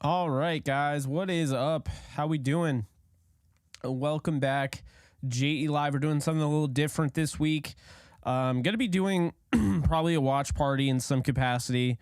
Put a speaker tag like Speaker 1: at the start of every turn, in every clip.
Speaker 1: All right, guys, what is up? How we doing? Welcome back, JE Live. We're doing something a little different this week. I'm gonna be doing probably a watch party in some capacity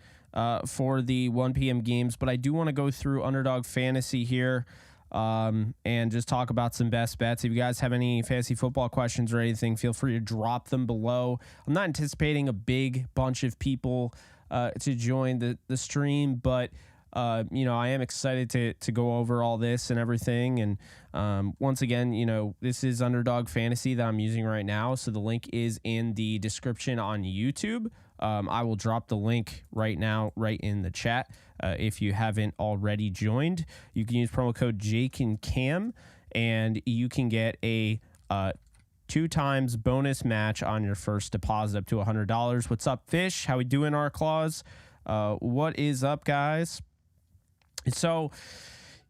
Speaker 1: for the 1 p.m. games, but I do want to go through Underdog Fantasy here and just talk about some best bets. If you guys have any fantasy football questions or anything, feel free to drop them below. I'm not anticipating a big bunch of people to join the stream, but I am excited to go over all this and everything. And once again, this is Underdog Fantasy that I'm using right now. So the link is in the description on YouTube. I will drop the link right now, right in the chat. If you haven't already joined, you can use promo code Jake and Cam, and you can get a 2 times bonus match on your first deposit up to $100. What's up, Fish? How we doing, our claws? What is up, guys? So,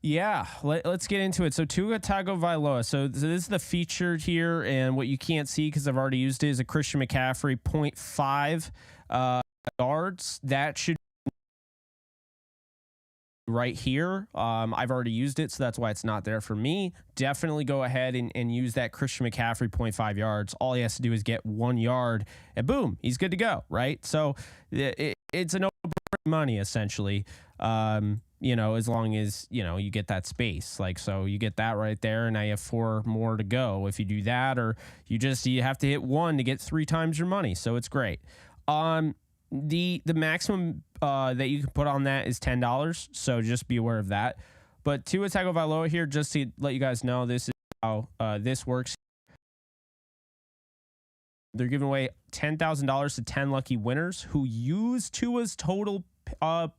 Speaker 1: yeah, let's get into it. So, Tua Tagovailoa. So this is the featured here, and what you can't see because I've already used it is a Christian McCaffrey 0.5 yards. That should be right here. I've already used it, so that's why it's not there for me. Definitely go ahead and use that Christian McCaffrey 0.5 yards. All he has to do is get 1 yard, and boom, he's good to go, right? So it's a no money essentially. As long as, you get that space. So you get that right there, and now you have 4 more to go if you do that, or you have to hit 1 to get 3 times your money. So it's great. The maximum that you can put on that is $10. So just be aware of that. But Tua Tagovailoa here, just to let you guys know, this is how this works. They're giving away $10,000 to 10 lucky winners who use Tua's total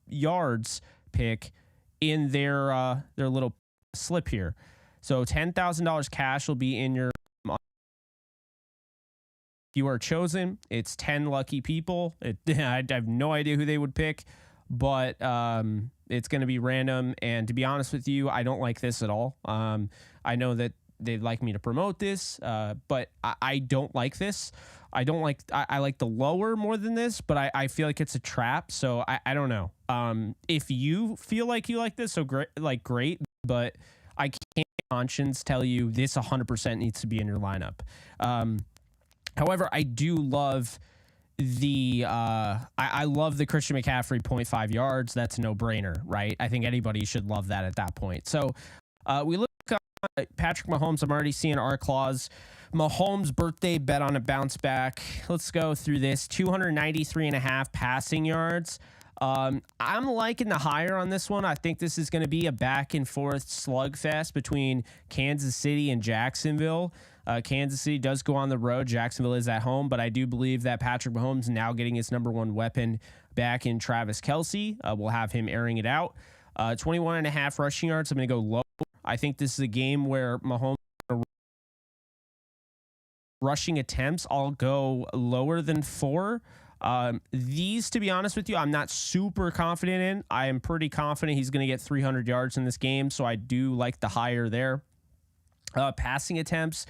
Speaker 1: yards pick in their little slip here. So $10,000 cash will be in your. If you are chosen, it's 10 lucky people. I have no idea who they would pick, but it's going to be random. And to be honest with you, I don't like this at all. I know that they'd like me to promote this, but I don't like this. I like the lower more than this, but I feel like it's a trap. So I don't know. If you feel like you like this, so great, but I can't conscience tell you this 100% needs to be in your lineup. However, I do love I love the Christian McCaffrey 0.5 yards. That's a no-brainer, right? I think anybody should love that at that point. So we look at Patrick Mahomes. I'm already seeing our clause. Mahomes' birthday bet on a bounce back. Let's go through this. 293.5 passing yards. I'm liking the higher on this one. I think this is going to be a back and forth slugfest between Kansas City and Jacksonville. Kansas City does go on the road. Jacksonville is at home, but I do believe that Patrick Mahomes now getting his number 1 weapon back in Travis Kelce. We'll have him airing it out. 21.5 rushing yards. I'm going to go low. I think this is a game where Mahomes rushing attempts, I'll go lower than 4. These, to be honest with you, I'm not super confident in. I am pretty confident he's going to get 300 yards in this game, so I do like the higher there. Passing attempts,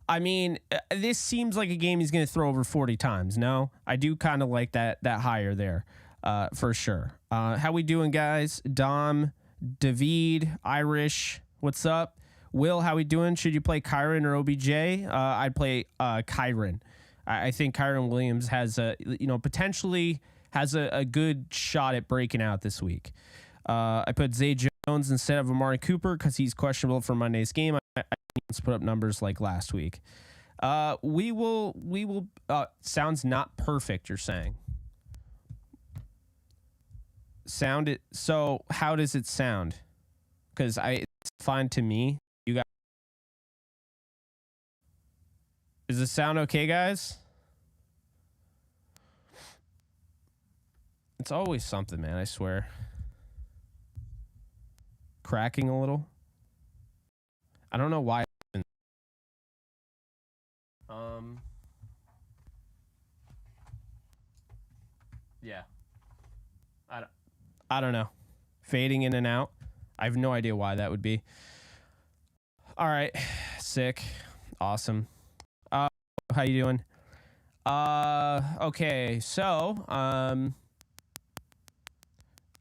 Speaker 1: I mean, this seems like a game he's going to throw over 40 times. No, I do kind of like that higher there, for sure. How we doing, guys? Dom, David, Irish, what's up? Will, how we doing? Should you play Kyron or OBJ? I'd play Kyron. I think Kyron Williams has potentially has a good shot at breaking out this week. I put Zay Jones instead of Amari Cooper because he's questionable for Monday's game. I need to put up numbers like last week. We will. Sounds not perfect. You're saying. Sound it. So how does it sound? Because it's fine to me. You guys, does this sound okay, guys? It's always something, man. I swear. Cracking a little. I don't know why. Yeah. I don't know. Fading in and out. I have no idea why that would be. All right. Sick. Awesome. How you doing? Okay. So,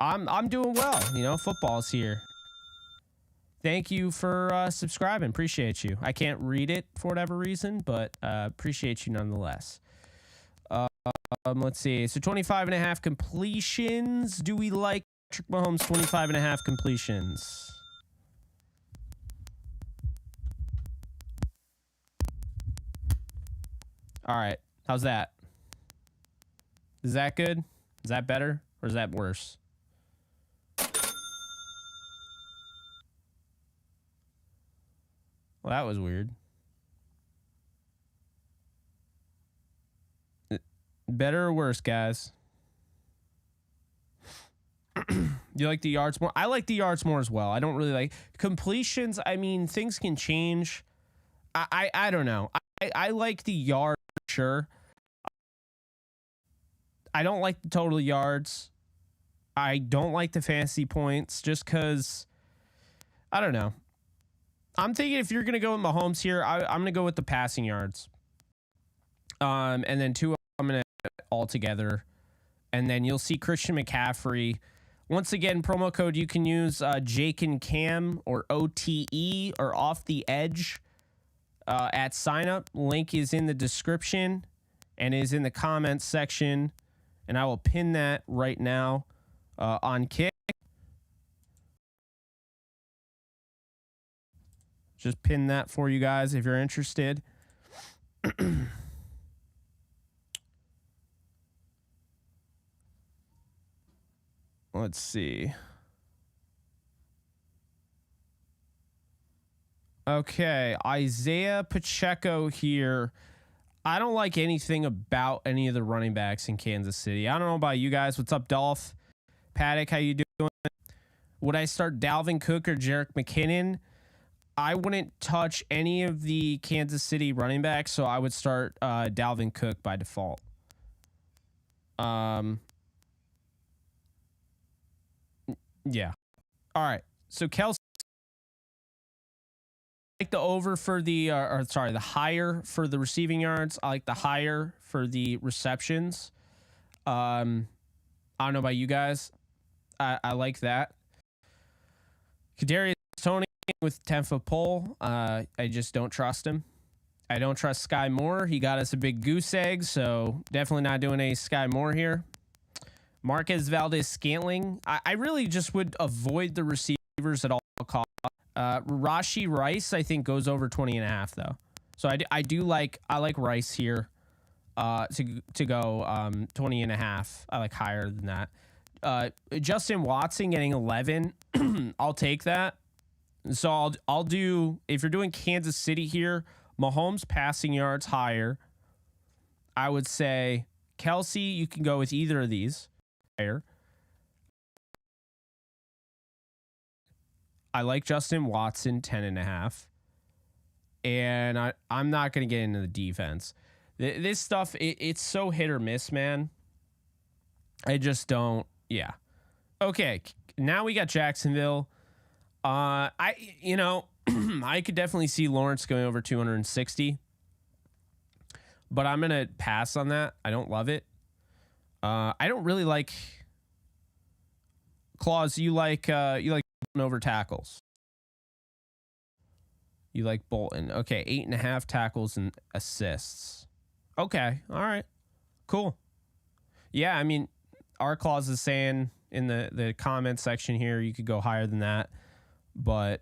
Speaker 1: I'm doing well. You know, football's here. Thank you for subscribing. Appreciate you. I can't read it for whatever reason, but appreciate you nonetheless. Let's see. So 25.5 completions. Do we like Patrick Mahomes 25.5 completions? All right. How's that? Is that good? Is that better? Or is that worse? Well, that was weird. Better or worse, guys? You like the yards more? I like the yards more as well. I don't really like completions. I mean, things can change. I don't know. I like the yards, sure. I don't like the total yards. I don't like the fantasy points just because, I don't know. I'm thinking if you're going to go with Mahomes here, I'm going to go with the passing yards. And then two, I'm going to all together. And then you'll see Christian McCaffrey. Once again, promo code you can use Jake and Cam or OTE or Off the Edge at sign up. Link is in the description and is in the comments section. And I will pin that right now on Kick. Just pin that for you guys if you're interested. Let's see. Okay, Isaiah Pacheco here. I don't like anything about any of the running backs in Kansas City. I don't know about you guys. What's up, Dolph? Paddock, how you doing? Would I start Dalvin Cook or Jerick McKinnon? I wouldn't touch any of the Kansas City running backs, so I would start Dalvin Cook by default. Yeah. All right. So Kelsey, I like the over for the, the higher for the receiving yards. I like the higher for the receptions. I don't know about you guys. I like that. Kadarius Toney with 10-foot pole. I just don't trust him. I don't trust Sky Moore. He got us a big goose egg, so definitely not doing a Sky Moore here. Marquez Valdez-Scantling. I really just would avoid the receivers at all costs. Rashi Rice, I think, goes over 20.5 though. So I like Rice here to go 20.5. I like higher than that. Justin Watson getting 11. I'll take that. So I'll do, if you're doing Kansas City here, Mahomes passing yards higher. I would say Kelsey, you can go with either of these. Higher. I like Justin Watson 10.5. And I'm not going to get into the defense. This stuff, it's so hit or miss, man. I just don't. Yeah. Okay. Now we got Jacksonville. I could definitely see Lawrence going over 260, but I'm going to pass on that. I don't love it. I don't really like Claus. You like over tackles. You like Bolton. Okay. 8.5 tackles and assists. Okay. All right, cool. Yeah. I mean, our Claus is saying in the comment section here, you could go higher than that. But,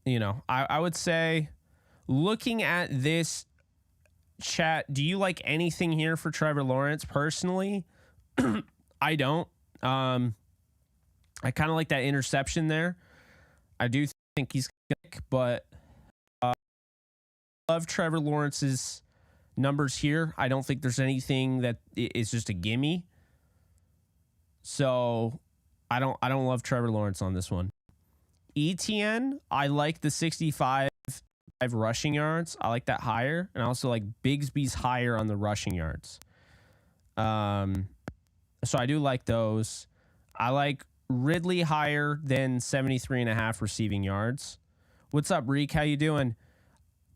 Speaker 1: I would say, looking at this chat, do you like anything here for Trevor Lawrence? Personally, I don't. I kind of like that interception there. I do think he's good, but I love Trevor Lawrence's numbers here. I don't think there's anything that is just a gimme. So I don't love Trevor Lawrence on this one. ETN, I like the 65 rushing yards. I like that higher. And I also like Bigsby's higher on the rushing yards. So I do like those. I like Ridley higher than 73.5 receiving yards. What's up, Reek? How you doing?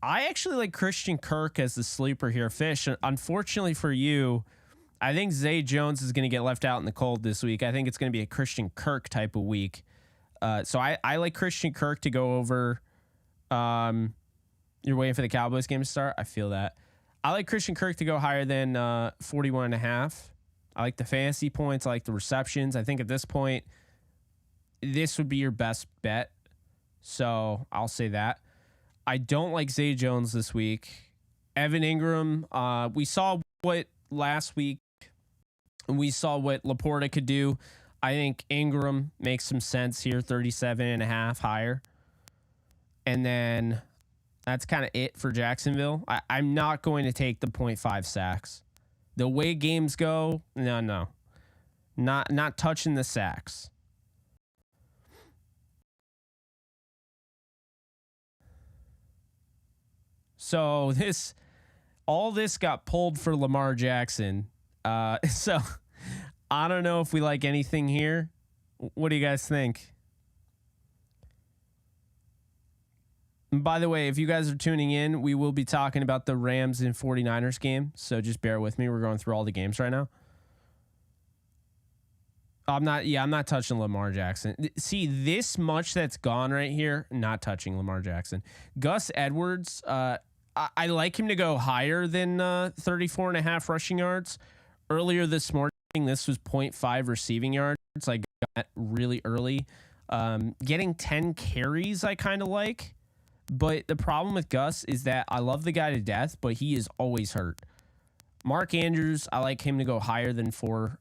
Speaker 1: I actually like Christian Kirk as the sleeper here. Fish, unfortunately for you, I think Zay Jones is going to get left out in the cold this week. I think it's going to be a Christian Kirk type of week. So I like Christian Kirk to go over. You're waiting for the Cowboys game to start? I feel that. I like Christian Kirk to go higher than 41.5. I like the fantasy points. I like the receptions. I think at this point, this would be your best bet. So I'll say that. I don't like Zay Jones this week. Evan Ingram, we saw what last week. We saw what Laporta could do. I think Ingram makes some sense here, 37.5 higher. And then that's kind of it for Jacksonville. I'm not going to take the 0.5 sacks. The way games go, no. Not touching the sacks. So all this got pulled for Lamar Jackson. So I don't know if we like anything here. What do you guys think? And by the way, if you guys are tuning in, we will be talking about the Rams and 49ers game. So just bear with me. We're going through all the games right now. I'm not touching Lamar Jackson. See, this much that's gone right here, not touching Lamar Jackson. Gus Edwards, I like him to go higher than 34.5 rushing yards. Earlier this morning, this was 0.5 receiving yards. I got really early. Getting 10 carries, I kind of like. But the problem with Gus is that I love the guy to death, but he is always hurt. Mark Andrews, I like him to go higher than 4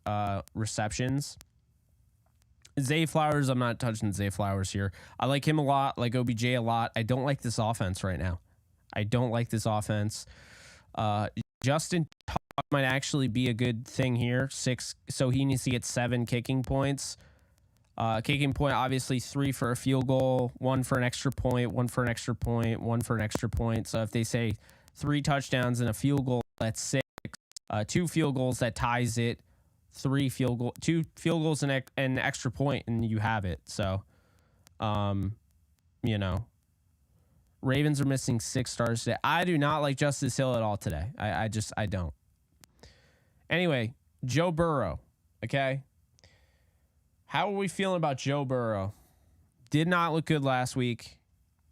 Speaker 1: receptions. Zay Flowers, I'm not touching Zay Flowers here. I like him a lot, like OBJ a lot. I don't like this offense right now. I don't like this offense. Justin might actually be a good thing here. 6, so he needs to get 7 kicking points. Kicking point, obviously 3 for a field goal, 1 for an extra point, 1 for an extra point, 1 for an extra point. So if they say 3 touchdowns and a field goal, that's 6. 2 field goals, that ties it. 2 field goals and an extra point, and you have it. So, Ravens are missing 6 stars today. I do not like Justice Hill at all today. I don't. Anyway, Joe Burrow. Okay. How are we feeling about Joe Burrow? Did not look good last week.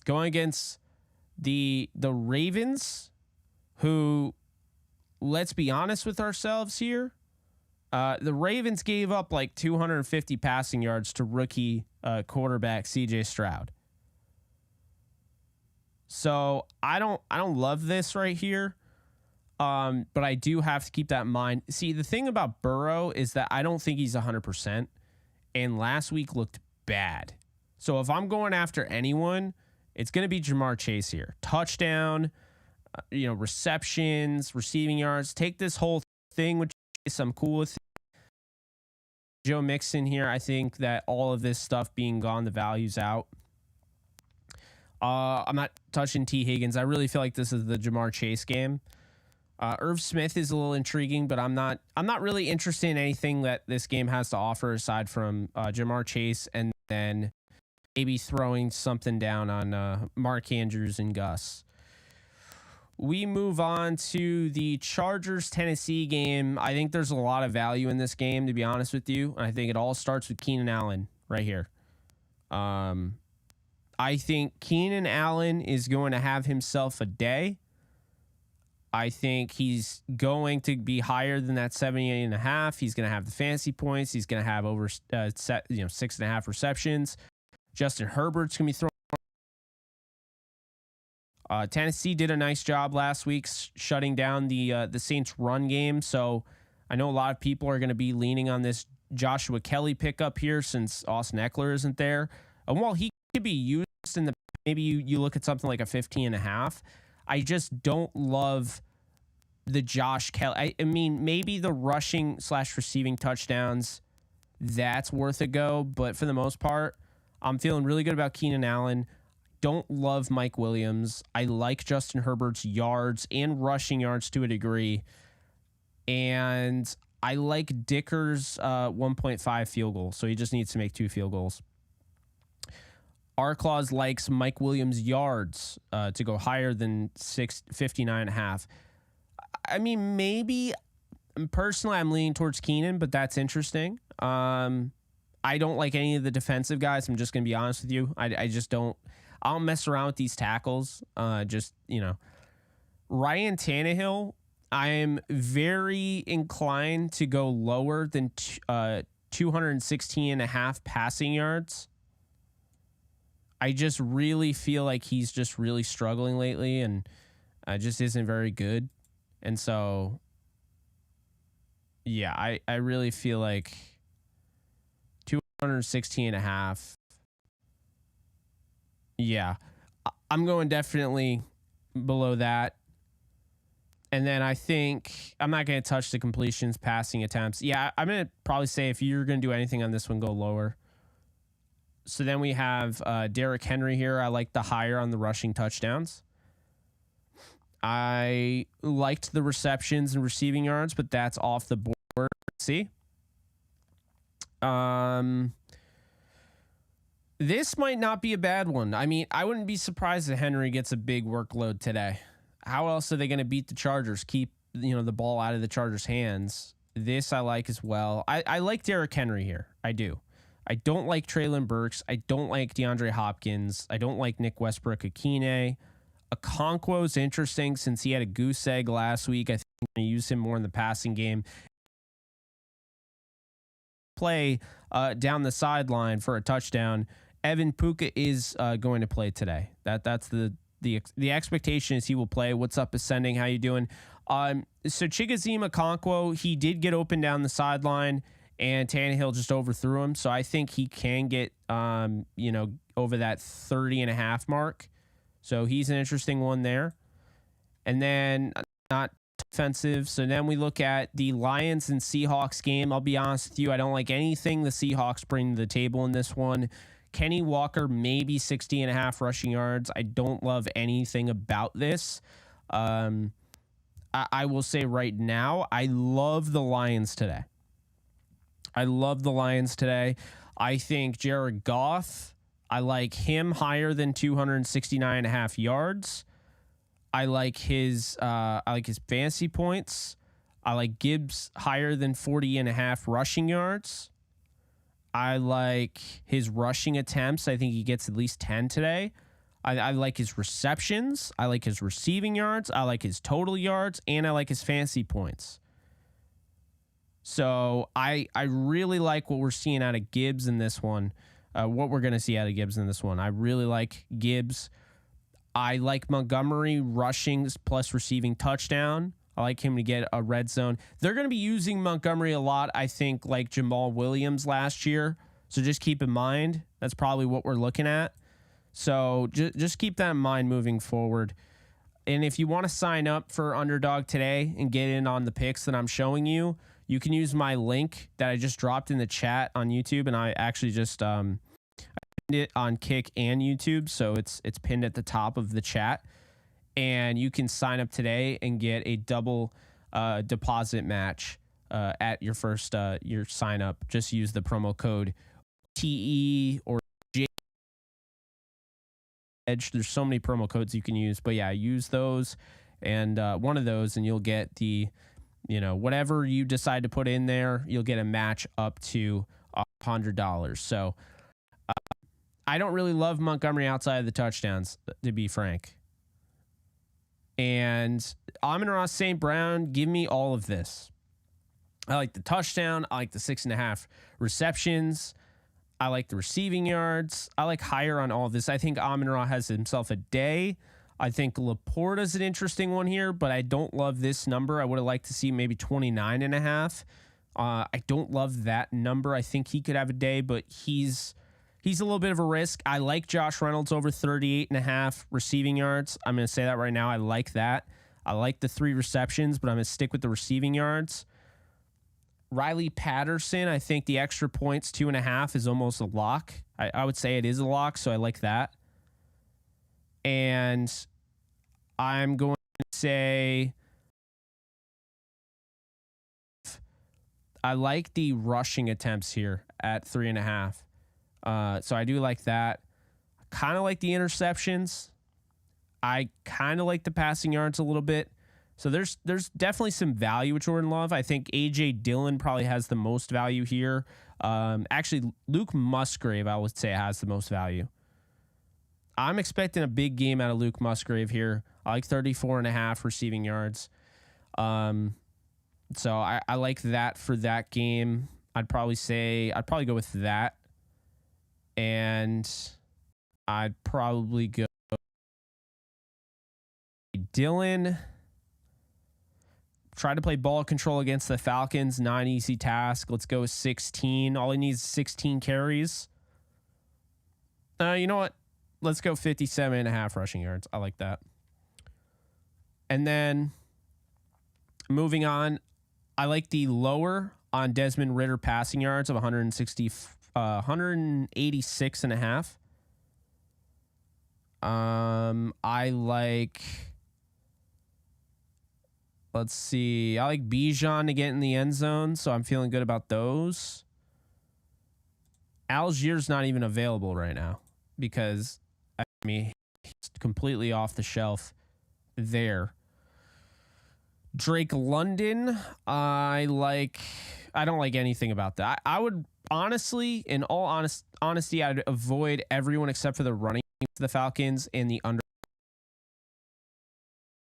Speaker 1: Going against the Ravens, who, let's be honest with ourselves here, the Ravens gave up like 250 passing yards to rookie quarterback CJ Stroud. So I don't love this right here. But I do have to keep that in mind. See, the thing about Burrow is that I don't think he's 100%. And last week looked bad. So if I'm going after anyone, it's going to be Jamar Chase here. Touchdown, receptions, receiving yards. Take this whole thing, which is I'm cool with. Joe Mixon here, I think that all of this stuff being gone, the value's out. I'm not touching T. Higgins. I really feel like this is the Jamar Chase game. Irv Smith is a little intriguing, but I'm not really interested in anything that this game has to offer aside from Jamar Chase and then maybe throwing something down on Mark Andrews and Gus. We move on to the Chargers-Tennessee game. I think there's a lot of value in this game, to be honest with you. I think it all starts with Keenan Allen right here. I think Keenan Allen is going to have himself a day. I think he's going to be higher than that 78.5. He's going to have the fantasy points. He's going to have over 6.5 receptions. Justin Herbert's going to be throwing. Tennessee did a nice job last week shutting down the Saints run game. So I know a lot of people are going to be leaning on this Joshua Kelly pickup here since Austin Eckler isn't there. And while he could be used in the, maybe you look at something like a 15.5. I just don't love the Josh Kelly. I mean, maybe the rushing / receiving touchdowns, that's worth a go. But for the most part, I'm feeling really good about Keenan Allen. Don't love Mike Williams. I like Justin Herbert's yards and rushing yards to a degree. And I like Dicker's 1.5 field goal. So he just needs to make 2 field goals. Arclaws likes Mike Williams' yards to go higher than 59.5. I mean, maybe Personally, I'm leaning towards Keenan, but that's interesting. I don't like any of the defensive guys. I'm just going to be honest with you. I just don't. I'll mess around with these tackles. Ryan Tannehill, I am very inclined to go lower than 216 and a half passing yards. I just really feel like he's just really struggling lately and just isn't very good. And so, yeah, I really feel like 216 and a half. Yeah, I'm going definitely below that. And then I think I'm not going to touch the completions, passing attempts. Yeah, I'm going to probably say if you're going to do anything on this one, go lower. So then we have Derrick Henry here. I like the higher on the rushing touchdowns. I liked the receptions and receiving yards, but that's off the board. See? This might not be a bad one. I mean, I wouldn't be surprised if Henry gets a big workload today. How else are they going to beat the Chargers? Keep, the ball out of the Chargers' hands. This I like as well. I like Derrick Henry here. I do. I don't like Treylon Burks. I don't like DeAndre Hopkins. I don't like Nick Westbrook-Akine. Okonkwo's interesting since he had a goose egg last week. I think I'm going to use him more in the passing game. Play down the sideline for a touchdown. Evan Puka is going to play today. That's the expectation is he will play. What's up, Ascending? How you doing? So Chigoziem Okonkwo, he did get open down the sideline, and Tannehill just overthrew him. So I think he can get, over that 30 and a half mark. So he's an interesting one there. And then not defensive. So then we look at the Lions and Seahawks game. I'll be honest with you. I don't like anything the Seahawks bring to the table in this one. Kenny Walker, maybe 60 and a half rushing yards. I don't love anything about this. I will say right now, I love the Lions today. I think Jared Goff, I like him higher than 269 and a half yards. I like his fantasy points. I like Gibbs higher than 40 and a half rushing yards. I like his rushing attempts. I think he gets at least 10 today. I like his receptions. I like his receiving yards. I like his total yards, and I like his fantasy points. So I really like what we're seeing out of Gibbs in this one. What we're going to see out of Gibbs in this one. I really like Gibbs. I like Montgomery rushing plus receiving touchdown. I like him to get a red zone. They're going to be using Montgomery a lot, I think, like Jamal Williams last year. So just keep in mind, that's probably what we're looking at. So just keep that in mind moving forward. And if you want to sign up for Underdog today and get in on the picks that I'm showing you, you can use my link that I just dropped in the chat on YouTube. And I actually just I pinned it on Kick and YouTube. So it's pinned at the top of the chat. And you can sign up today and get a double deposit match at your first your sign up. Just use the promo code TE or J Edge. There's so many promo codes you can use, but yeah, use those and one of those, and you'll get the whatever you decide to put in there. You'll get a match up to $100. So I don't really love Montgomery outside of the touchdowns, to be frank. And Amon-Ra St. Brown, give me all of this. I like the touchdown. I like the 6.5 receptions. I like the receiving yards. I like higher on all of this. I think Amon-Ra has himself a day. I think Laporta's an interesting one here, but I don't love this number. I would have liked to see maybe 29.5. I don't love that number. I think he could have a day, but he's a little bit of a risk. I like Josh Reynolds over 38.5 receiving yards. I'm going to say that right now. I like that. I like the 3 receptions, but I'm going to stick with the receiving yards. Riley Patterson, I think the extra points, 2.5, is almost a lock. I would say it is a lock, so I like that. And I'm going to say I like the rushing attempts here at 3.5. So I do like that. Kind of like the interceptions. I kind of like the passing yards a little bit. So there's definitely some value with Jordan Love. I think A.J. Dillon probably has the most value here. Actually, Luke Musgrave, I would say, has the most value. I'm expecting a big game out of Luke Musgrave here. I like 34.5 receiving yards. So I like that for that game. I'd probably go with that. And I'd probably go Dillon. Try to play ball control against the Falcons. Not an easy task. Let's go with 16. All he needs is 16 carries. You know what? Let's go 57.5 rushing yards. I like that. And then moving on, I like the lower on Desmond Ridder passing yards of 186.5. I like, let's see. I like Bijan to get in the end zone, so I'm feeling good about those. Algier's not even available right now because, I mean, he's completely off the shelf there. Drake London, I don't like anything about that. I would honestly, in all honesty, I'd avoid everyone except for the running for the Falcons and the under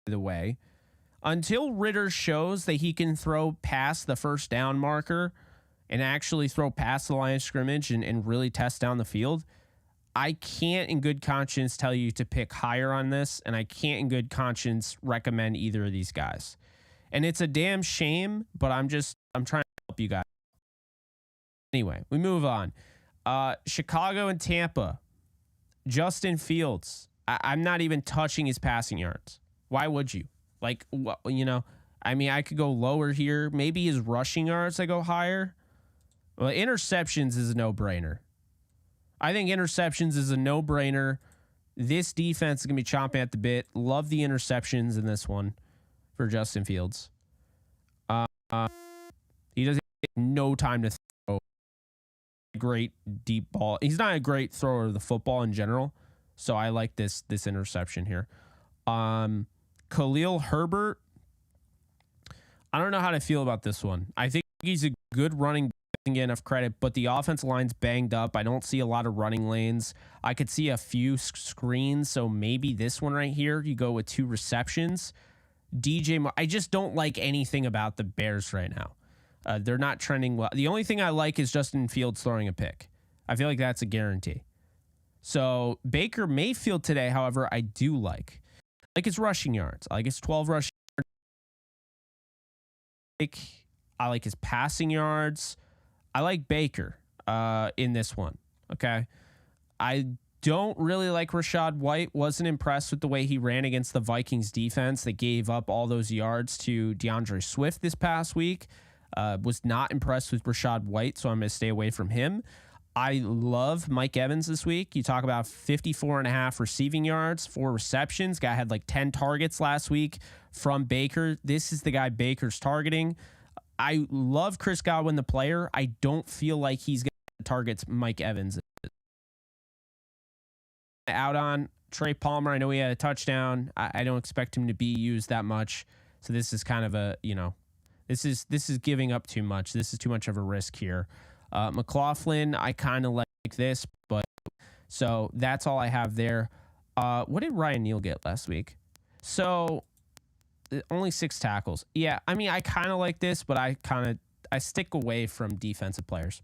Speaker 1: the way. Until Ridder shows that he can throw past the first down marker and actually throw past the line of scrimmage and really test down the field, I can't in good conscience tell you to pick higher on this, and I can't in good conscience recommend either of these guys. And it's a damn shame, but I'm trying to help you guys. Anyway, we move on. Chicago and Tampa. Justin Fields. I'm not even touching his passing yards. Why would you? Like, you know, I mean, I could go lower here. Maybe his rushing yards I go higher. Well, interceptions is a no-brainer. I think interceptions is a no-brainer. This defense is going to be chomping at the bit. Love the interceptions in this one for Justin Fields. He doesn't get no time to throw a great deep ball. He's not a great thrower of the football in general, so I like this interception here. Khalil Herbert, I don't know how to feel about this one. I think he's a good running back, doesn't get enough credit, but the offensive line's banged up. I don't see a lot of running lanes. I could see a few screens, so maybe this one right here, you go with 2 receptions. I just don't like anything about the Bears right now. They're not trending well. The only thing I like is Justin Fields throwing a pick. I feel like that's a guarantee. So Baker Mayfield today, however, I do like. I like his rushing yards. I like his 12 rushing yards. I like his passing yards. I like Baker in this one. Okay. I don't really like Rachaad White. Wasn't impressed with the way he ran against the Vikings defense that gave up all those yards to DeAndre Swift this past week. Was not impressed with Rachaad White, so I'm going to stay away from him. I love Mike Evans this week. You talk about 54.5 receiving yards, 4 receptions. Guy had like 10 targets last week from Baker. This is the guy Baker's targeting. I love Chris Godwin, the player. I don't feel like he's going to target Mike Evans. Out on Trey Palmer. I know he had a touchdown. I don't expect him to be used that much. So this is kind of a, you know, this is giving up too much. This is too much of a risk here. McLaughlin, I kind of like this, but so that's all I have there. What did Ryan Neal get last week? So only 6 tackles. Yeah, I mean, I kind of like this, but I stick away from defensive players.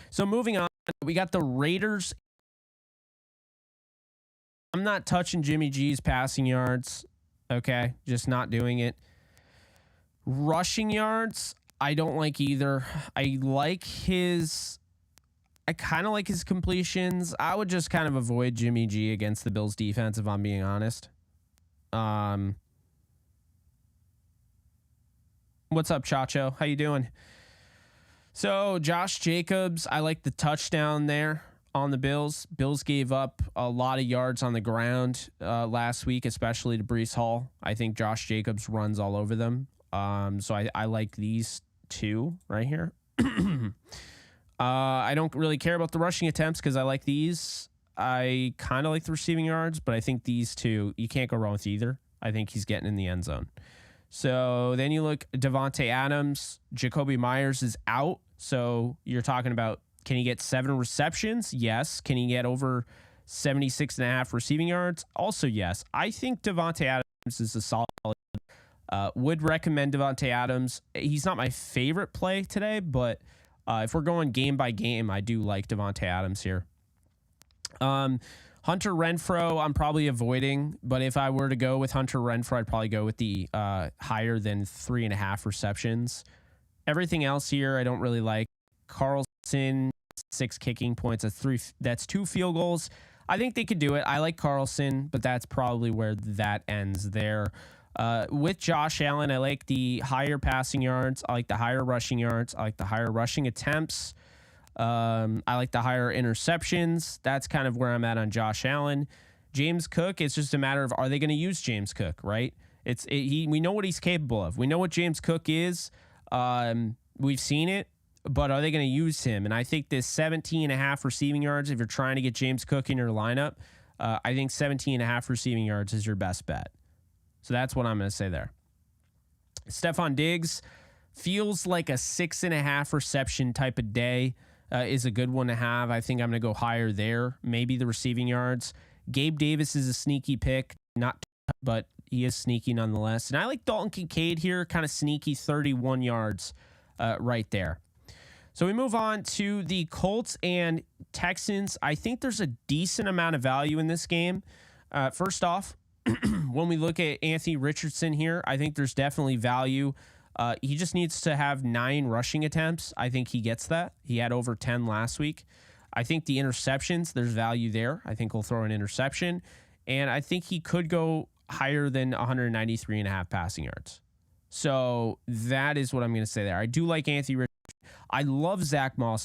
Speaker 1: So moving on, we got the Raiders. I'm not touching Jimmy G's passing yards. Okay, just not doing it. Rushing yards, I don't like either. I kind of like his completions. I would just kind of avoid Jimmy G against the Bills defense if I'm being honest. What's up, Chacho? How you doing? So Josh Jacobs, I like the touchdown there on the Bills. Bills gave up a lot of yards on the ground last week, especially to Breece Hall. I think Josh Jacobs runs all over them. So I like these 2 right here. I don't really care about the rushing attempts because I like these. I kind of like the receiving yards, but I think these 2, you can't go wrong with either. I think he's getting in the end zone. So then you look, Devontae Adams, Jacoby Myers is out. So you're talking about, can he get 7 receptions? Yes. Can he get over 76.5 receiving yards? Also, yes. I think Devontae Adams is a solid. Would recommend Devontae Adams. He's not my favorite play today, but if we're going game by game, I do like Devontae Adams here. Hunter Renfrow, I'm probably avoiding, but if I were to go with Hunter Renfrow, I'd probably go with the higher than 3.5 receptions. Everything else here, I don't really like. Carlson, 6 kicking points. That's 2 field goals. I think they could do it. I like Carlson, but that's probably where that ends there. With Josh Allen, I like the higher passing yards. I like the higher rushing yards. I like the higher rushing attempts. I like the higher interceptions. That's kind of where I'm at on Josh Allen. James Cook, it's just a matter of, are they going to use James Cook, right? We know what he's capable of. We know what James Cook is. We've seen it, but are they going to use him? And I think this 17.5 receiving yards, if you're trying to get James Cook in your lineup, I think 17.5 receiving yards is your best bet. So that's what I'm going to say there. Stephon Diggs feels like a 6.5 reception type of day is a good one to have. I think I'm going to go higher there. Maybe the receiving yards. Gabe Davis is a sneaky pick, but he is sneaky nonetheless. And I like Dalton Kincaid here, kind of sneaky, 31 yards right there. So we move on to the Colts and Texans. I think there's a decent amount of value in this game. First off, when we look at Anthony Richardson here, I think there's definitely value. He just needs to have 9 rushing attempts. I think he gets that. He had over 10 last week. I think the interceptions, there's value there. I think he'll throw an interception. And I think he could go higher than 193.5 passing yards. So that is what I'm going to say there. I do like Anthony Richardson. I love Zach Moss,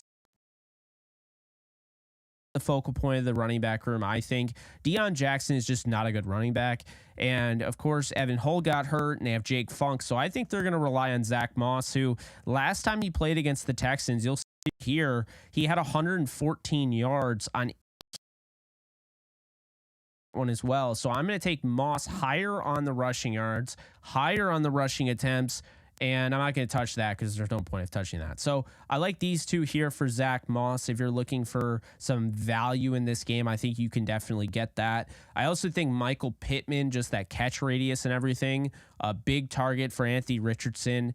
Speaker 1: the focal point of the running back room. I think Deion Jackson is just not a good running back. And of course, Evan Hull got hurt and they have Jake Funk. So I think they're going to rely on Zach Moss, who last time he played against the Texans, you'll see here, he had 114 yards on one as well. So I'm going to take Moss higher on the rushing yards, higher on the rushing attempts, and I'm not going to touch that because there's no point of touching that. So I like these two here for Zach Moss. If you're looking for some value in this game, I think you can definitely get that. I also think Michael Pittman, just that catch radius and everything, a big target for Anthony Richardson.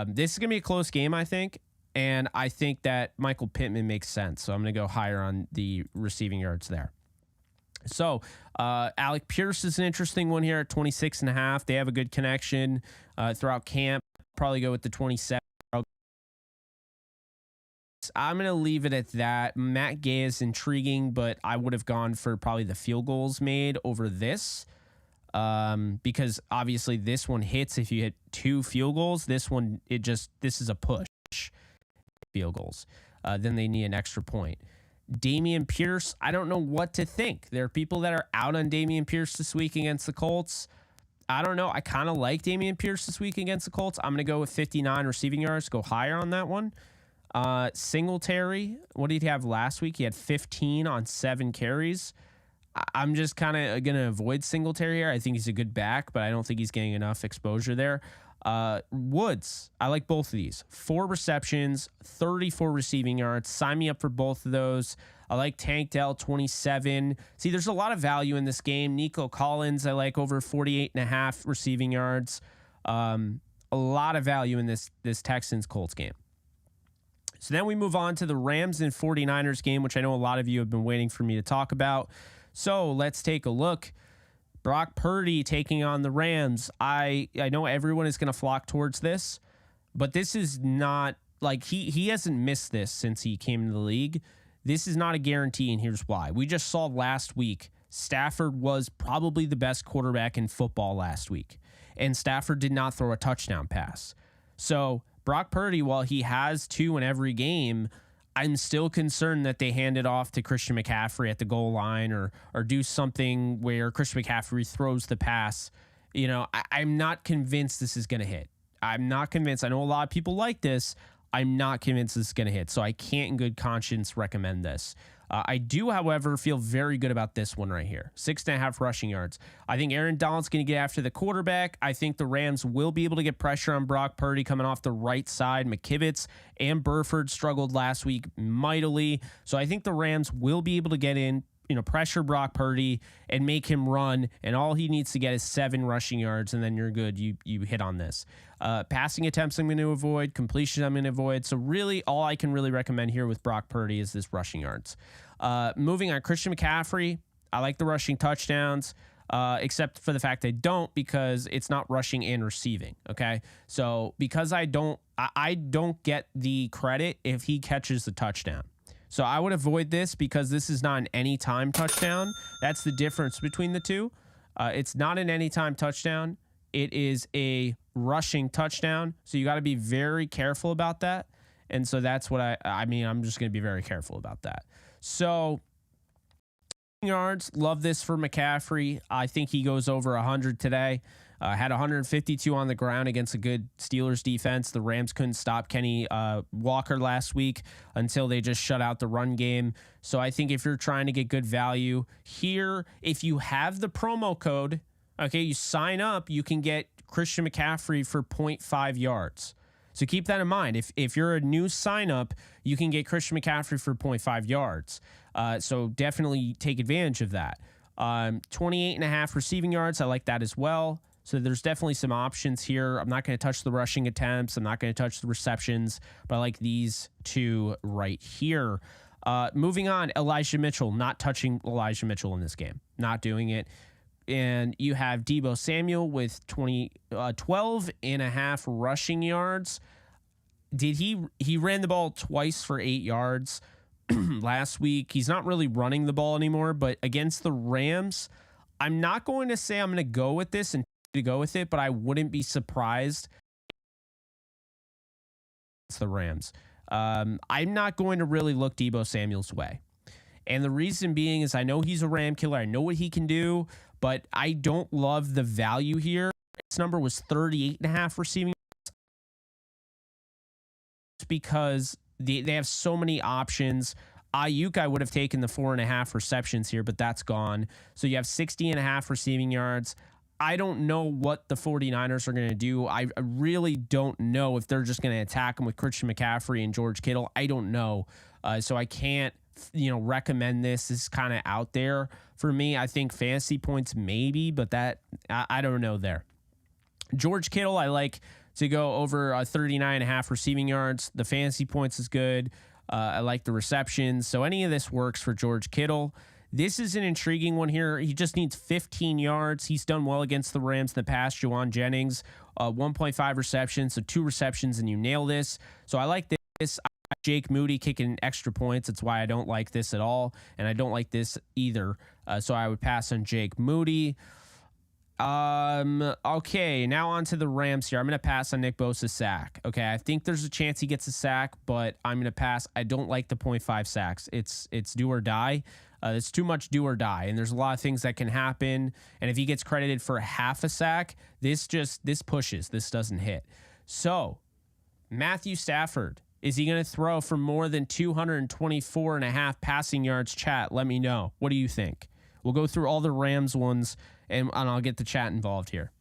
Speaker 1: This is going to be a close game, I think. And I think that Michael Pittman makes sense. So I'm going to go higher on the receiving yards there. So Alec Pierce is an interesting one here at 26.5. They have a good connection throughout camp. Probably go with the 27. I'm going to leave it at that. Matt Gay is intriguing, but I would have gone for probably the field goals made over this because obviously this one hits if you hit 2 field goals. This one, this is a push field goals. Then they need an extra point. Dameon Pierce, I don't know what to think. There are people that are out on Dameon Pierce this week against the Colts. I don't know. I kind of like Dameon Pierce this week against the Colts. I'm going to go with 59 receiving yards, go higher on that one. Singletary, what did he have last week? He had 15 on 7 carries. I'm just kind of going to avoid Singletary here. I think he's a good back, but I don't think he's getting enough exposure there. Woods, I like both of these. 4 receptions, 34 receiving yards. Sign me up for both of those. I like Tank Dell, 27. See, there's a lot of value in this game. Nico Collins, I like over 48.5 receiving yards. A lot of value in this Texans-Colts game. So then we move on to the Rams and 49ers game, which I know a lot of you have been waiting for me to talk about. So let's take a look. Brock Purdy taking on the Rams. I know everyone is going to flock towards this, but this is not like he hasn't missed this since he came into the league. This is not a guarantee, and here's why. We just saw last week Stafford was probably the best quarterback in football last week, and Stafford did not throw a touchdown pass. So Brock Purdy, while he has 2 in every game, I'm still concerned that they hand it off to Christian McCaffrey at the goal line or do something where Christian McCaffrey throws the pass. You know, I'm not convinced this is going to hit. I'm not convinced. I know a lot of people like this. I'm not convinced this is going to hit. So I can't in good conscience recommend this. I do, however, feel very good about this one right here. 6.5 rushing yards. I think Aaron Donald's going to get after the quarterback. I think the Rams will be able to get pressure on Brock Purdy coming off the right side. McKivitz and Burford struggled last week mightily. So I think the Rams will be able to get in, pressure Brock Purdy and make him run. And all he needs to get is 7 rushing yards, and then you're good. You hit on this. Passing attempts I'm going to avoid. Completion I'm going to avoid. So really, all I can really recommend here with Brock Purdy is this rushing yards. Moving on, Christian McCaffrey. I like the rushing touchdowns, except for the fact I don't, because it's not rushing and receiving. Okay, so because I don't get the credit if he catches the touchdown. So I would avoid this because this is not an anytime touchdown. That's the difference between the two. It's not an anytime touchdown. It is a rushing touchdown. So you got to be very careful about that. And so that's what I'm just going to be very careful about that. So yards, love this for McCaffrey. I think he goes over 100 today. Had 152 on the ground against a good Steelers defense. The Rams couldn't stop Kenny Walker last week until they just shut out the run game. So I think if you're trying to get good value here, if you have the promo code, okay, you sign up, you can get Christian McCaffrey for 0.5 yards. So keep that in mind. If you're a new sign up, you can get Christian McCaffrey for 0.5 yards. So definitely take advantage of that. 28.5 receiving yards. I like that as well. So there's definitely some options here. I'm not going to touch the rushing attempts. I'm not going to touch the receptions, but I like these two right here. Moving on, Elijah Mitchell. Not touching Elijah Mitchell in this game. Not doing it. And you have Deebo Samuel with 12.5 rushing yards. He ran the ball twice for 8 yards last week. He's not really running the ball anymore, but against the Rams, I'm not going to say I'm going to go with this and to go with it, but I wouldn't be surprised. It's the Rams. I'm not going to really look Deebo Samuel's way. And the reason being is I know he's a Ram killer. I know what he can do, but I don't love the value here. His number was 38.5 receiving yards because they have so many options. Ayuk, I would have taken the 4.5 receptions here, but that's gone. So you have 60.5 receiving yards. I don't know what the 49ers are going to do. I really don't know if they're just going to attack him with Christian McCaffrey and George Kittle. I don't know. So I can't, recommend this. This is kind of out there for me. I think fantasy points maybe, but that I don't know there. George Kittle, I like to go over 39.5 receiving yards. The fantasy points is good. I like the receptions. So any of this works for George Kittle. This is an intriguing one here. He just needs 15 yards. He's done well against the Rams in the past. Juwan Jennings, 1.5 receptions, so 2 receptions, and you nail this. So I like this. Jake Moody kicking extra points. That's why I don't like this at all, and I don't like this either. So I would pass on Jake Moody. Okay, now on to the Rams here. I'm going to pass on Nick Bosa's sack. Okay, I think there's a chance he gets a sack, but I'm going to pass. I don't like the 0.5 sacks. It's do or die. It's too much do or die, and there's a lot of things that can happen. And if he gets credited for half a sack, this pushes. This doesn't hit. So Matthew Stafford, is he going to throw for more than 224.5 passing yards? Chat, let me know. What do you think? We'll go through all the Rams ones, and I'll get the chat involved here.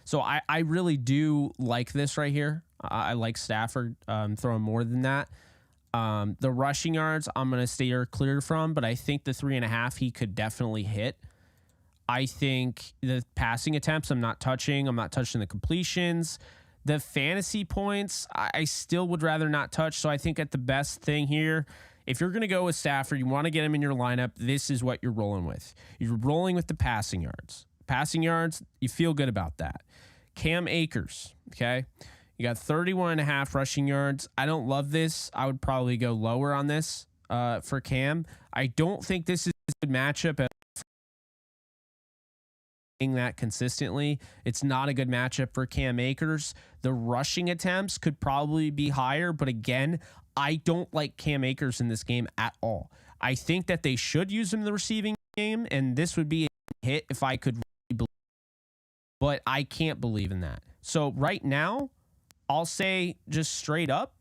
Speaker 1: So I really do like this right here. I like Stafford throwing more than that. The rushing yards, I'm going to steer clear from, but I think the 3.5 he could definitely hit. I think the passing attempts, I'm not touching. I'm not touching the completions. The fantasy points, I still would rather not touch. So I think at the best thing here, if you're going to go with Stafford, you want to get him in your lineup, this is what you're rolling with. You're rolling with the passing yards. Passing yards, you feel good about that. Cam Akers, okay? You got 31.5 rushing yards. I don't love this. I would probably go lower on this for Cam. I don't think this is a good matchup at that consistently. It's not a good matchup for Cam Akers. The rushing attempts could probably be higher, but again, I don't like Cam Akers in this game at all. I think that they should use him in the receiving game, and this would be a hit if I could really believe, but I can't believe in that. So right now, I'll say just straight up,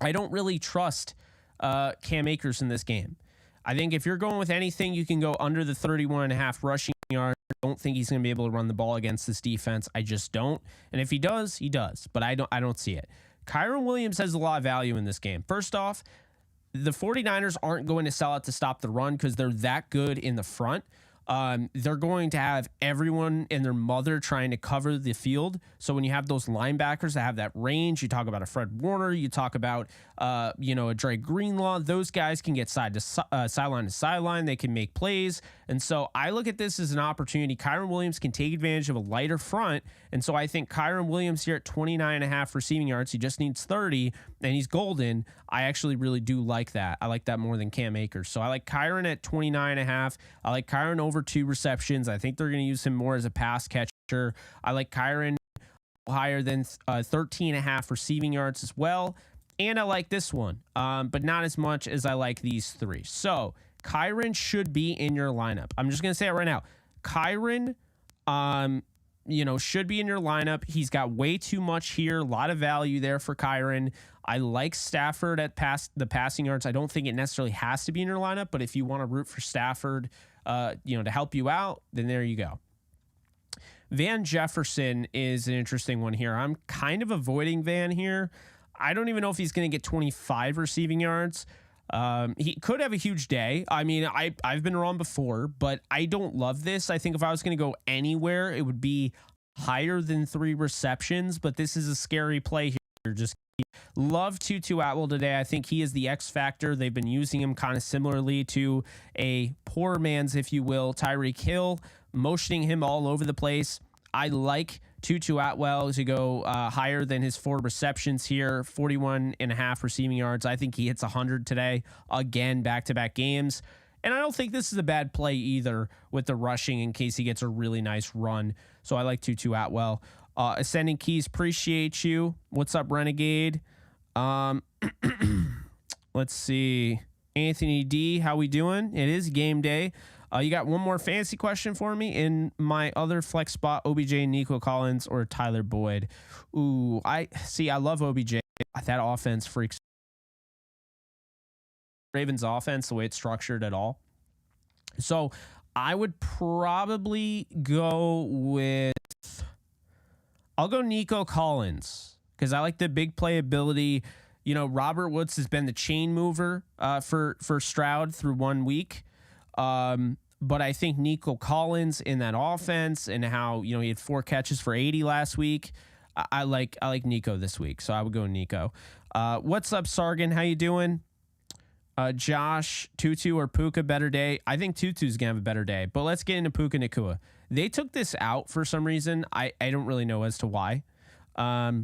Speaker 1: I don't really trust Cam Akers in this game. I think if you're going with anything, you can go under the 31.5 rushing yards. I don't think he's going to be able to run the ball against this defense. I just don't. And if he does, he does. But I don't see it. Kyren Williams has a lot of value in this game. First off, the 49ers aren't going to sell out to stop the run because they're that good in the front. They're going to have everyone and their mother trying to cover the field. So when you have those linebackers that have that range, you talk about a Fred Warner, you talk about, a Dre Greenlaw, those guys can get sideline to sideline. They can make plays. And so I look at this as an opportunity. Kyren Williams can take advantage of a lighter front. And so I think Kyren Williams here at 29.5 receiving yards, he just needs 30 and he's golden. I actually really do like that. I like that more than Cam Akers. So I like Kyren at 29.5. I like Kyren over 2 receptions. I think they're going to use him more as a pass catcher. I like Kyren higher than 13.5 receiving yards as well. And I like this one, but not as much as I like these 3. So Kyren should be in your lineup. I'm just going to say it right now. Kyren, should be in your lineup. He's got way too much here. A lot of value there for Kyren. I like Stafford at the passing yards. I don't think it necessarily has to be in your lineup, but if you want to root for Stafford, to help you out, then there you go. Van Jefferson is an interesting one here. I'm kind of avoiding Van here. I don't even know if he's going to get 25 receiving yards. He could have a huge day. I mean, I've been wrong before, but I don't love this. I think if I was going to go anywhere, it would be higher than 3 receptions, but this is a scary play here. Just love Tutu Atwell today. I think he is the X factor. They've been using him kind of similarly to a poor man's, if you will, Tyreek Hill, motioning him all over the place. I like Tutu Atwell to go higher than his 4 receptions here, 41.5 receiving yards. I think he hits 100 today, again, back-to-back games. And I don't think this is a bad play either with the rushing in case he gets a really nice run. So I like Tutu Atwell. Ascending Keys, appreciate you. What's up, Renegade? Let's see. Anthony D, how we doing? It is game day. You got one more fantasy question for me in my other flex spot, OBJ, Nico Collins, or Tyler Boyd. Ooh, I love OBJ. That offense freaks. Ravens offense, the way it's structured at all. So I would probably I'll go Nico Collins because I like the big playability. Robert Woods has been the chain mover for Stroud through 1 week. But I think Nico Collins in that offense and how, he had 4 catches for 80 last week. I like Nico this week. So I would go Nico. What's up, Sargon? How you doing? Josh, Tutu or Puka, better day? I think Tutu's going to have a better day, but let's get into Puka Nacua. They took this out for some reason. I don't really know as to why. I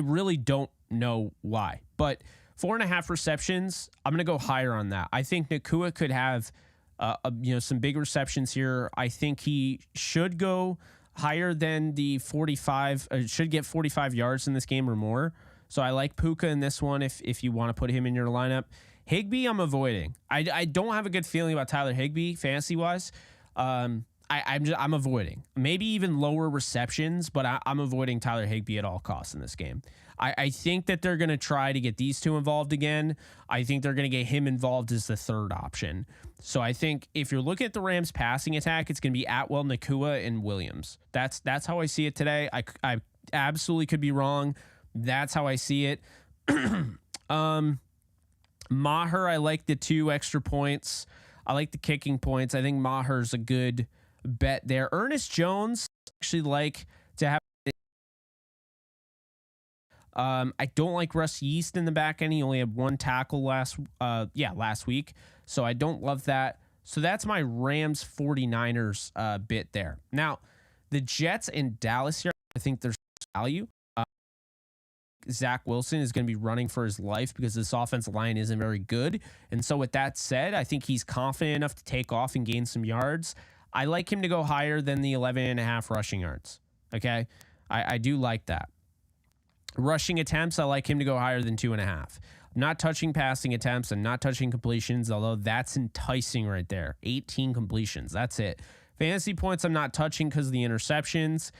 Speaker 1: really don't know why, but 4.5 receptions, I'm going to go higher on that. I think Nacua could have, some big receptions here. I think he should go higher than the 45, should get 45 yards in this game or more. So I like Puka in this one if you want to put him in your lineup. Higbee, I'm avoiding. I don't have a good feeling about Tyler Higbee fantasy-wise. I'm avoiding. Maybe even lower receptions, but I'm avoiding Tyler Higbee at all costs in this game. I think that they're going to try to get these 2 involved again. I think they're going to get him involved as the 3rd option. So I think if you're looking at the Rams passing attack, it's going to be Atwell, Nacua, and Williams. That's how I see it today. I absolutely could be wrong. That's how I see it. Maher, I like the 2 extra points. I like the kicking points. I think Maher's a good bet there. Ernest Jones, actually like to have. I don't like Russ Yeast in the back end. He only had 1 tackle last week. So I don't love that. So that's my Rams 49ers bit there. Now, the Jets and Dallas here, I think there's value. Zach Wilson is going to be running for his life because this offensive line isn't very good. And so with that said, I think he's confident enough to take off and gain some yards. I like him to go higher than the 11.5 rushing yards. Okay. I do like that. Rushing attempts, I like him to go higher than 2.5. I'm not touching passing attempts and not touching completions, although that's enticing right there. 18 completions. That's it. Fantasy points, I'm not touching because of the interceptions.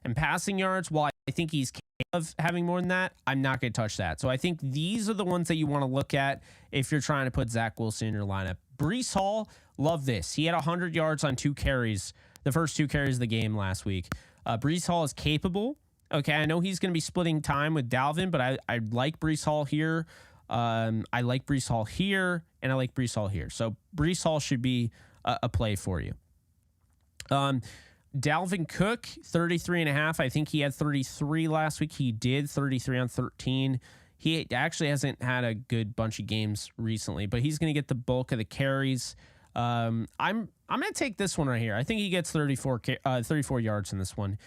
Speaker 1: And passing yards, while I think he's capable of having more than that, I'm not going to touch that. So I think these are the ones that you want to look at if you're trying to put Zach Wilson in your lineup. Breece Hall, love this. He had 100 yards on 2 carries, the first 2 carries of the game last week. Breece Hall is capable. Okay, I know he's going to be splitting time with Dalvin, but I like Breece Hall here. I like Breece Hall here, and I like Breece Hall here. So Breece Hall should be a play for you. Dalvin Cook, 33.5. I think he had 33 last week. He did 33 on 13. He actually hasn't had a good bunch of games recently, but he's going to get the bulk of the carries. I'm going to take this one right here. I think he gets 34 yards in this one.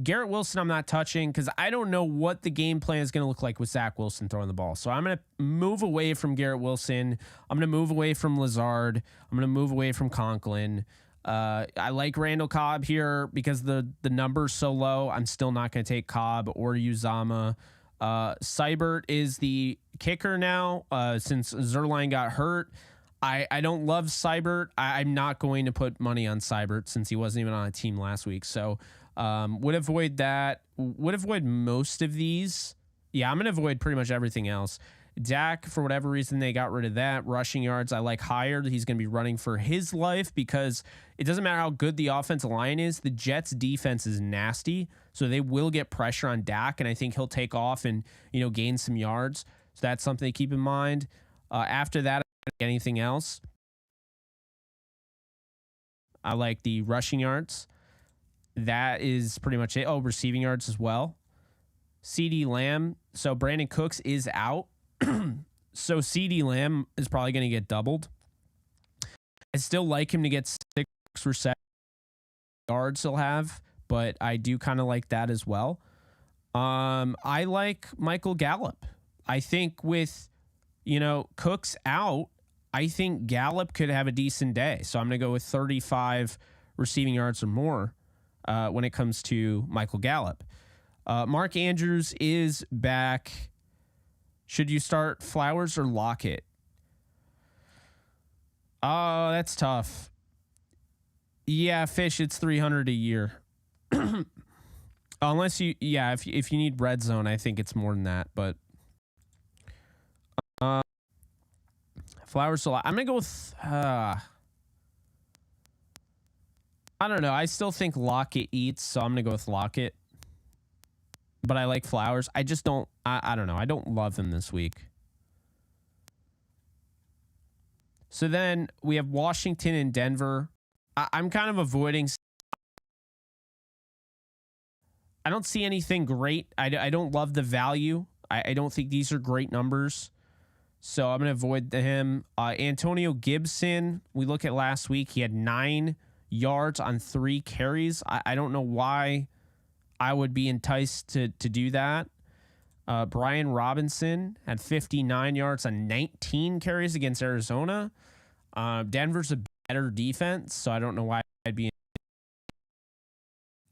Speaker 1: Garrett Wilson, I'm not touching because I don't know what the game plan is going to look like with Zach Wilson throwing the ball. So I'm going to move away from Garrett Wilson. I'm going to move away from Lazard. I'm going to move away from Conklin. I like Randall Cobb here because the number's so low. I'm still not going to take Cobb or Uzama. Seibert is the kicker now since Zerline got hurt. I don't love Seibert. I'm not going to put money on Seibert since he wasn't even on a team last week. So would avoid that. Would avoid most of these. Yeah, I'm going to avoid pretty much everything else. Dak, for whatever reason, they got rid of that. Rushing yards, I like higher. He's going to be running for his life because it doesn't matter how good the offensive line is. The Jets' defense is nasty, so they will get pressure on Dak, and I think he'll take off and gain some yards. So that's something to keep in mind. After that, anything else? I like the rushing yards. That is pretty much it. Oh, receiving yards as well. CeeDee Lamb. So Brandon Cooks is out. So CeeDee Lamb is probably going to get doubled. I still like him to get 6 reception yards he'll have, but I do kind of like that as well. I like Michael Gallup. I think with, Cooks out, I think Gallup could have a decent day. So I'm going to go with 35 receiving yards or more when it comes to Michael Gallup. Mark Andrews is back. Should you start Flowers or Lockett? Oh, that's tough. Yeah, Fish, it's 300 a year. Unless if you need red zone, I think it's more than that. But Flowers, I'm gonna go with. I don't know. I still think Lockett eats, so I'm gonna go with Lockett. But I like Flowers. I just don't. I don't know. I don't love him this week. So then we have Washington and Denver. I'm kind of avoiding. I don't see anything great. I don't love the value. I don't think these are great numbers. So I'm going to avoid him. Antonio Gibson, we look at last week. He had 9 yards on 3 carries. I don't know why I would be enticed to do that. Brian Robinson had 59 yards on 19 carries against Arizona. Denver's a better defense, so I don't know why I'd be.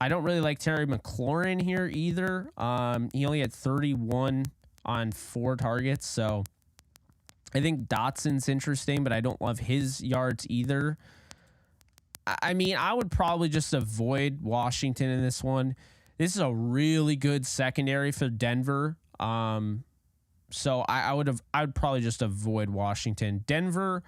Speaker 1: I don't really like Terry McLaurin here either. He only had 31 on 4 targets, so I think Dotson's interesting, but I don't love his yards either. I mean, I would probably just avoid Washington in this one. This is a really good secondary for Denver. So I would probably just avoid Washington. Denver,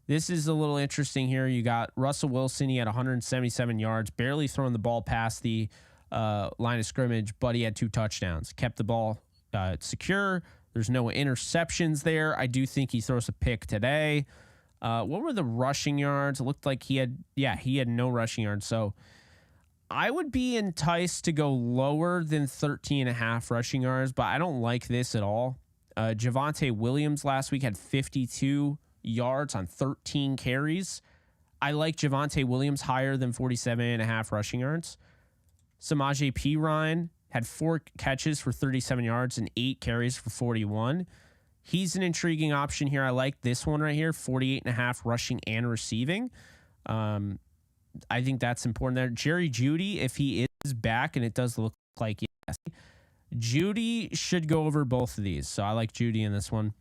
Speaker 1: this is a little interesting here. You got Russell Wilson. He had 177 yards, barely throwing the ball past the line of scrimmage, but he had 2 touchdowns. Kept the ball secure. There's no interceptions there. I do think he throws a pick today. What were the rushing yards? It looked like he had no rushing yards. So I would be enticed to go lower than 13.5 rushing yards, but I don't like this at all. Javonte Williams last week had 52 yards on 13 carries. I like Javonte Williams higher than 47.5 rushing yards. Samaje Perine had 4 catches for 37 yards and 8 carries for 41. He's an intriguing option here. I like this one right here, 48.5 rushing and receiving. I think that's important there. Jerry Jeudy, if he is back, and it does look like yes, Jeudy should go over both of these. So I like Jeudy in this one.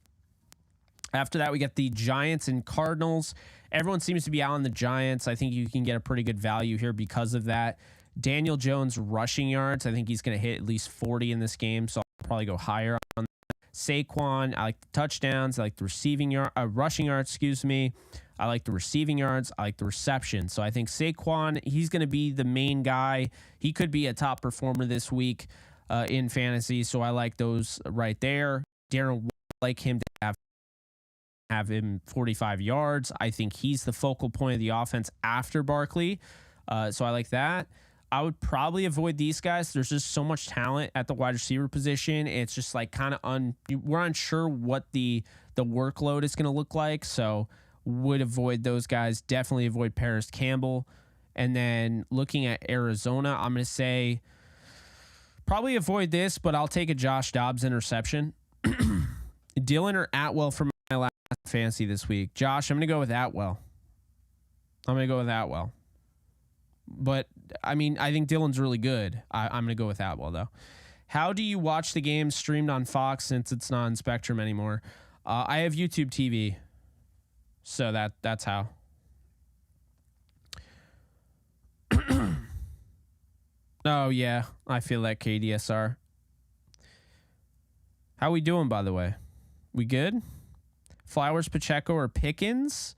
Speaker 1: After that, we get the Giants and Cardinals. Everyone seems to be out on the Giants. I think you can get a pretty good value here because of that. Daniel Jones rushing yards. I think he's going to hit at least 40 in this game, so I'll probably go higher on that. Saquon, I like the touchdowns. I like the rushing yards, excuse me. I like the receiving yards. I like the reception. So I think Saquon, he's going to be the main guy. He could be a top performer this week in fantasy, so I like those right there. Darren, like him to have him 45 yards. I think he's the focal point of the offense after Barkley. So I like that. I would probably avoid these guys. There's just so much talent at the wide receiver position. It's just like kind of we're unsure what the workload is going to look like. So would avoid those guys. Definitely avoid Paris Campbell. And then looking at Arizona, I'm going to say probably avoid this, but I'll take a Josh Dobbs interception. Dillon or Atwell for my last fantasy this week. Josh, I'm going to go with Atwell. But, I mean, I think Dillon's really good. I'm going to go with Atwell, though. How do you watch the game streamed on Fox since it's not on Spectrum anymore? I have YouTube TV, so that's how. Oh, yeah, I feel that KDSR. How we doing, by the way? We good? Flowers, Pacheco, or Pickens?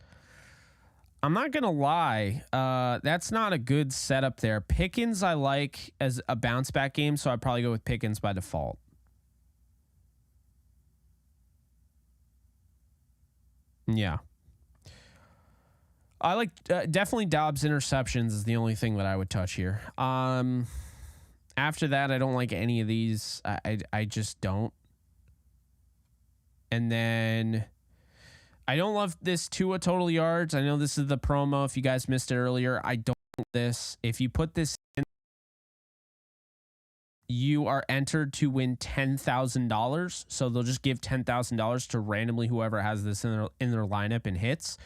Speaker 1: I'm not going to lie. That's not a good setup there. Pickens I like as a bounce back game, so I'd probably go with Pickens by default. Yeah. I like definitely Dobbs interceptions is the only thing that I would touch here. After that, I don't like any of these. I just don't. And then I don't love this Tua total yards. I know this is the promo. If you guys missed it earlier, I don't like this. If you put this in, you are entered to win $10,000. So they'll just give $10,000 to randomly whoever has this in their lineup and hits.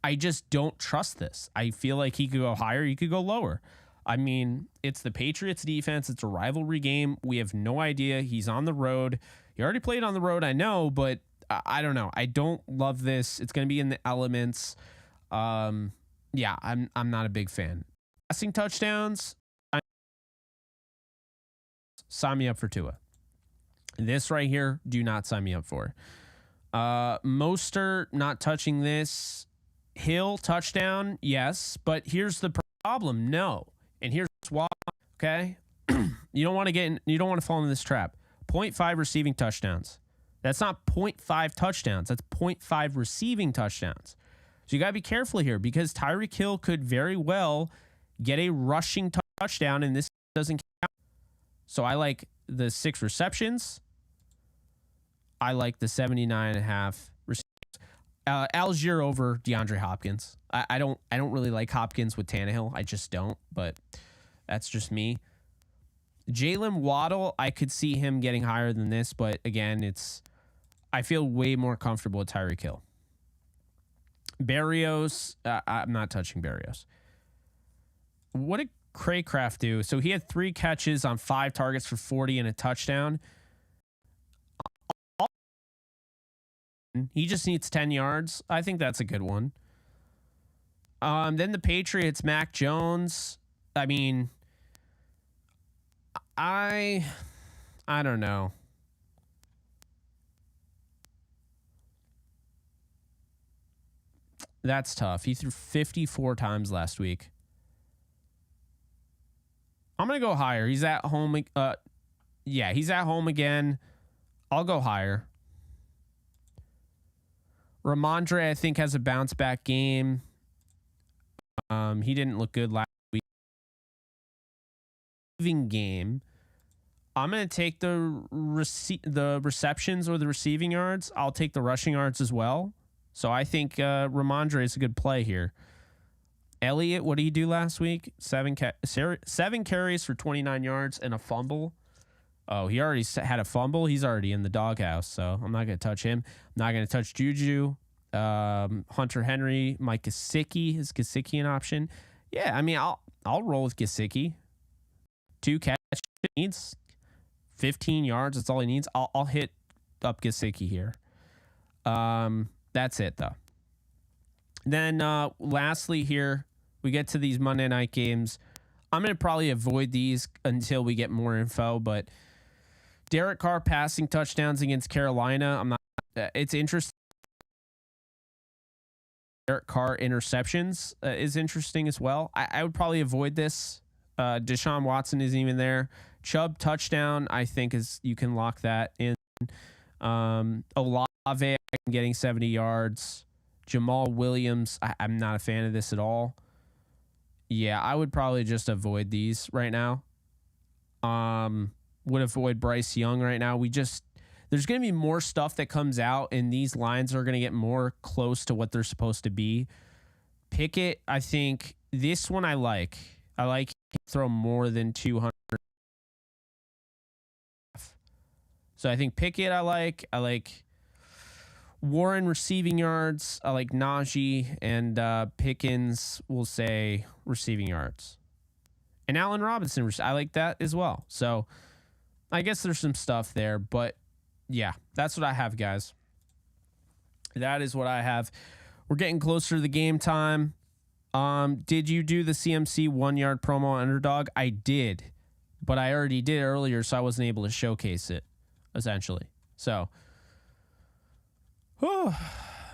Speaker 1: I just don't trust this. I feel like he could go higher. He could go lower. I mean, it's the Patriots defense. It's a rivalry game. We have no idea. He's on the road. He already played on the road, I know, but I don't know. I don't love this. It's going to be in the elements. Yeah, I'm not a big fan. Passing touchdowns, sign me up for Tua. This right here, do not sign me up for. Mostert, not touching this. Hill, touchdown, yes, but here's the problem, no. And here's why, okay? You don't want to fall into this trap. 0.5 receiving touchdowns. That's not 0.5 touchdowns. That's 0.5 receiving touchdowns. So you got to be careful here because Tyreek Hill could very well get a rushing touchdown, and this doesn't count. So I like the 6 receptions. I like the 79.5 receptions. Algier over DeAndre Hopkins. I don't really like Hopkins with Tannehill. I just don't, but that's just me. Jalen Waddle, I could see him getting higher than this, but again, I feel way more comfortable with Tyreek Hill. Berrios, I'm not touching Berrios. What did Craycraft do? So he had 3 catches on 5 targets for 40 and a touchdown. He just needs 10 yards. I think that's a good one. Then the Patriots, Mac Jones. I mean, I don't know. That's tough. He threw 54 times last week. I'm going to go higher. He's at home. Yeah, he's at home again. I'll go higher. Ramondre, I think, has a bounce back game. He didn't look good last week. Game. I'm going to take the receptions or the receiving yards. I'll take the rushing yards as well. So I think Ramondre is a good play here. Elliott, what did he do last week? 7 carries for 29 yards and a fumble. Oh, he already had a fumble. He's already in the doghouse, so I'm not going to touch him. I'm not going to touch Juju. Hunter Henry, Mike Gesicki. Is Gesicki an option? Yeah, I mean, I'll roll with Gesicki. 2 catches, needs 15 yards. That's all he needs. I'll hit up Gesicki here. That's it, though. Then lastly here, we get to these Monday night games. I'm going to probably avoid these until we get more info, but Derek Carr passing touchdowns against Carolina. It's interesting. Derek Carr interceptions is interesting as well. I would probably avoid this. Deshaun Watson isn't even there. Chubb touchdown, I think you can lock that in. Olave getting 70 yards. Jamal Williams, I'm not a fan of this at all. Yeah, I would probably just avoid these right now. Would avoid Bryce Young right now. There's going to be more stuff that comes out, and these lines are going to get more close to what they're supposed to be. Pickett, I think this one I like. I like throw more than 200. So I think Pickett I like. I like Warren receiving yards. I like Najee, and Pickens will say receiving yards. And Allen Robinson, I like that as well. So I guess there's some stuff there, but yeah, that's what I have, guys. That is what I have. We're getting closer to the game time. Did you do the CMC 1 yard promo on Underdog? I did, but I already did earlier, so I wasn't able to showcase it, essentially. So, oh,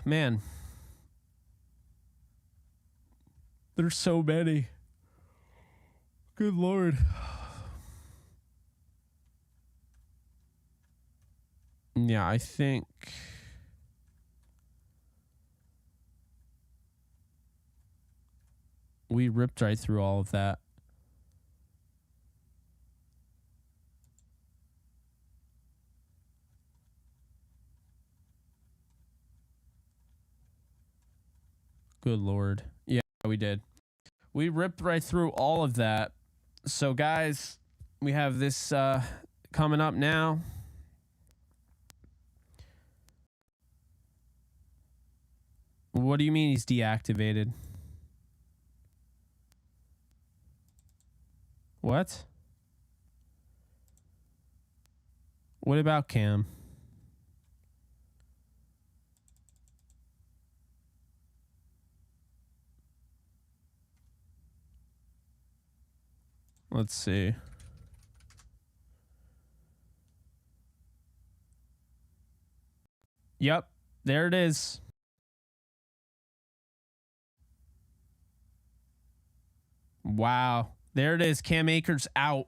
Speaker 1: man. There's so many. Good Lord. Yeah, I think we ripped right through all of that. Good Lord. Yeah, we did. We ripped right through all of that. So, guys, we have this coming up now. What do you mean he's deactivated? What? What about Cam? Let's see. Yep, there it is. Wow. There it is. Cam Akers out.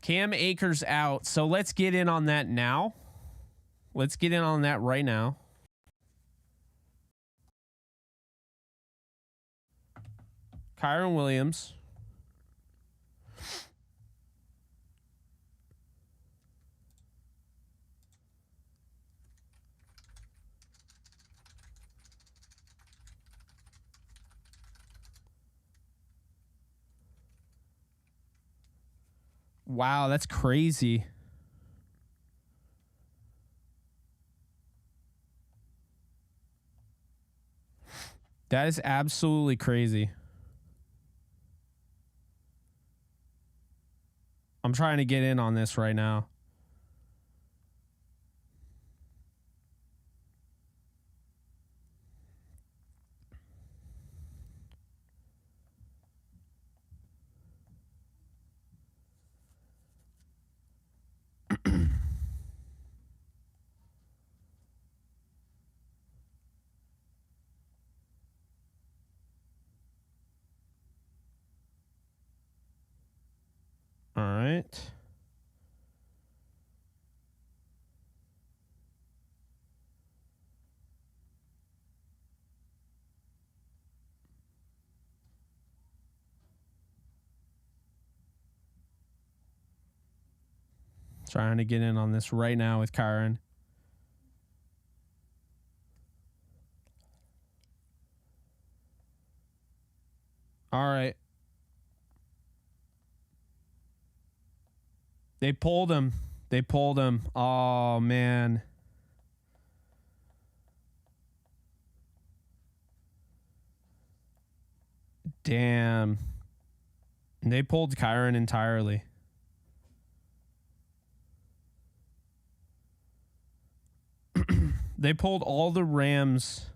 Speaker 1: Cam Akers out. So let's get in on that now. Let's get in on that right now. Kyron Williams. Wow, that's crazy. That is absolutely crazy. I'm trying to get in on this right now. All right. Trying to get in on this right now with Kyron. All right. They pulled him. They pulled him. Oh, man. Damn. They pulled Kyron entirely. They pulled all the Rams.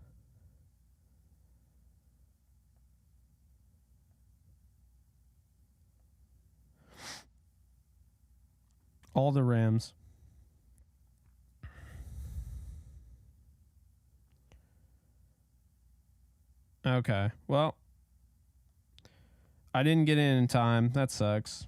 Speaker 1: All the Rams. Okay. Well, I didn't get in time. That sucks.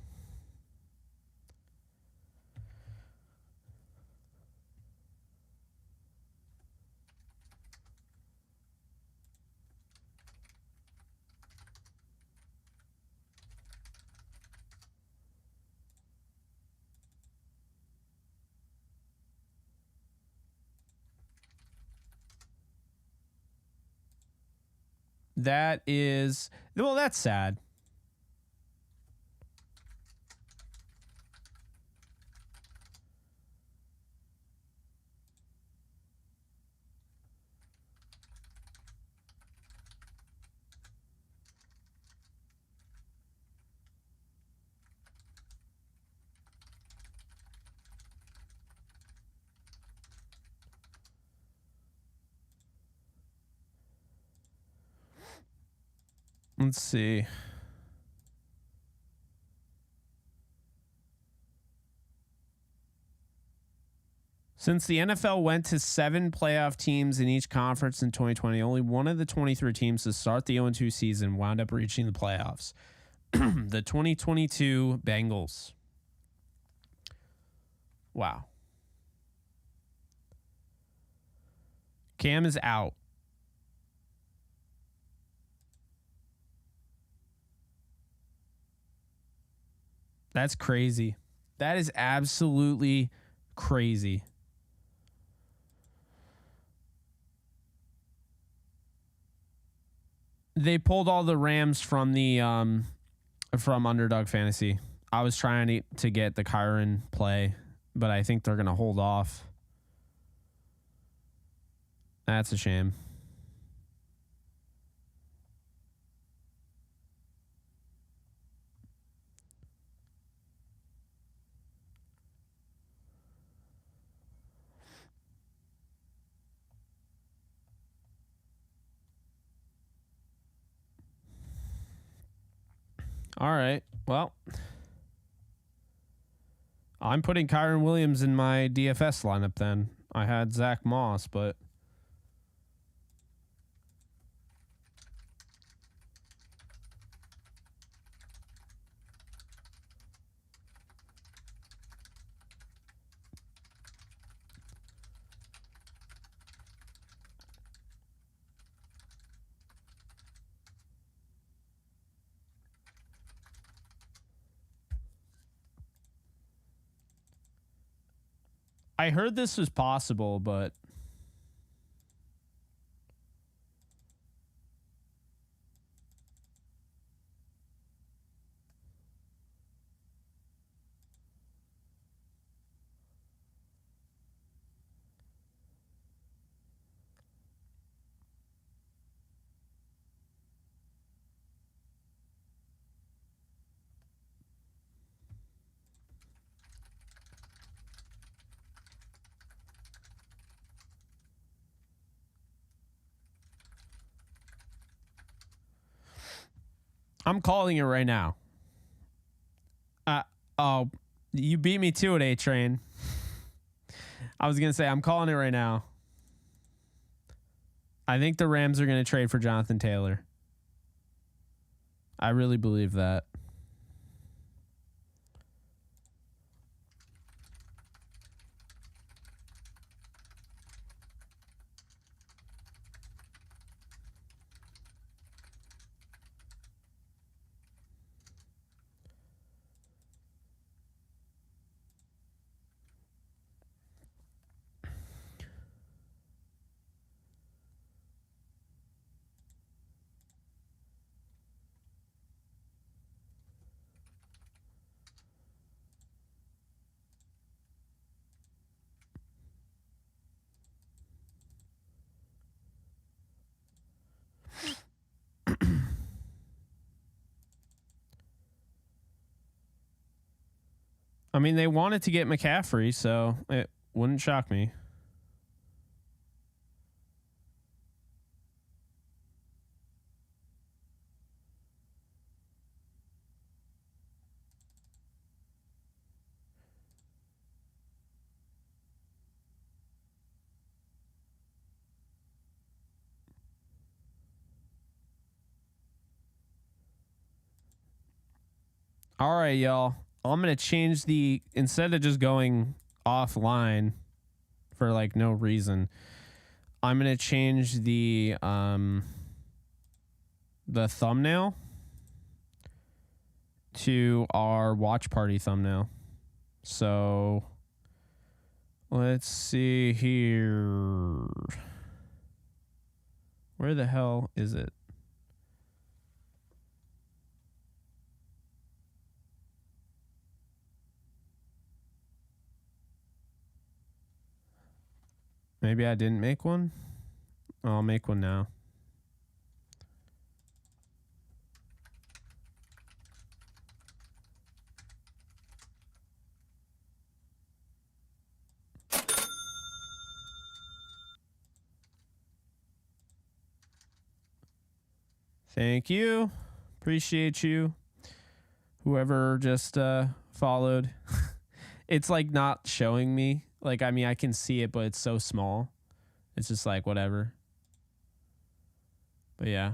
Speaker 1: That is, well, that's sad. Let's see. Since the NFL went to 7 playoff teams in each conference in 2020, only one of the 23 teams to start the 0-2 season wound up reaching the playoffs. The 2022 Bengals. Wow. Cam is out. That's crazy. That is absolutely crazy. They pulled all the Rams from the from Underdog Fantasy. I was trying to get the Kyron play, but I think they're going to hold off. That's a shame. All right. Well, I'm putting Kyron Williams in my DFS lineup then. I had Zach Moss, but I heard this was possible, but I'm calling it right now. Oh, you beat me to it, A-Train. I was going to say, I'm calling it right now. I think the Rams are going to trade for Jonathan Taylor. I really believe that. I mean, they wanted to get McCaffrey, so it wouldn't shock me. All right, y'all. I'm going to change instead of just going offline for like no reason, I'm going to change the thumbnail to our watch party thumbnail. So let's see here. Where the hell is it? Maybe I didn't make one. I'll make one now. Thank you. Appreciate you. Whoever just followed. It's like not showing me. Like, I mean, I can see it, but it's so small. It's just like whatever. But yeah.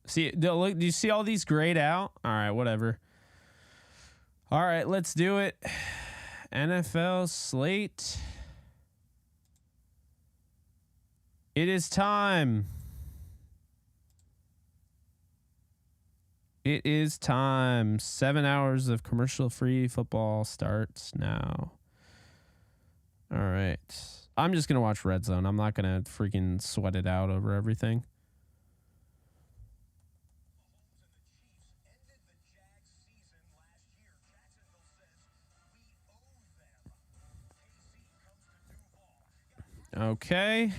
Speaker 1: See, look, do you see all these grayed out? All right, whatever. All right, let's do it. NFL slate. It is time. It is time. 7 hours of commercial-free football starts now. All right. I'm just going to watch Red Zone. I'm not going to freaking sweat it out over everything. Okay.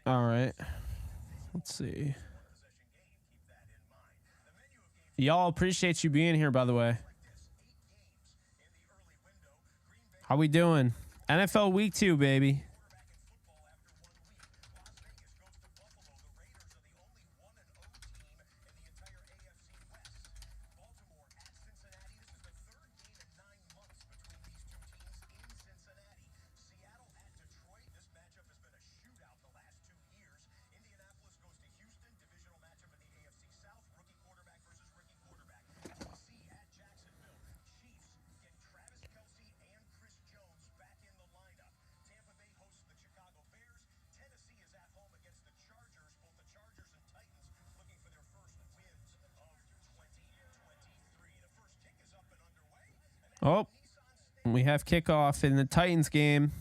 Speaker 1: All right. Let's see. Y'all, appreciate you being here, by the way. How we doing? NFL Week 2, baby. Oh, we have kickoff in the Titans game.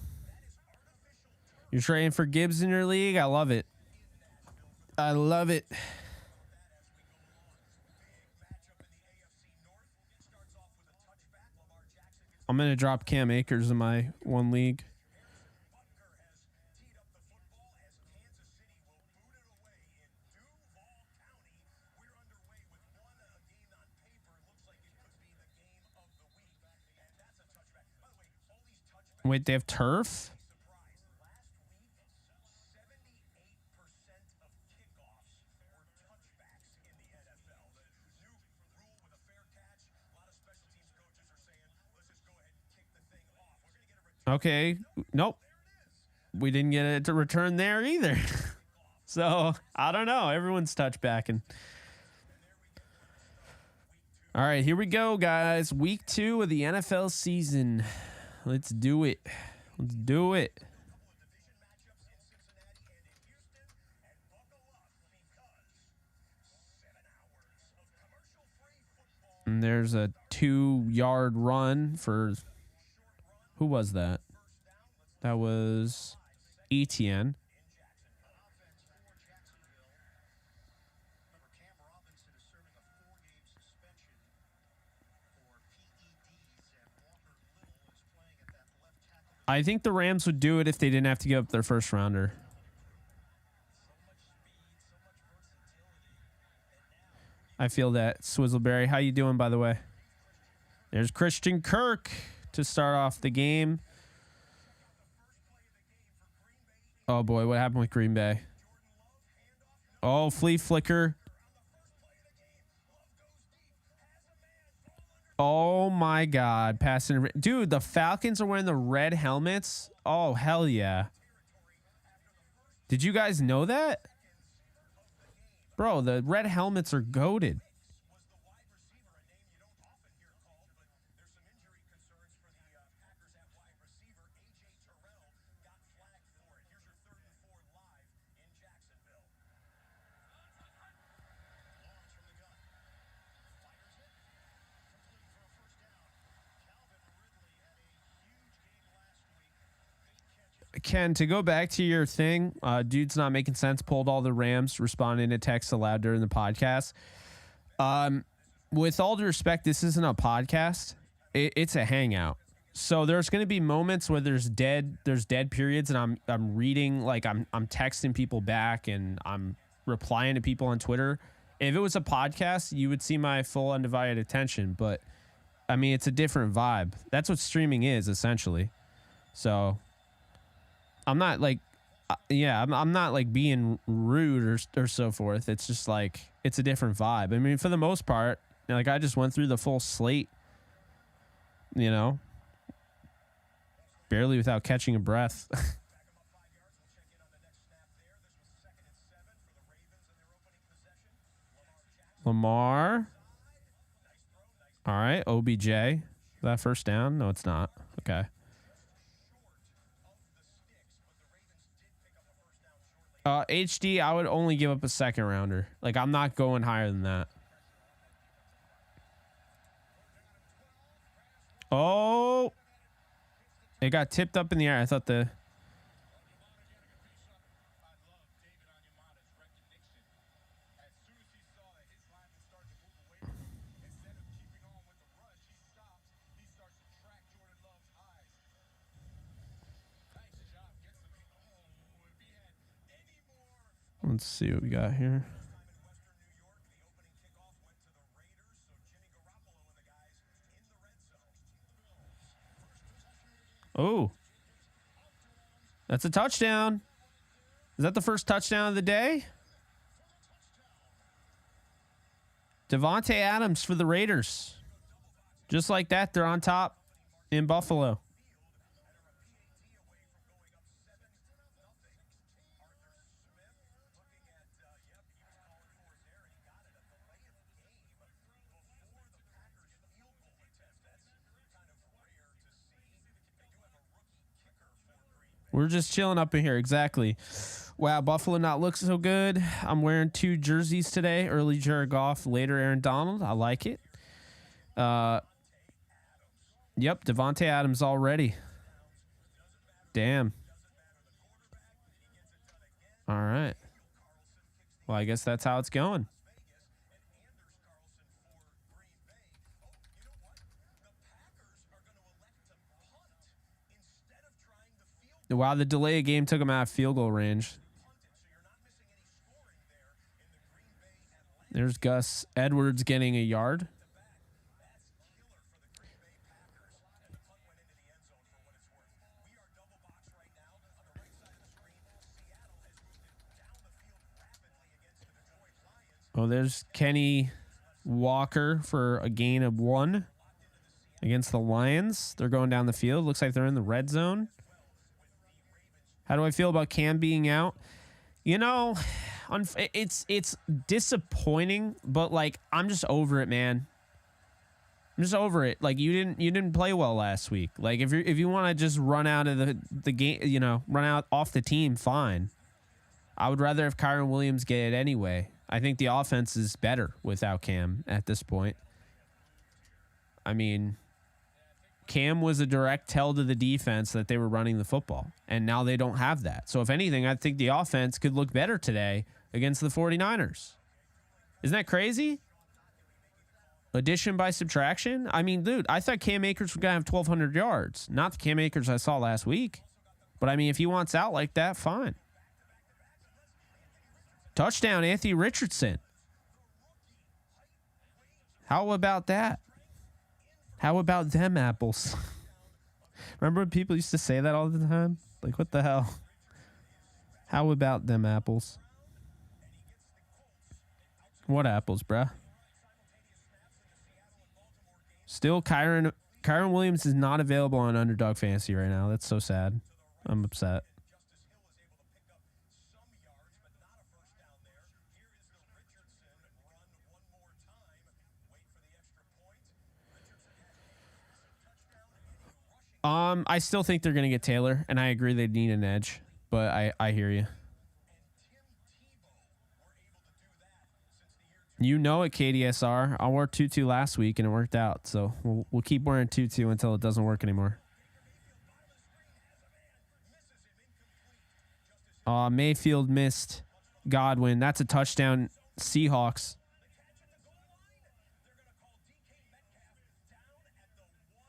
Speaker 1: You're trading for Gibbs in your league? I love it. I love it. I'm going to drop Cam Akers in my one league. Wait, they have turf? Okay. Nope. we didn't get it to return there either. So I don't know. Everyone's touchbacking. All right, here we go, guys. Week 2 of the NFL season. Let's do it. Let's do it. And there's a 2-yard run for, who was that? That was ETN. I think the Rams would do it if they didn't have to give up their first rounder. I feel that. Swizzleberry, how you doing, by the way? There's Christian Kirk to start off the game. Oh, boy, what happened with Green Bay? Oh, flea flicker. Oh, my God. Passing. Dude, the Falcons are wearing the red helmets. Oh, hell yeah. Did you guys know that? Bro, the red helmets are goated. Ken, to go back to your thing, dude's not making sense, pulled all the Rams, responding to texts aloud during the podcast. With all due respect, this isn't a podcast. It's a hangout. So there's going to be moments where there's dead periods, and I'm reading, like I'm texting people back, and I'm replying to people on Twitter. If it was a podcast, you would see my full undivided attention, but I mean, it's a different vibe. That's what streaming is, essentially. So I'm not like, I'm not like being rude or so forth. It's just like, it's a different vibe. I mean, for the most part, like I just went through the full slate, barely without catching a breath. Lamar. All right, OBJ. That first down? No, it's not. Okay. HD, I would only give up a second rounder. Like, I'm not going higher than that. Oh, it got tipped up in the air. I thought the... Let's see what we got here. Oh, that's a touchdown. Is that the first touchdown of the day? Devontae Adams for the Raiders. Just like that, they're on top in Buffalo. We're just chilling up in here. Exactly. Wow, Buffalo not looks so good. I'm wearing 2 jerseys today. Early Jared Goff, later Aaron Donald. I like it. Yep, Devontae Adams already. Damn. All right. Well, I guess that's how it's going. Wow, the delay of game took him out of field goal range. There's Gus Edwards getting a yard. Oh, there's Kenny Walker for a gain of 1 against the Lions. They're going down the field. Looks like they're in the red zone. How do I feel about Cam being out? You know, it's disappointing, but like I'm just over it, man. I'm just over it. Like you didn't play well last week. Like if you want to just run out of the game, you know, run out off the team, fine. I would rather have Kyren Williams get it anyway. I think the offense is better without Cam at this point. I mean, Cam was a direct tell to the defense that they were running the football, and now they don't have that. So if anything, I think the offense could look better today against the 49ers. Isn't that crazy? Addition by subtraction? I mean, dude, I thought Cam Akers was going to have 1,200 yards. Not the Cam Akers I saw last week. But, I mean, if he wants out like that, fine. Touchdown, Anthony Richardson. How about that? How about them apples? Remember when people used to say that all the time? Like, what the hell? How about them apples? What apples, bruh? Still, Kyren Williams is not available on Underdog Fantasy right now. That's so sad. I'm upset. I still think they're going to get Taylor, and I agree they need an edge, but I hear you. You know it, KDSR. I wore tutu last week, and it worked out, so we'll keep wearing tutu until it doesn't work anymore. Mayfield missed Godwin. That's a touchdown, Seahawks.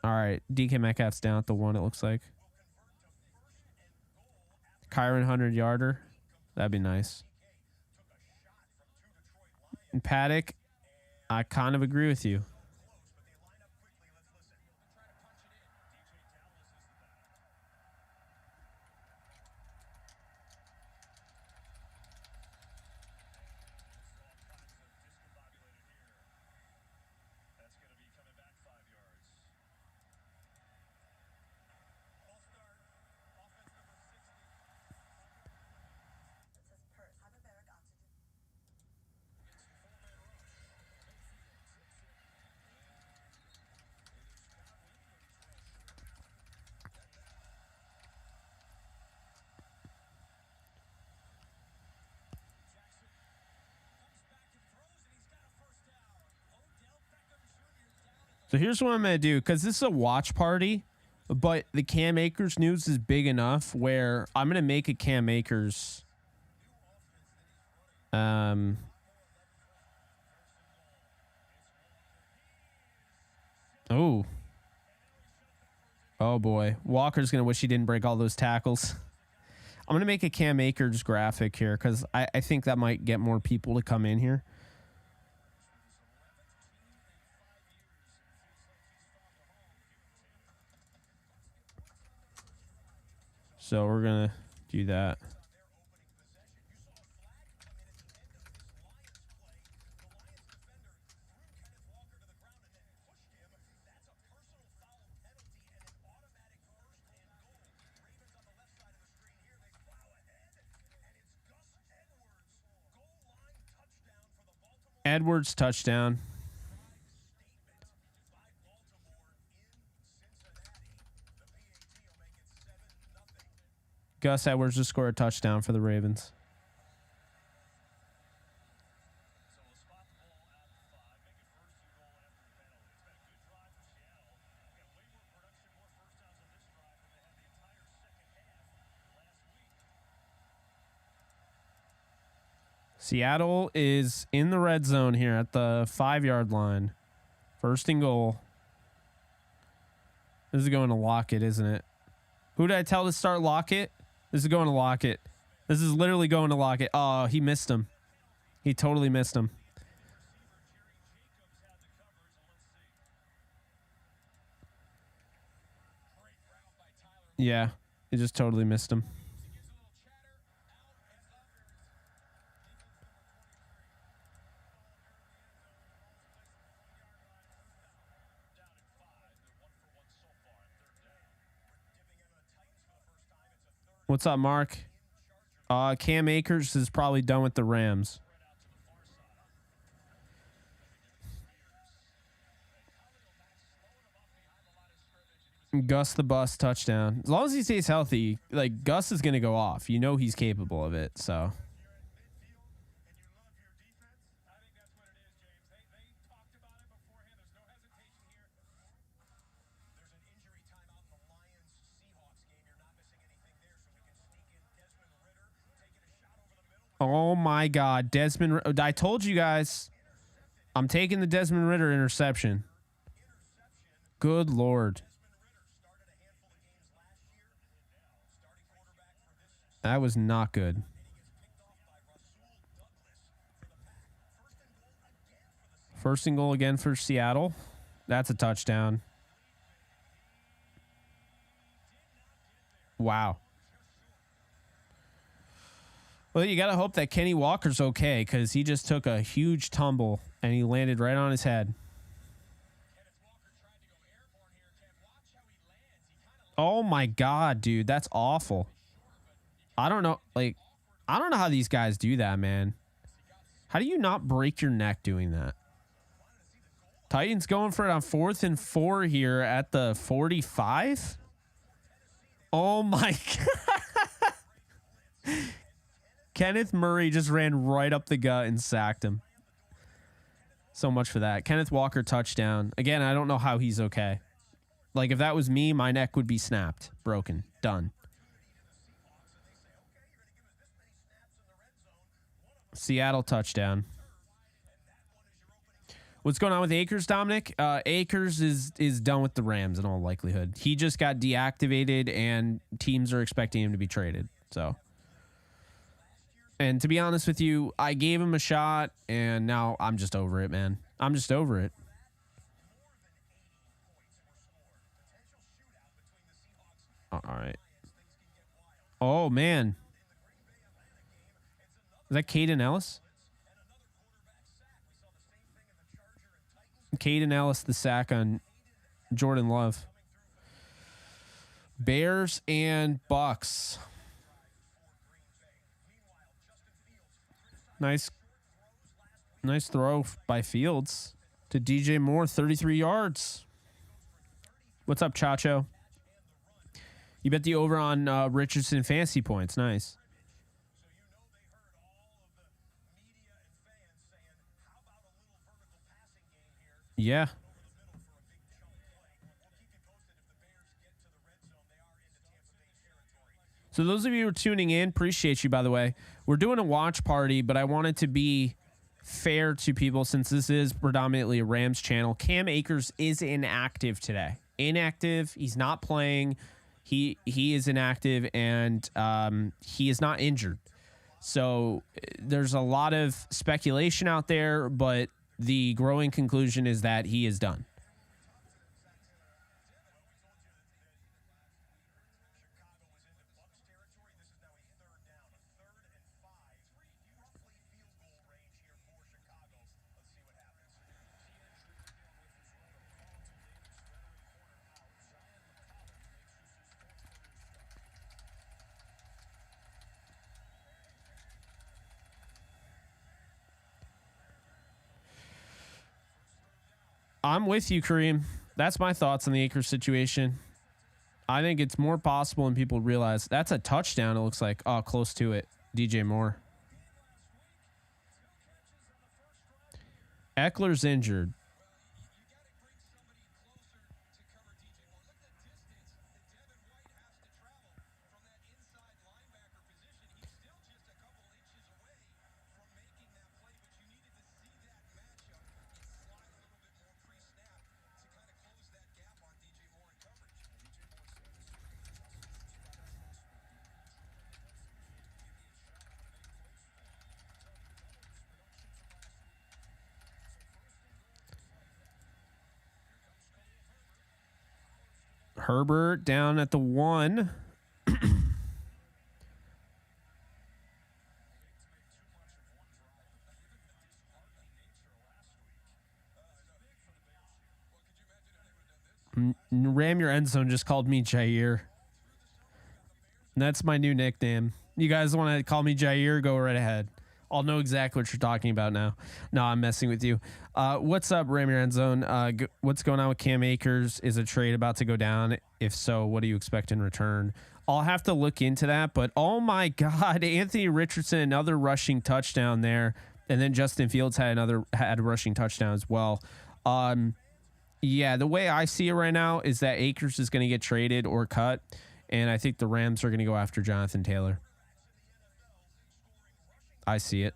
Speaker 1: All right, DK Metcalf's down at the 1, it looks like. Kyren 100-yarder. That'd be nice. And Paddock, I kind of agree with you. So here's what I'm going to do, because this is a watch party, but the Cam Akers news is big enough where I'm going to make a Cam Akers. Oh boy. Walker's going to wish he didn't break all those tackles. I'm going to make a Cam Akers graphic here because I think that might get more people to come in here. So we're going to do that. Edwards touchdown. Gus Edwards just scored a touchdown for the Ravens. Seattle is in the red zone here at the 5-yard line. First and goal. This is going to Lockett, isn't it? Who did I tell to start Lockett? This is going to Lockett. This is literally going to Lockett. Oh, he missed him. He totally missed him. Yeah, he just totally missed him. What's up, Mark? Cam Akers is probably done with the Rams. Gus the Bus touchdown. As long as he stays healthy, like Gus is going to go off. You know he's capable of it, so. Oh my God, Desmond! I told you guys, I'm taking the Desmond Ridder interception. Good Lord. That was not good. First and goal again for Seattle. That's a touchdown. Wow. Well, you got to hope that Kenny Walker's okay because he just took a huge tumble and he landed right on his head. Oh my God, dude. That's awful. I don't know. Like, I don't know how these guys do that, man. How do you not break your neck doing that? Titans going for it on 4th and 4 here at the 45. Oh my God. Kenneth Murray just ran right up the gut and sacked him. So much for that. Kenneth Walker touchdown. Again, I don't know how he's okay. Like, if that was me, my neck would be snapped, broken, done. Seattle touchdown. What's going on with Akers, Dominic? Akers is done with the Rams in all likelihood. He just got deactivated, and teams are expecting him to be traded. So, and to be honest with you, I gave him a shot, and now I'm just over it, man. I'm just over it. All right. Oh, man. Is that Caden Ellis? Caden Ellis, the sack on Jordan Love. Bears and Bucks. Nice throw by Fields to DJ Moore, 33 yards. What's up, Chacho? You bet the over on Richardson fantasy points. Nice. Yeah. So those of you who are tuning in, appreciate you, by the way. We're doing a watch party, but I wanted to be fair to people since this is predominantly a Rams channel. Cam Akers is inactive today. Inactive. He's not playing. He is inactive, and he is not injured. So there's a lot of speculation out there, but the growing conclusion is that he is done. I'm with you, Kareem. That's my thoughts on the Akers situation. I think it's more possible than people realize. That's a touchdown, it looks like. Oh, close to it. DJ Moore. Eckler's injured. Herbert down at the 1. Ram your end zone just called me Jair. That's my new nickname. You guys want to call me Jair? Go right ahead. I'll know exactly what you're talking about now. No, I'm messing with you. What's up, Ramy Red Zone? What's going on with Cam Akers? Is a trade about to go down? If so, what do you expect in return? I'll have to look into that. But oh my God, Anthony Richardson, another rushing touchdown there, and then Justin Fields had a rushing touchdown as well. Yeah, the way I see it right now is that Akers is going to get traded or cut, and I think the Rams are going to go after Jonathan Taylor. I see it.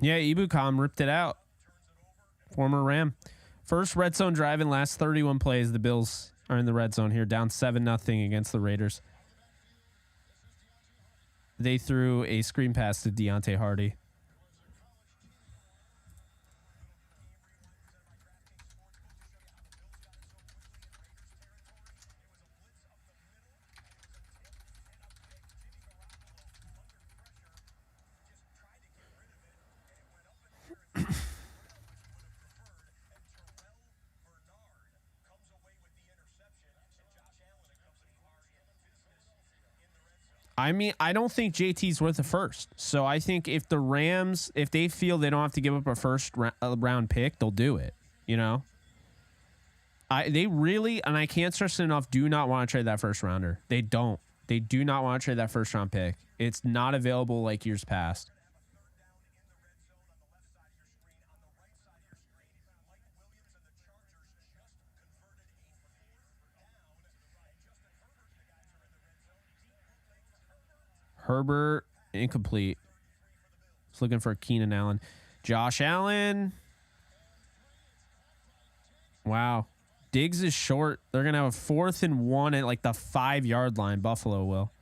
Speaker 1: Yeah, Ebukam ripped it out. Former Ram. First red zone drive in last 31 plays. The Bills are in the red zone here, down 7-0 against the Raiders. They threw a screen pass to Deontay Hardy. I mean, I don't think JT's worth a first. So I think if the Rams, if they feel they don't have to give up a first round pick, they'll do it. You know, they really, and I can't stress it enough, do not want to trade that first rounder. They don't. They do not want to trade that first round pick. It's not available like years past. Herbert, incomplete. Just looking for Keenan Allen. Josh Allen. Wow. Diggs is short. They're going to have a 4th and 1 at like the 5-yard line. Buffalo will.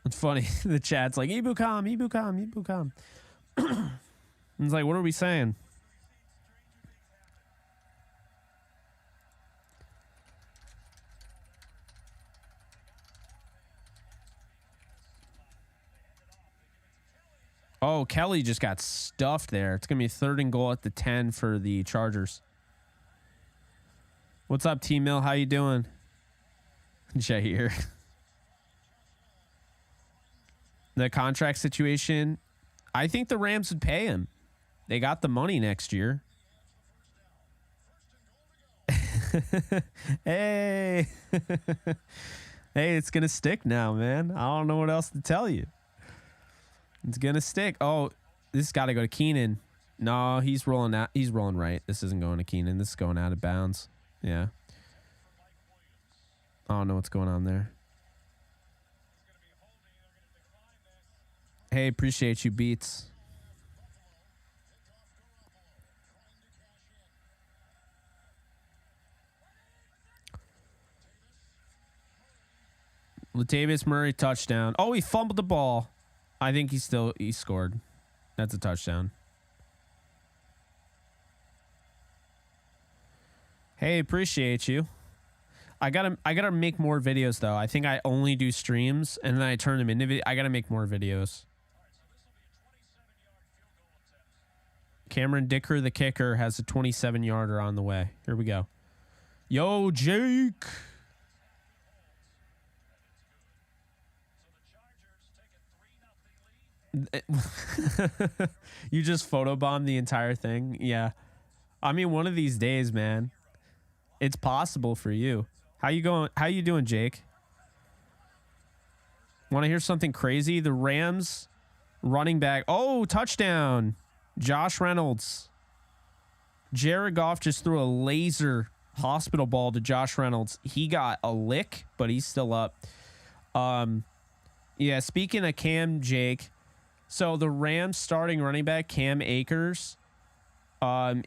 Speaker 1: It's funny. The chat's like, Ebukam, Ebukam, Ebukam. It's like, what are we saying? Oh, Kelly just got stuffed there. It's going to be a 3rd and goal at the 10 for the Chargers. What's up, T-Mill? How you doing? Jair. The contract situation, I think the Rams would pay him. They got the money next year. Hey. Hey, it's going to stick now, man. I don't know what else to tell you. It's going to stick. Oh, this got to go to Keenan. No, he's rolling out. He's rolling right. This isn't going to Keenan. This is going out of bounds. Yeah. I don't know what's going on there. Hey, appreciate you, Beats. Latavius Murray touchdown. Oh, he fumbled the ball. I think he scored. That's a touchdown. Hey, appreciate you. I gotta make more videos though. I think I only do streams and then I turn them into I gotta make more videos. Cameron Dicker, the kicker, has a 27-yarder on the way. Here we go. Yo, Jake. You just photobomb the entire thing? Yeah. I mean, one of these days, man. It's possible for you. How you going? How you doing, Jake? Want to hear something crazy? The Rams running back. Oh, touchdown. Josh Reynolds. Jared Goff just threw a laser hospital ball to Josh Reynolds. He got a lick, but he's still up. Yeah, speaking of Cam, Jake, so the Rams starting running back, Cam Akers,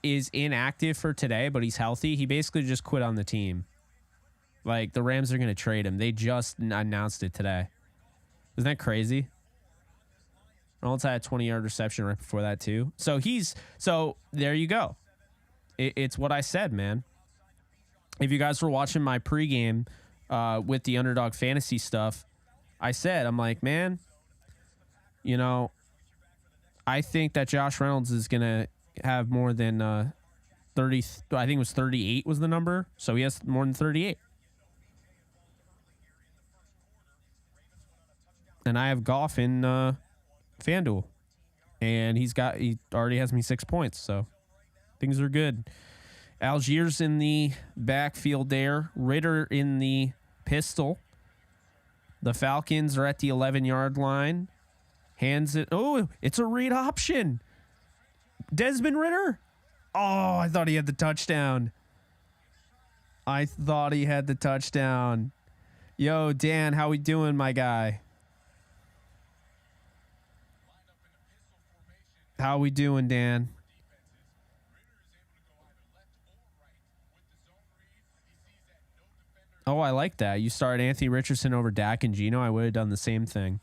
Speaker 1: is inactive for today, but he's healthy. He basically just quit on the team. Like, the Rams are going to trade him. They just announced it today. Isn't that crazy? Reynolds had a 20-yard reception right before that, too. So there you go. It's what I said, man. If you guys were watching my pregame with the Underdog Fantasy stuff, I said, I'm like, man, you know, I think that Josh Reynolds is going to have more than 30. I think it was 38 was the number. So he has more than 38. And I have Goff in FanDuel. And he already has me 6 points. So things are good. Algiers in the backfield there. Ritter in the pistol. The Falcons are at the 11-yard line. Hands it. Oh, it's a read option. Desmond Ritter. Oh, I thought he had the touchdown. Yo, Dan, how we doing, my guy? How we doing, Dan? Oh, I like that. You started Anthony Richardson over Dak and Geno. I would have done the same thing.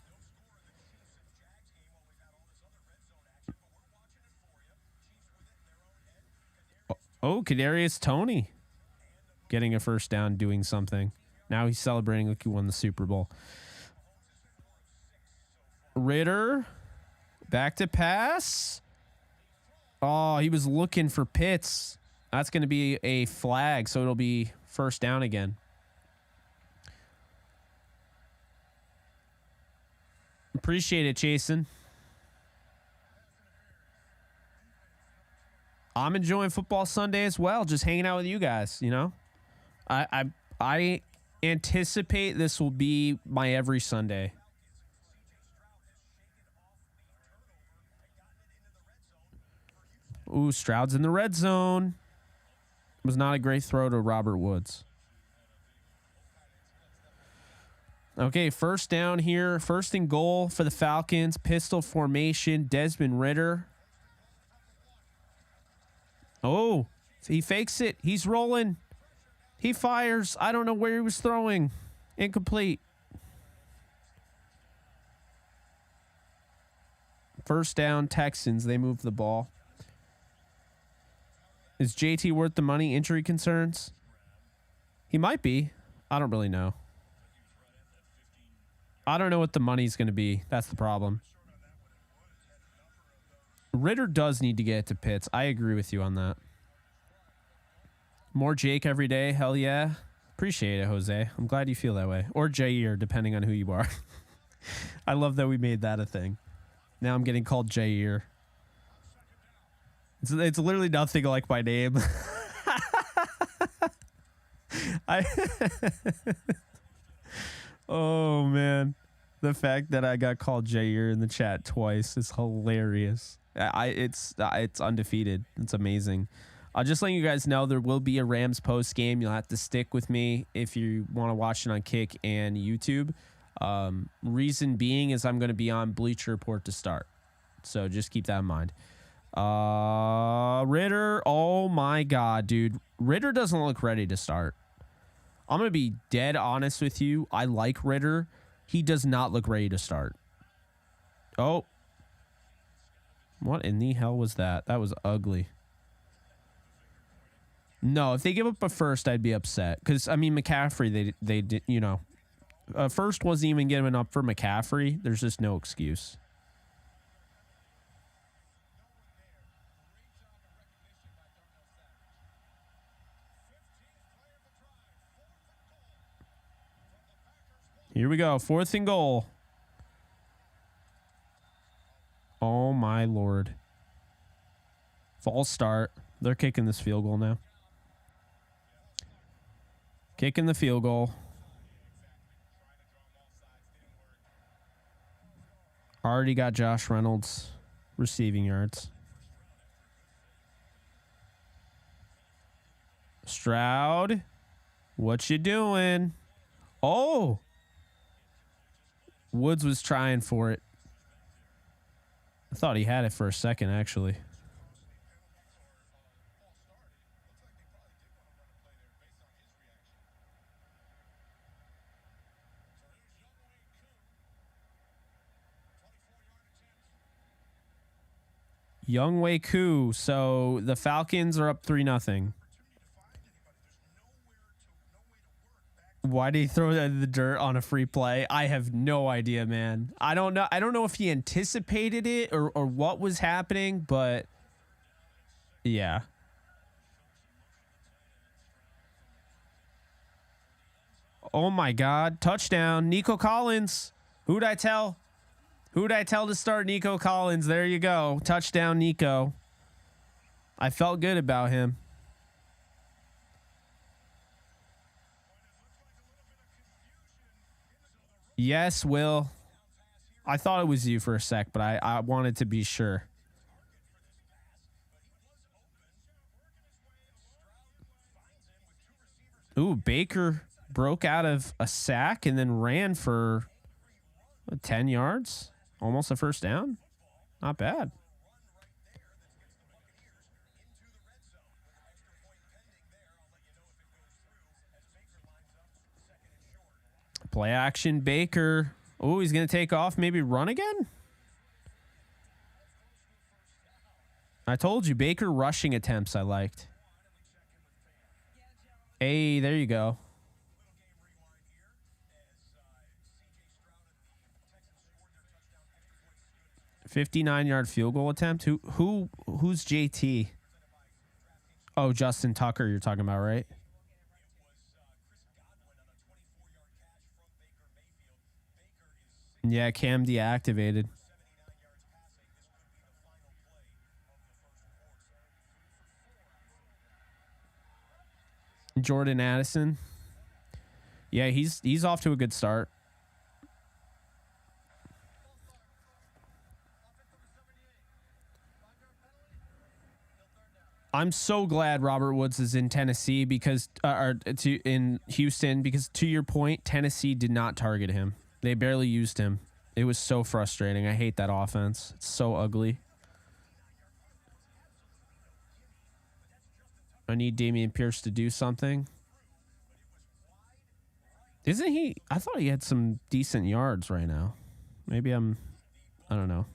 Speaker 1: Oh, Kadarius Toney getting a first down, doing something. Now he's celebrating like he won the Super Bowl. Ritter, back to pass. Oh, he was looking for Pitts. That's going to be a flag, so it'll be first down again. Appreciate it, Jason. I'm enjoying football Sunday as well, just hanging out with you guys, you know. I anticipate this will be my every Sunday. Ooh, Stroud's in the red zone. It was not a great throw to Robert Woods. Okay, first down here. First and goal for the Falcons. Pistol formation. Desmond Ritter. Oh, he fakes it. He's rolling. He fires. I don't know where he was throwing. Incomplete. First down, Texans. They move the ball. Is JT worth the money? Injury concerns? He might be. I don't really know. I don't know what the money's going to be. That's the problem. Ritter does need to get to Pitts. I agree with you on that. More Jake every day. Hell yeah. Appreciate it, Jose. I'm glad you feel that way. Or Jair, depending on who you are. I love that we made that a thing. Now I'm getting called Jair. It's literally nothing like my name. Oh, man. The fact that I got called Jair in the chat twice is hilarious. It's undefeated. It's amazing. I'll just let you guys know there will be a Rams post game. You'll have to stick with me if you want to watch it on Kick and YouTube. Reason being is I'm going to be on Bleacher Report to start. So just keep that in mind. Ritter. Oh my God, dude. Ritter doesn't look ready to start. I'm going to be dead honest with you. I like Ritter. He does not look ready to start. Oh. What in the hell was that? That was ugly. No, if they give up a first, I'd be upset. Because, I mean, McCaffrey, they did, you know. First wasn't even given up for McCaffrey. There's just no excuse. Here we go. Fourth and goal. my Lord. False start. They're kicking this field goal now. Kicking the field goal. Already got Josh Reynolds receiving yards. Stroud, what you doing? Oh! Woods was trying for it. I thought he had it for a second, actually. Younghoe Koo. So the Falcons are up 3-0. Why did he throw that in the dirt on a free play? I have no idea, man. I don't know. I don't know if he anticipated it or what was happening, but yeah. Oh my God. Touchdown. Nico Collins. Who'd I tell? Who'd I tell to start Nico Collins? There you go. Touchdown, Nico. I felt good about him. Yes, Will. I thought it was you for a sec, but I wanted to be sure. Ooh, Baker broke out of a sack and then ran for 10 yards. Almost a first down. Not bad. Play action, Baker. Oh, he's going to take off, maybe run again? I told you, Baker rushing attempts I liked. Hey, there you go. 59-yard field goal attempt. Who's JT? Oh, Justin Tucker you're talking about, right? Yeah, Cam deactivated. Jordan Addison. Yeah, he's off to a good start. I'm so glad Robert Woods is in Tennessee because in Houston, because to your point, Tennessee did not target him. They barely used him. It was so frustrating. I hate that offense. It's so ugly. I need Dameon Pierce to do something. Isn't he? I thought he had some decent yards right now. Maybe I don't know.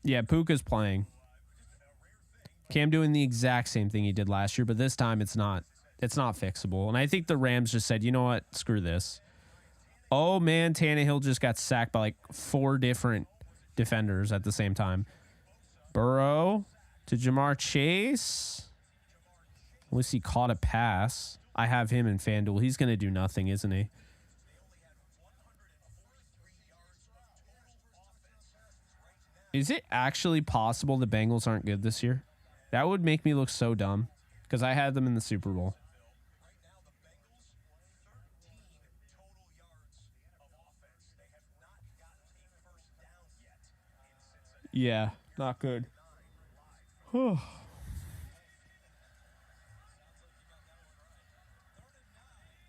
Speaker 1: Yeah, Puka's playing. Cam doing the exact same thing he did last year, but this time it's not fixable. And I think the Rams just said, you know what? Screw this. Oh, man, Tannehill just got sacked by like 4 different defenders at the same time. Burrow to Jamar Chase. At least he caught a pass. I have him in FanDuel. He's going to do nothing, isn't he? Is it actually possible the Bengals aren't good this year? That would make me look so dumb because I had them in the Super Bowl. Yeah, not good.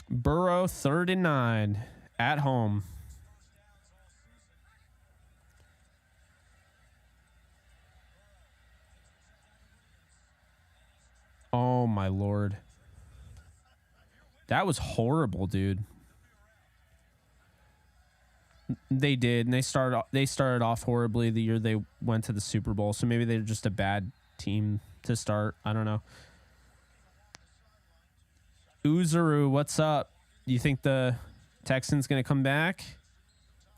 Speaker 1: Burrow 3rd and 9 at home. Oh my Lord. That was horrible, dude. They did, and they started off horribly the year they went to the Super Bowl. So maybe they're just a bad team to start. I don't know. Uzuru, what's up? You think the Texans going to come back?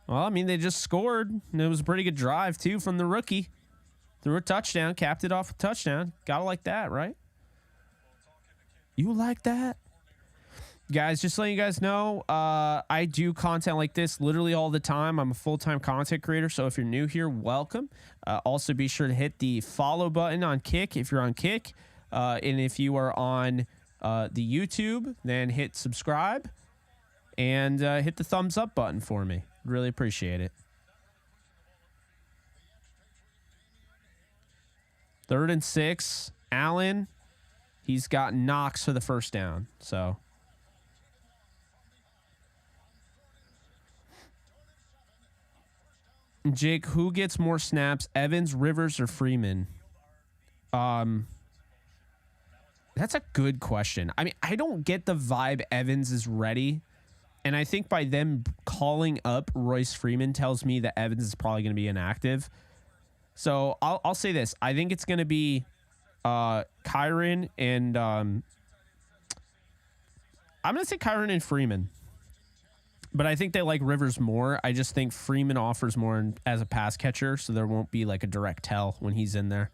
Speaker 1: Well, I mean, they just scored, and it was a pretty good drive, too, from the rookie. Threw a touchdown, capped it off a touchdown. Gotta like that, right? You like that? Guys, just letting you guys know, I do content like this literally all the time. I'm a full-time content creator, so if you're new here, welcome. Also, be sure to hit the follow button on Kick if you're on Kick. And if you are on the YouTube, then hit subscribe and hit the thumbs up button for me. Really appreciate it. 3rd and 6. Allen, he's got Knox for the first down, so... Jake, who gets more snaps, Evans, Rivers, or Freeman? That's a good question. I mean, I don't get the vibe Evans is ready. And I think by them calling up Royce Freeman tells me that Evans is probably going to be inactive. So I'll say this. I think it's going to be Kyron and I'm going to say Kyron and Freeman. But I think they like Rivers more. I just think Freeman offers more as a pass catcher, so there won't be like a direct tell when he's in there.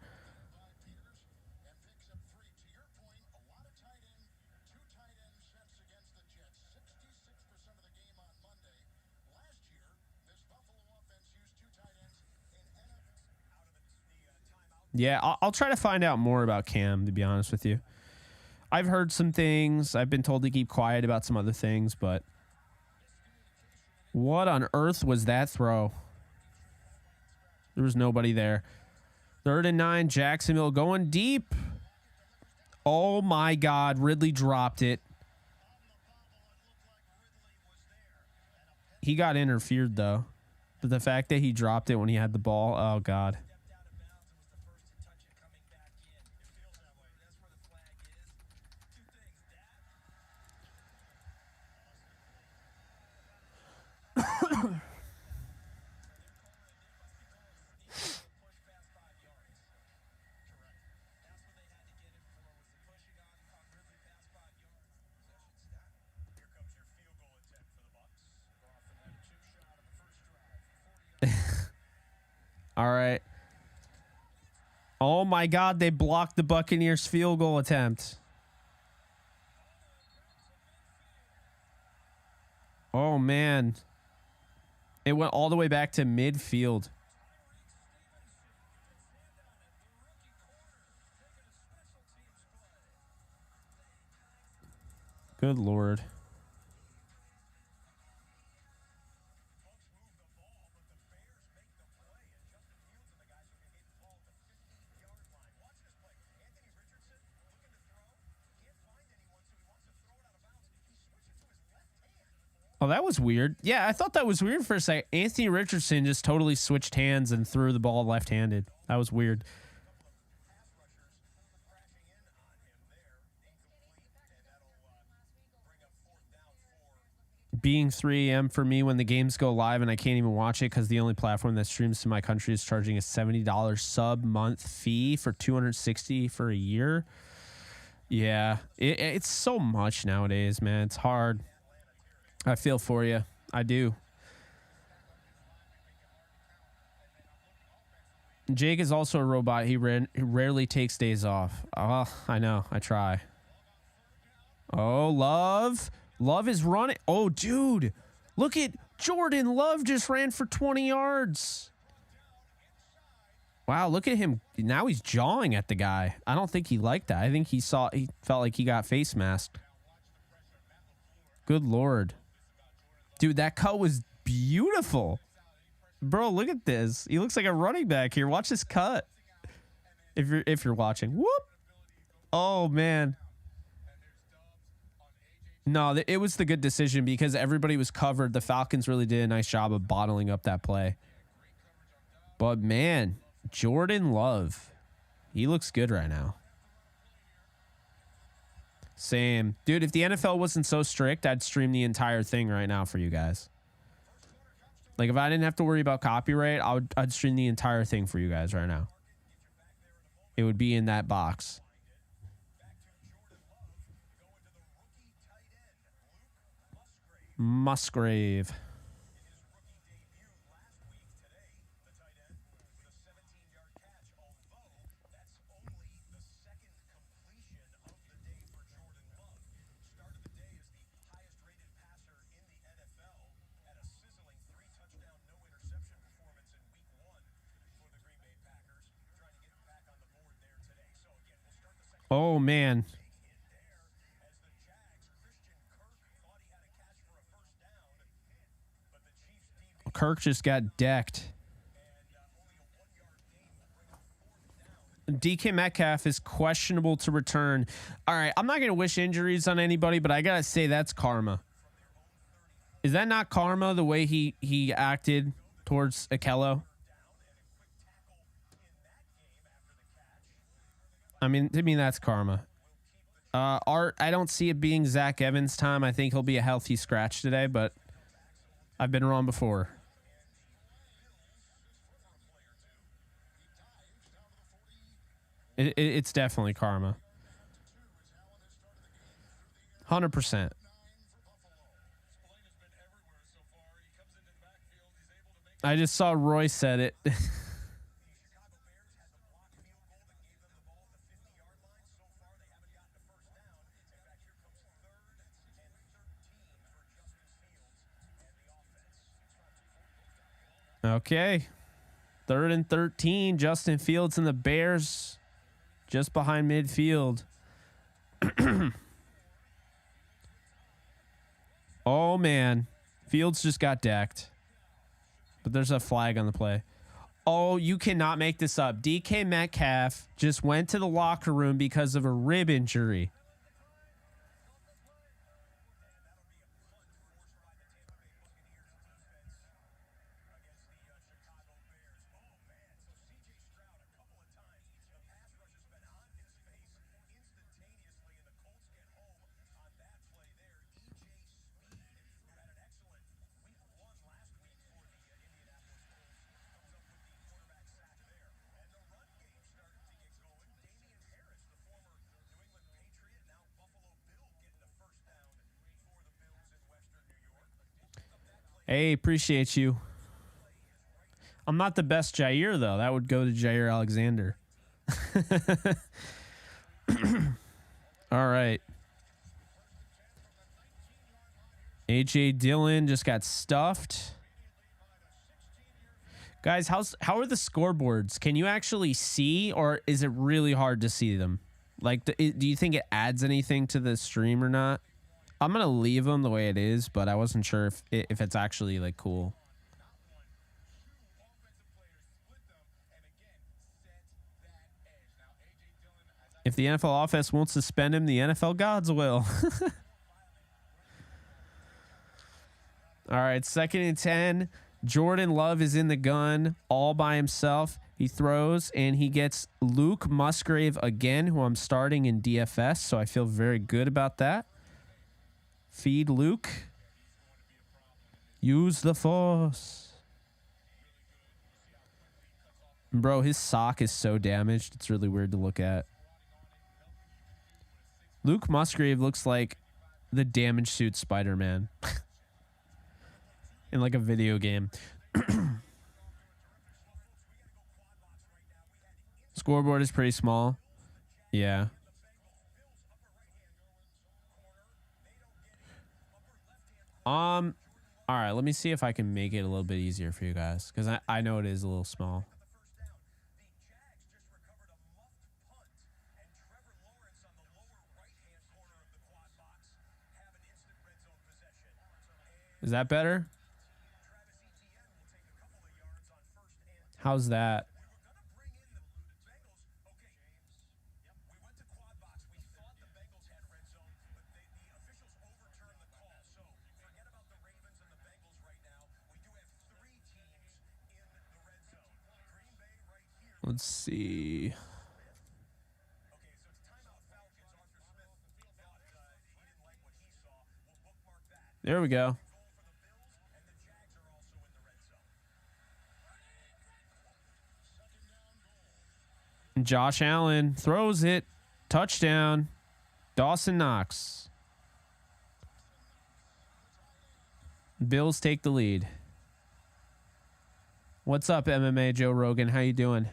Speaker 1: Yeah, I'll try to find out more about Cam, to be honest with you. I've heard some things. I've been told to keep quiet about some other things, but... What on earth was that throw? There was nobody there. 3rd and 9, Jacksonville going deep. Oh, my God. Ridley dropped it. He got interfered, though. But the fact that he dropped it when he had the ball, oh, God. All right. Oh, my God. They blocked the Buccaneers field goal attempt. Oh, man. It went all the way back to midfield. Good Lord. Oh, that was weird. Yeah, I thought that was weird for a second. Anthony Richardson just totally switched hands and threw the ball left-handed. That was weird. Being 3 a.m. for me when the games go live and I can't even watch it because the only platform that streams to my country is charging a $70 sub-month fee for $260 for a year. Yeah, it's so much nowadays, man. It's hard. I feel for you. I do. Jake is also a robot. He rarely takes days off. Oh, I know. I try. Oh, Love. Love is running. Oh, dude. Look at Jordan Love just ran for 20 yards. Wow, look at him. Now he's jawing at the guy. I don't think he liked that. I think he felt like he got face masked. Good Lord. Dude, that cut was beautiful. Bro, look at this. He looks like a running back here. Watch this cut. If you're watching. Whoop. Oh, man. No, it was the good decision because everybody was covered. The Falcons really did a nice job of bottling up that play. But, man, Jordan Love, he looks good right now. Same. Dude, if the NFL wasn't so strict, I'd stream the entire thing right now for you guys. Like, if I didn't have to worry about copyright, I'd stream the entire thing for you guys right now. It would be in that box. Musgrave. Oh, man. Kirk just got decked. DK Metcalf is questionable to return. All right, I'm not going to wish injuries on anybody, but I got to say that's karma. Is that not karma, the way he acted towards Akello? I mean, to me, that's karma. Art, I don't see it being Zach Evans' time. I think he'll be a healthy scratch today, but I've been wrong before. It's definitely karma. 100%. I just saw Roy said it. Okay. 3rd and 13. Justin Fields and the Bears just behind midfield. Oh, man. Fields just got decked. But there's a flag on the play. Oh, you cannot make this up. DK Metcalf just went to the locker room because of a rib injury. Hey, appreciate you. I'm not the best Jair, though. That would go to Jair Alexander. All right. A.J. Dillon just got stuffed. Guys, how are the scoreboards? Can you actually see, or is it really hard to see them? Like, do you think it adds anything to the stream or not? I'm going to leave them the way it is, but I wasn't sure if it's actually, like, cool. If the NFL offense won't suspend him, the NFL gods will. All right, 2nd and 10. Jordan Love is in the gun all by himself. He throws, and he gets Luke Musgrave again, who I'm starting in DFS, so I feel very good about that. Feed Luke. Use the force. Bro, his sock is so damaged. It's really weird to look at. Luke Musgrave looks like the damage suit Spider-Man. In like a video game. Scoreboard is pretty small. Yeah. All right, let me see if I can make it a little bit easier for you guys, because I know it is a little small. Is that better? How's that? Let's see. There we go. Josh Allen throws it. Touchdown. Dawson Knox. Bills take the lead. What's up, MMA Joe Rogan? How you doing?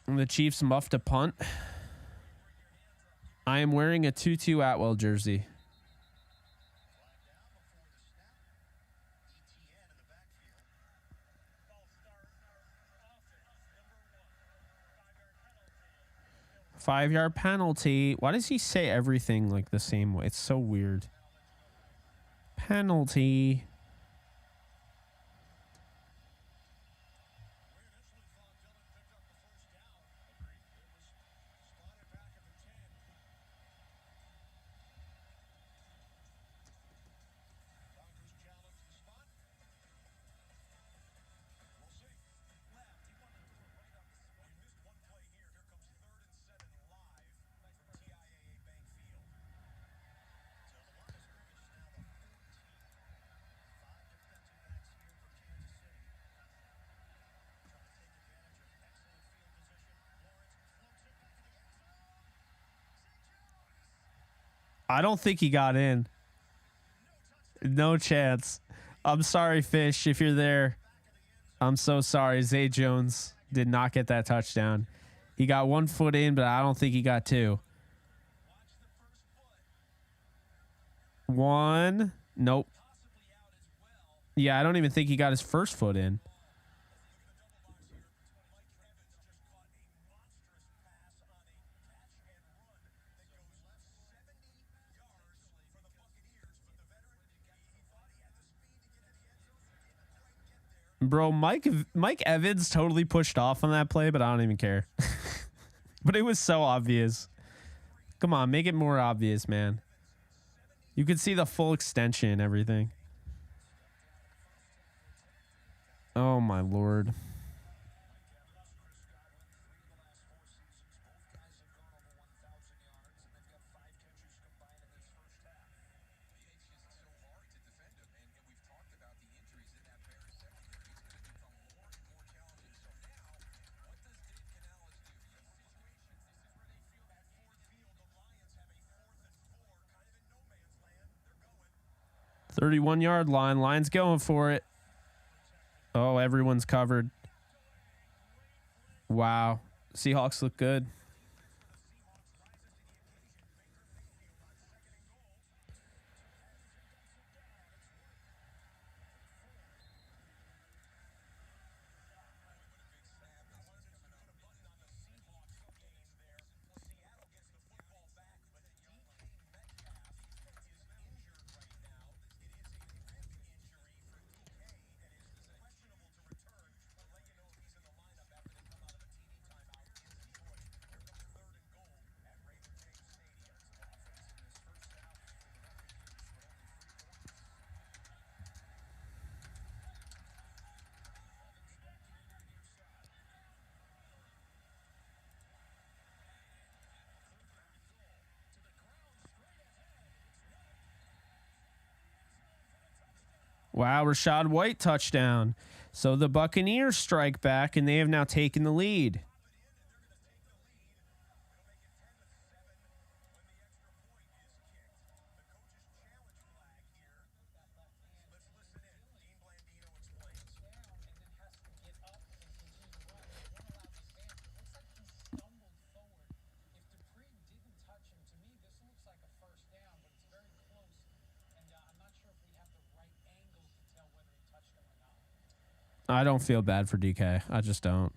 Speaker 1: And the Chiefs muffed a punt. I am wearing a Tutu Atwell jersey. 5-yard penalty. Why does he say everything like the same way? It's so weird. Penalty. I don't think he got in. No chance. I'm sorry, Fish, if you're there. I'm so sorry. Zay Jones did not get that touchdown. He got 1 foot in, but I don't think he got 2. 1. Nope. Yeah, I don't even think he got his first foot in. Bro, Mike Evans totally pushed off on that play, but I don't even care. But it was so obvious. Come on, make it more obvious, man. You could see the full extension and everything. Oh, my Lord. .31-yard line. Lions going for it. Oh, everyone's covered. Wow. Seahawks look good. Wow, Rashad White touchdown. So the Buccaneers strike back, and they have now taken the lead. I don't feel bad for DK. I just don't.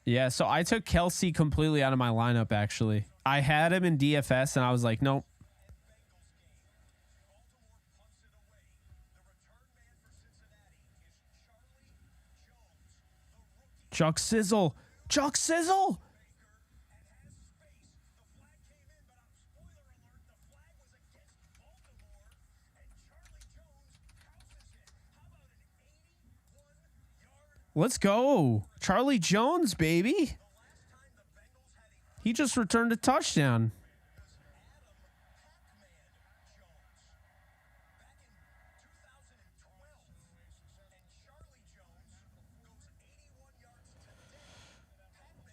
Speaker 1: Yeah, so I took Kelsey completely out of my lineup, actually. I had him in DFS, and I was like, nope. Chuck Sizzle. Chuck Sizzle. Let's go. Charlie Jones, baby. He just returned a touchdown.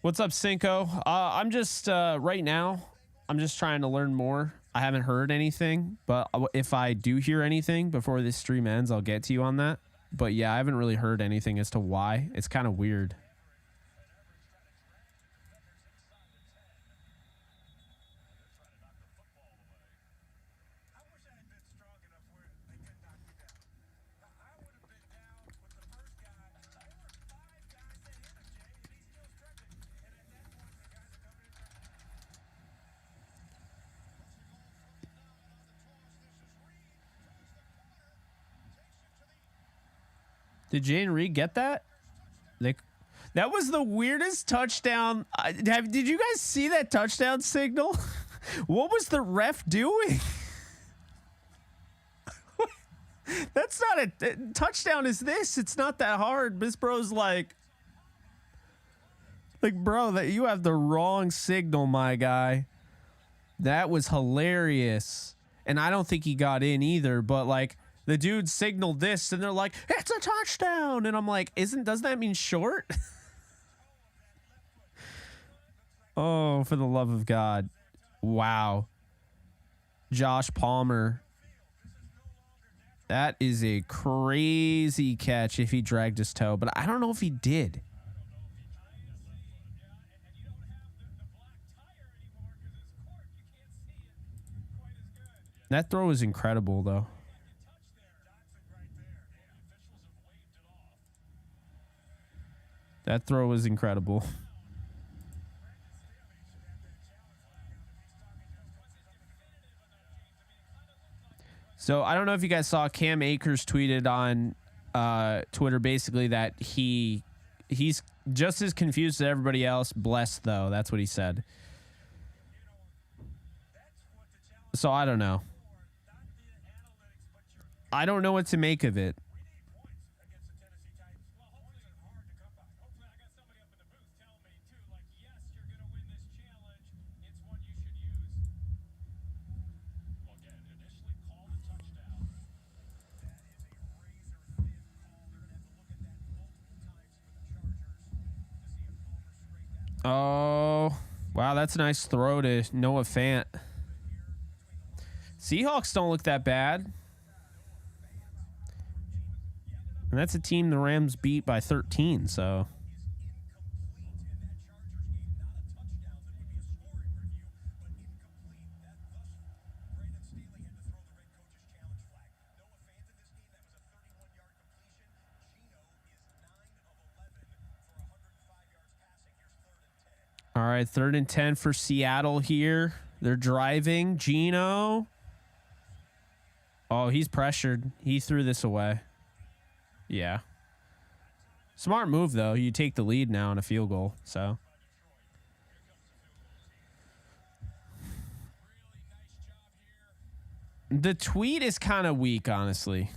Speaker 1: What's up, Cinco? I'm just right now, I'm just trying to learn more. I haven't heard anything, but if I do hear anything before this stream ends, I'll get to you on that. But yeah, I haven't really heard anything as to why. It's kind of weird. Did Jayden Reed get that? That was the weirdest touchdown. Did you guys see that touchdown signal? What was the ref doing? That's not a touchdown. Is this? It's not that hard. Miss Bro's like, bro, that you have the wrong signal, my guy. That was hilarious. And I don't think he got in either, but like the dude signaled this and they're like, it's a touchdown. And I'm like, doesn't that mean short? Oh, for the love of God. Wow. Josh Palmer. That is a crazy catch if he dragged his toe, but I don't know if he did. That throw was incredible, though. That throw was incredible. So I don't know if you guys saw Cam Akers tweeted on Twitter basically that he's just as confused as everybody else. Blessed, though. That's what he said. So I don't know. I don't know what to make of it. Oh, wow, that's a nice throw to Noah Fant. Seahawks don't look that bad. And that's a team the Rams beat by 13, so. All right, 3rd and 10 for Seattle here. They're driving. Geno. Oh, he's pressured. He threw this away. Yeah. Smart move, though. You take the lead now on a field goal, so. The tweet is kind of weak, honestly.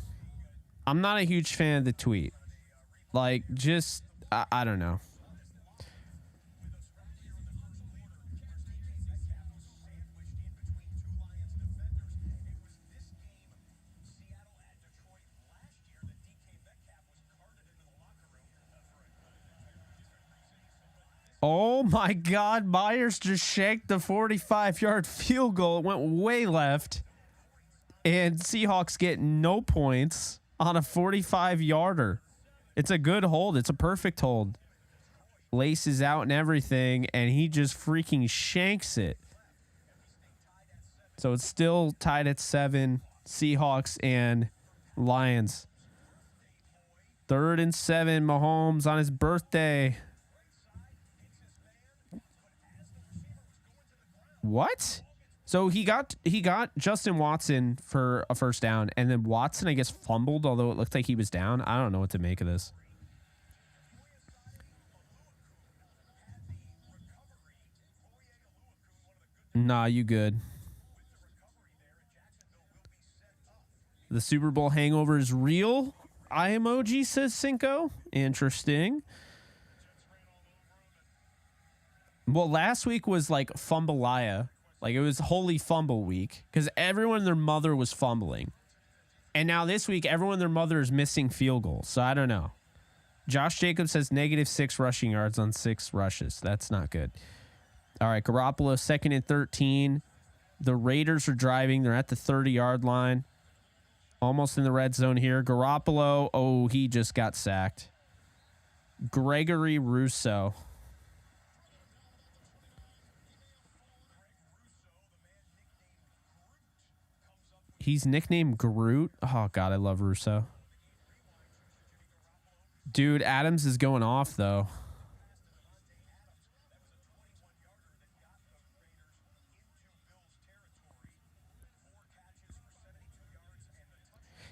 Speaker 1: I'm not a huge fan of the tweet. Like, just, I don't know. Oh my God, Myers just shanked the 45-yard field goal. It went way left. And Seahawks get no points on a 45-yarder. It's a good hold. It's a perfect hold. Laces out and everything, and he just freaking shanks it. So it's still tied at 7, Seahawks and Lions. 3rd and 7, Mahomes on his birthday. What? So he got Justin Watson for a first down, and then Watson, I guess, fumbled, although it looked like he was down. I don't know what to make of this. Nah, you good. The Super Bowl hangover is real. Eye emoji, says Cinco. Interesting. Well, last week was like Fumbleia. Like, it was Holy Fumble Week because everyone and their mother was fumbling. And now this week, everyone and their mother is missing field goals. So I don't know. Josh Jacobs has -6 rushing yards on 6 rushes. That's not good. All right, Garoppolo, 2nd and 13. The Raiders are driving. They're at the 30-yard line. Almost in the red zone here. Garoppolo, oh, he just got sacked. Gregory Rousseau. He's nicknamed Groot. Oh, God, I love Russo. Dude, Adams is going off, though.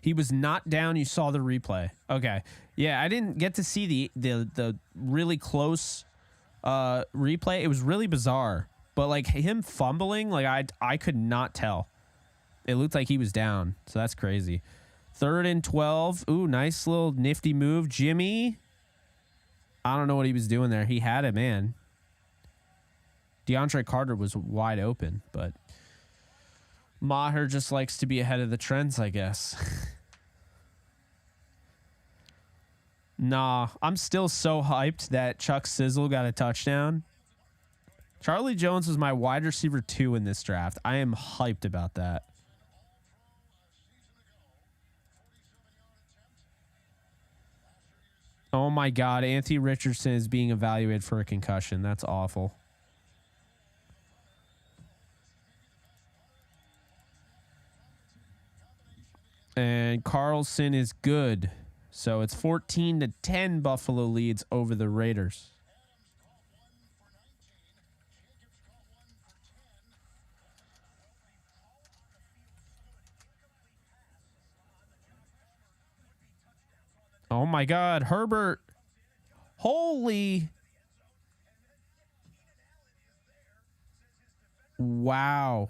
Speaker 1: He was not down. You saw the replay. Okay. Yeah, I didn't get to see the really close replay. It was really bizarre. But like him fumbling, like I could not tell. It looked like he was down. So that's crazy. 3rd and 12. Ooh, nice little nifty move. Jimmy. I don't know what he was doing there. He had it, man. DeAndre Carter was wide open, but Maher just likes to be ahead of the trends, I guess. Nah, I'm still so hyped that Chuck Sizzle got a touchdown. Charlie Jones was my wide receiver 2 in this draft. I am hyped about that. Oh my God, Anthony Richardson is being evaluated for a concussion. That's awful. And Carlson is good. So it's 14-10 Buffalo leads over the Raiders. Oh my God, Herbert. Holy. Wow.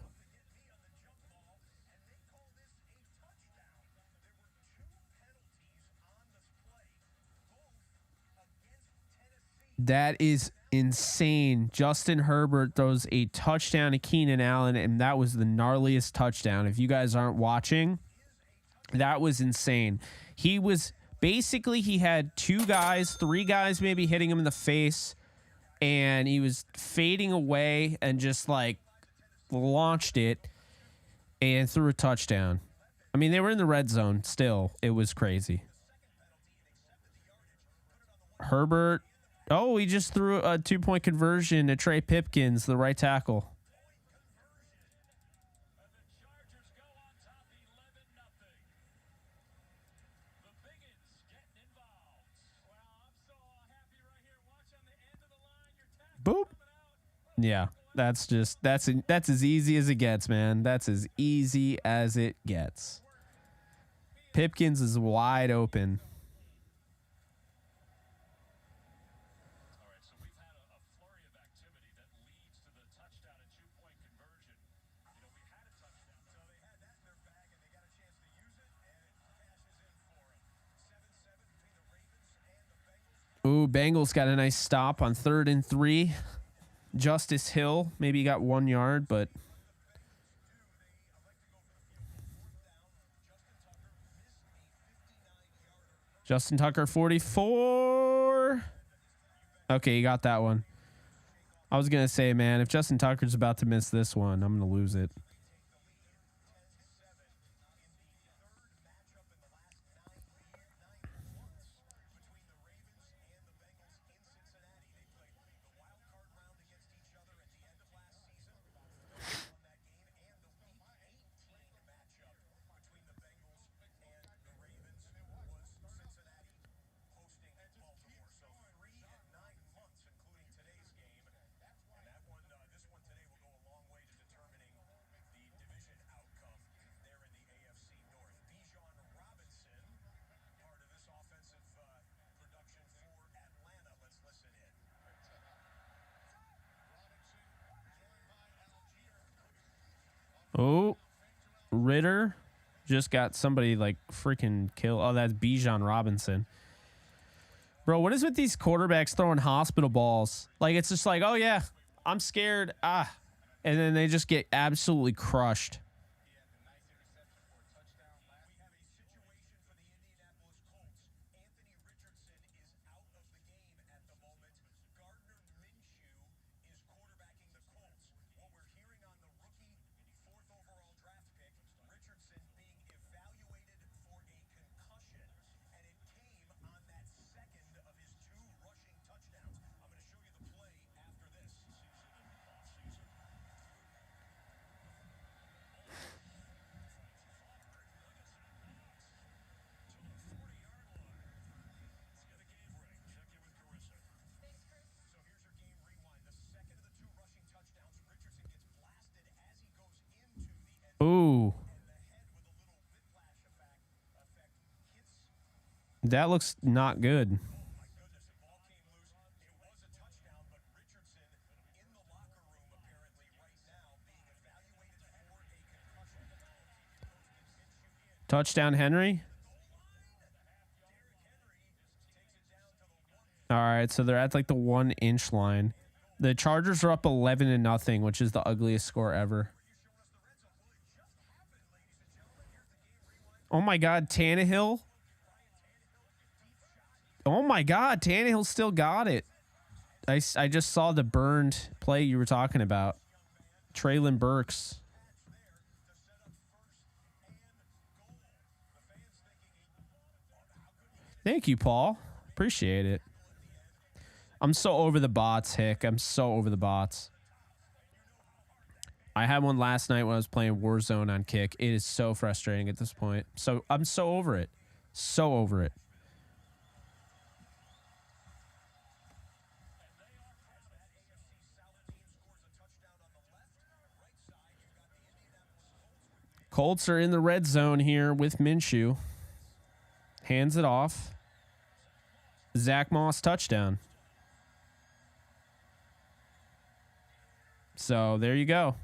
Speaker 1: That is insane. Justin Herbert throws a touchdown to Keenan Allen, and that was the gnarliest touchdown. If you guys aren't watching, that was insane. He was basically, he had 2 guys, 3 guys maybe hitting him in the face, and he was fading away and just like launched it and threw a touchdown. I mean, they were in the red zone still. It was crazy. Herbert. Oh, he just threw a 2-point conversion to Trey Pipkins, the right tackle. Boop. Yeah, that's as easy as it gets, man. That's as easy as it gets. Pipkins is wide open. Ooh, Bengals got a nice stop on 3rd and 3. Justice Hill, maybe he got 1 yard, but Justin Tucker 44. Okay, you got that one. I was going to say, man, if Justin Tucker's about to miss this one, I'm going to lose it. Oh, Ritter just got somebody like freaking killed. Oh, that's Bijan Robinson. Bro, what is with these quarterbacks throwing hospital balls? Like, it's just like, oh, yeah, I'm scared. And then they just get absolutely crushed. That looks not good. Touchdown, Henry. All right, so they're at like the 1 inch line. The Chargers are up 11-0, which is the ugliest score ever. Oh my God, Tannehill. Oh my God, Tannehill still got it. I just saw the burned play you were talking about. Traylon Burks. Thank you, Paul. Appreciate it. I'm so over the bots, Hick. I'm so over the bots. I had one last night when I was playing Warzone on Kick. It is so frustrating at this point. So I'm so over it. So over it. Colts are in the red zone here with Minshew. Hands it off. Zach Moss touchdown. So there you go.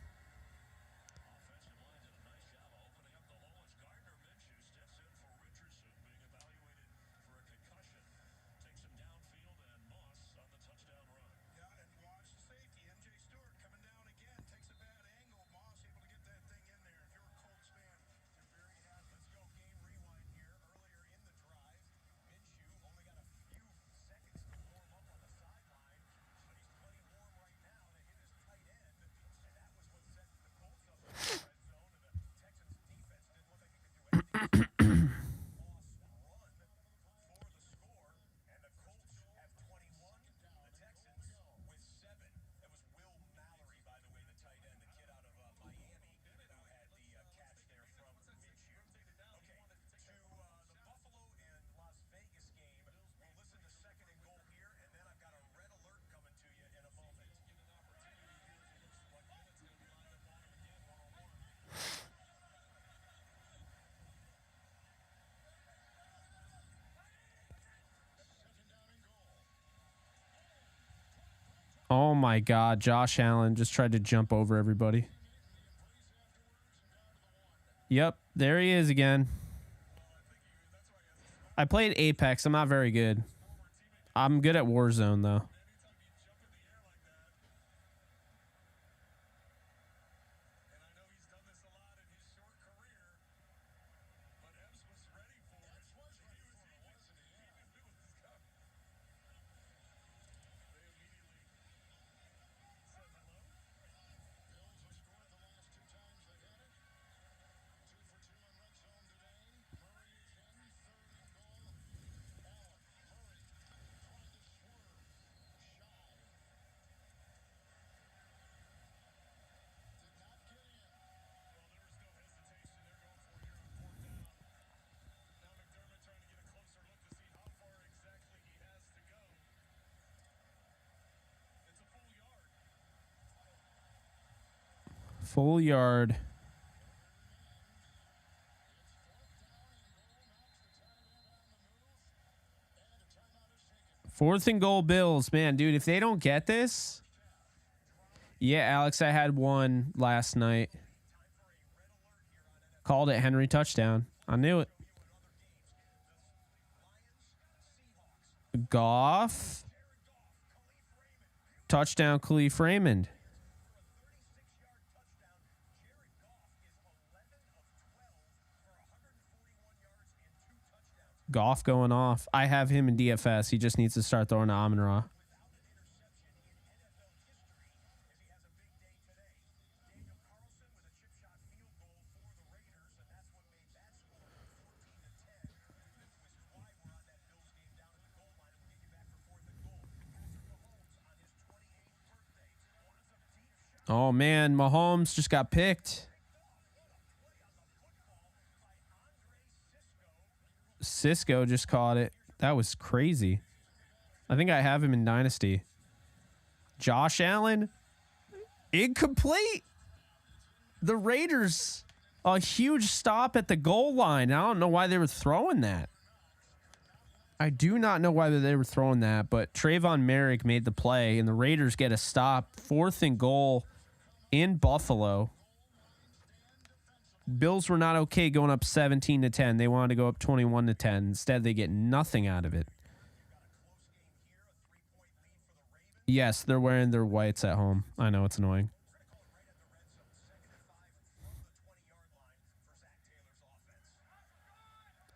Speaker 1: Oh my God, Josh Allen just tried to jump over everybody. Yep, there he is again. I played Apex. I'm not very good. I'm good at Warzone, though. Full yard. Fourth and goal, Bills. Man, dude, if they don't get this. Yeah, Alex, I had one last night. Called it Henry touchdown. I knew it. Goff. Touchdown, Khalif Raymond. Goff going off. I have him in DFS. He just needs to start throwing to Amon-Ra. Oh, man. Mahomes just got picked. Cisco just caught it. That was crazy. I think I have him in Dynasty. Josh Allen, incomplete. The Raiders, a huge stop at the goal line. I don't know why they were throwing that. I do not know why they were throwing that, but Trayvon Merrick made the play, and the Raiders get a stop. 4th and goal in Buffalo. Bills were not okay going up 17-10. They wanted to go up 21-10. Instead, they get nothing out of it. Yes, they're wearing their whites at home. I know, it's annoying.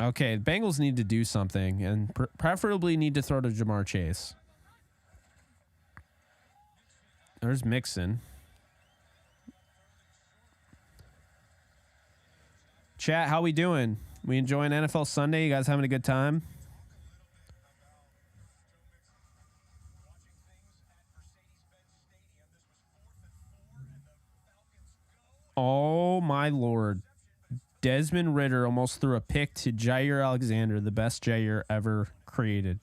Speaker 1: Okay, the Bengals need to do something, and preferably need to throw to Jamar Chase. There's Mixon. Chat, how we doing? We enjoying NFL Sunday? You guys having a good time? Oh, my Lord. Desmond Ridder almost threw a pick to Jair Alexander, the best Jair ever created.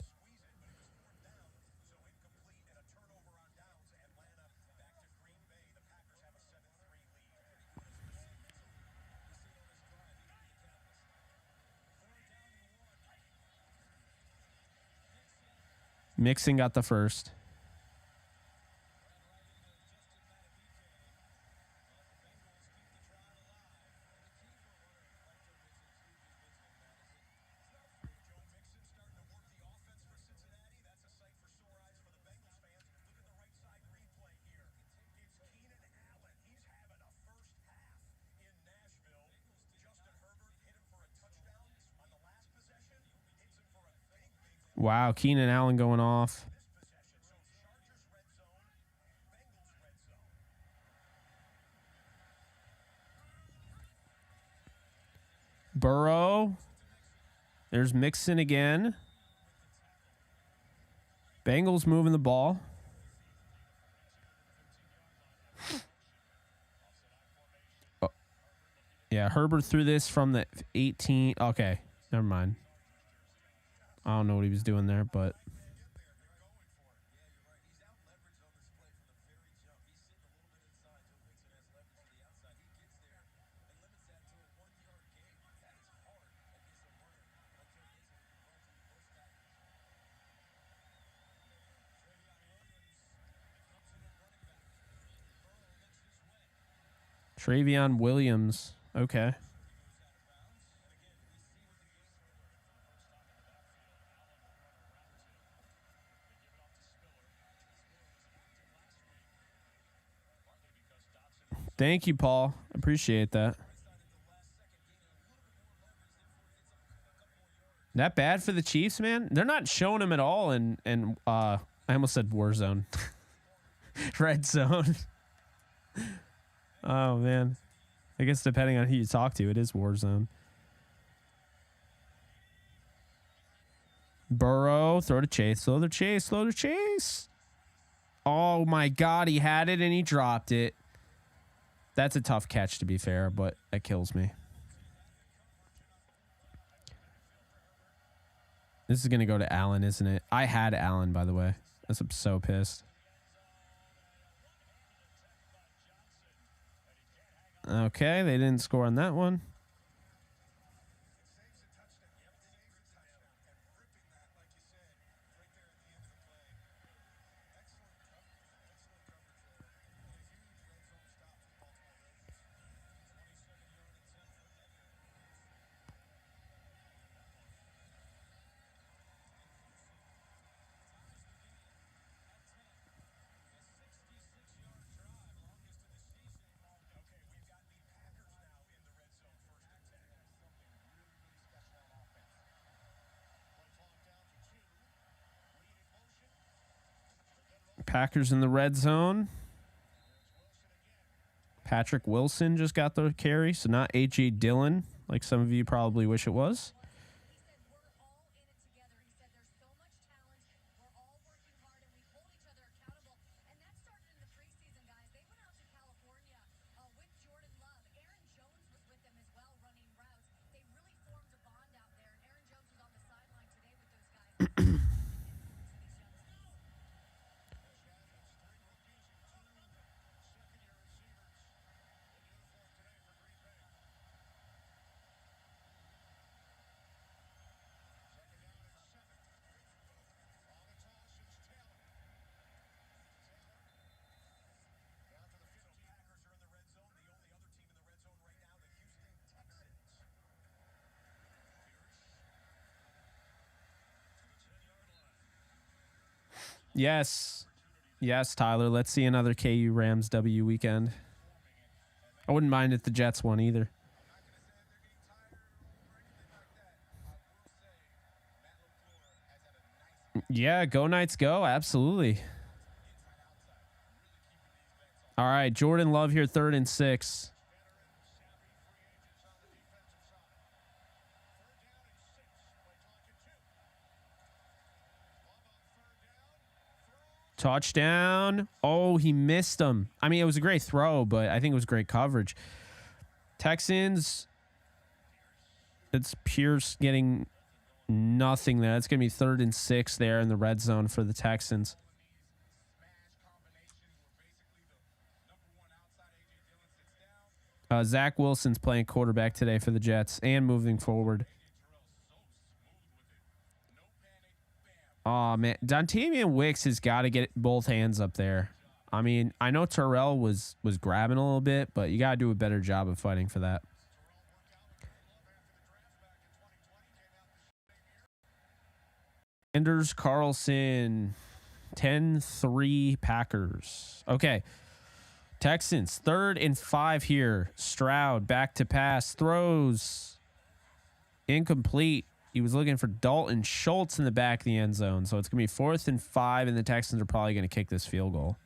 Speaker 1: Mixon got the first. Wow, Keenan Allen going off. Burrow. There's Mixon again. Bengals moving the ball. Oh. Yeah, Herbert threw this from the 18. Okay, never mind. I don't know what he was doing there, but Travion Williams. Okay. Thank you, Paul. Appreciate that. That bad for the Chiefs, man? They're not showing him at all in I almost said Warzone. Red Zone. Oh, man. I guess depending on who you talk to, it is Warzone. Burrow, throw to Chase, throw to Chase, throw to Chase. Oh, my God. He had it and he dropped it. That's a tough catch, to be fair, but that kills me. This is going to go to Allen, isn't it? I had Allen, by the way. I'm so pissed. Okay, they didn't score on that one. Packers in the red zone. Patrick Wilson just got the carry, so not A.J. Dillon, like some of you probably wish it was. Yes. Yes, Tyler. Let's see another KU Rams W weekend. I wouldn't mind if the Jets won either. Yeah, go Knights go. Absolutely. All right, Jordan Love here, 3rd and 6. Touchdown. Oh, he missed him. I mean, it was a great throw, but I think it was great coverage. Texans, it's Pierce getting nothing there. It's going to be 3rd and 6 there in the red zone for the Texans. Zach Wilson's playing quarterback today for the Jets and moving forward. Oh, man. Dontayvion Wicks has got to get both hands up there. I mean, I know Terrell was grabbing a little bit, but you got to do a better job of fighting for that. Anders Carlson, 10-3 Packers. Okay. Texans, 3rd and 5 here. Stroud back to pass. Throws. Incomplete. He was looking for Dalton Schultz in the back of the end zone. So it's going to be 4th and 5, and the Texans are probably going to kick this field goal.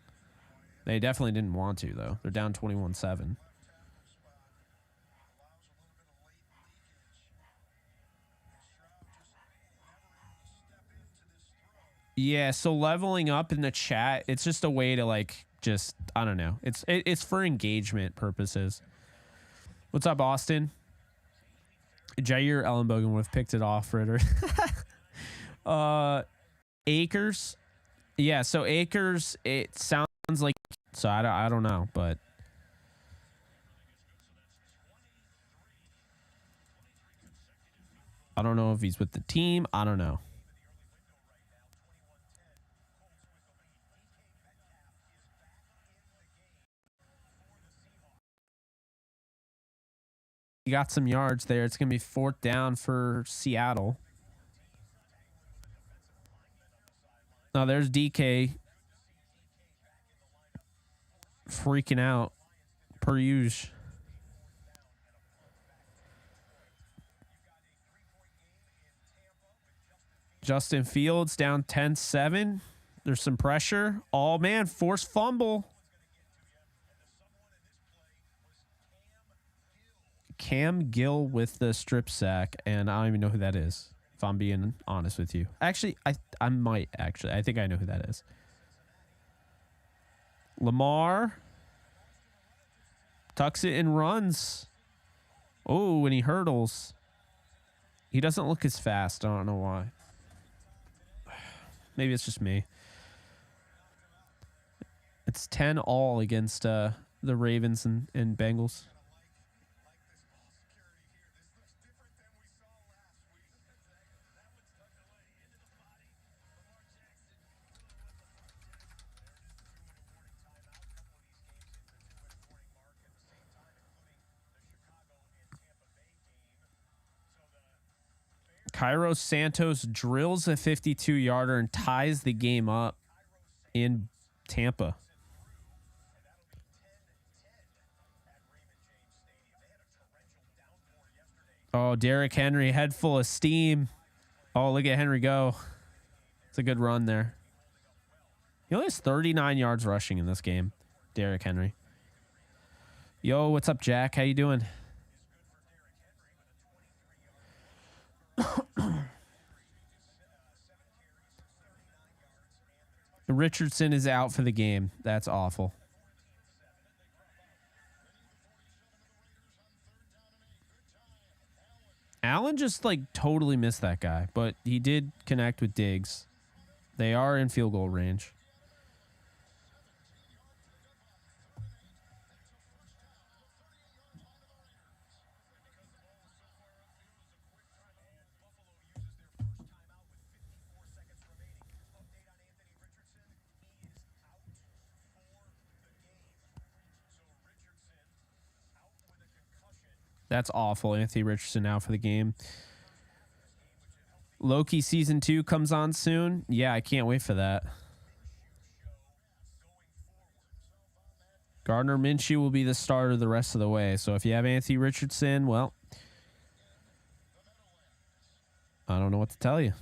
Speaker 1: They definitely didn't want to, though. They're down 21-7. Yeah, so leveling up in the chat, it's just a way to, like, just, I don't know. It's for engagement purposes. What's up, Austin? Jair Ellenbogen would have picked it off, Ritter. Akers. Yeah, so Akers, it sounds like, so I don't know, but I don't know if he's with the team. I don't know. He got some yards there. It's going to be 4th down for Seattle. Now there's DK freaking out per usual. Justin Fields down 10-7. There's some pressure. Oh, man, forced fumble. Cam Gill with the strip sack, and I don't even know who that is, if I'm being honest with you. Actually, I might actually. I think I know who that is. Lamar tucks it and runs. Oh, and he hurdles. He doesn't look as fast. I don't know why. Maybe it's just me. It's 10-all against the Ravens and Bengals. Cairo Santos drills a 52-yarder and ties the game up in Tampa. Oh, Derrick Henry, head full of steam. Oh, look at Henry go. It's a good run there. He only has 39 yards rushing in this game, Derrick Henry. Yo, what's up, Jack? How you doing? Richardson is out for the game. That's awful. Allen just like totally missed that guy, but he did connect with Diggs. They are in field goal range. That's awful. Anthony Richardson out for the game. Loki season 2 comes on soon. Yeah, I can't wait for that. Gardner Minshew will be the starter the rest of the way. So if you have Anthony Richardson, well, I don't know what to tell you.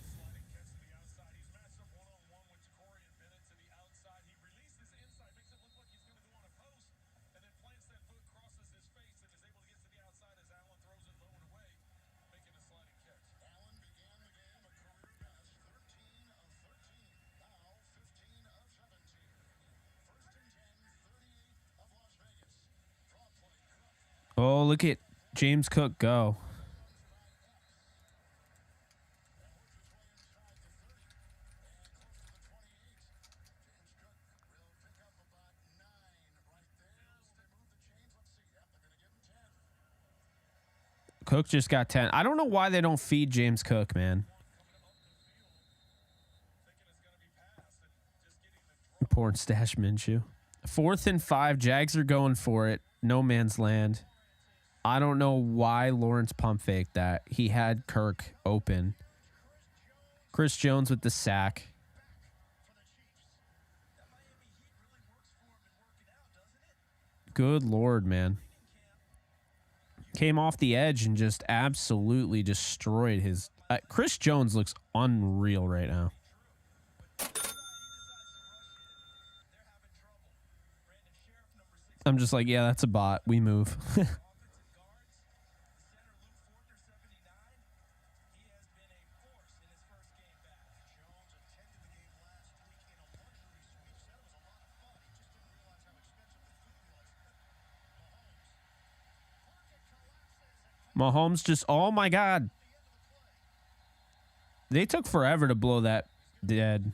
Speaker 1: Oh, look at James Cook go. Cook just got 10. I don't know why they don't feed James Cook, man. Porn stash Minshew. 4th and 5. Jags are going for it. No man's land. I don't know why Lawrence pump faked that. He had Kirk open. Chris Jones with the sack. Good Lord, man. Came off the edge and just absolutely destroyed his... Chris Jones looks unreal right now. I'm just like, yeah, that's a bot. We move. Mahomes just, oh my God. They took forever to blow that dead.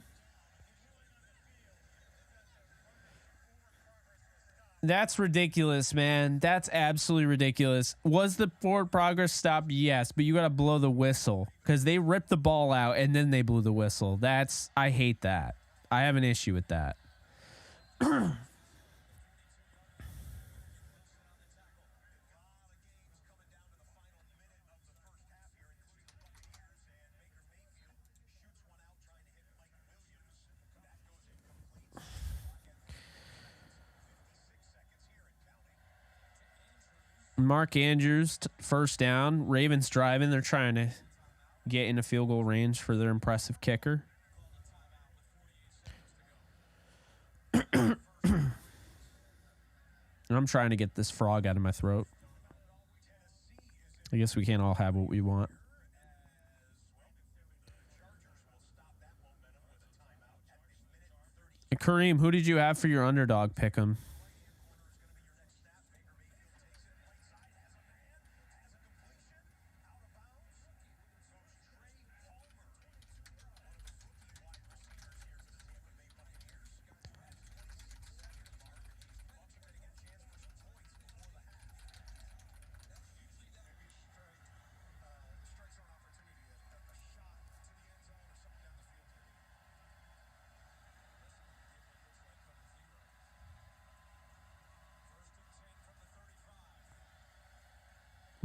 Speaker 1: That's ridiculous, man. That's absolutely ridiculous. Was the forward progress stop? Yes, but you got to blow the whistle because they ripped the ball out and then they blew the whistle. I hate that. I have an issue with that. Mark Andrews, first down. Ravens driving. They're trying to get into field goal range for their impressive kicker. I'm trying to get this frog out of my throat. I guess we can't all have what we want. And Kareem, who did you have for your underdog pick'em?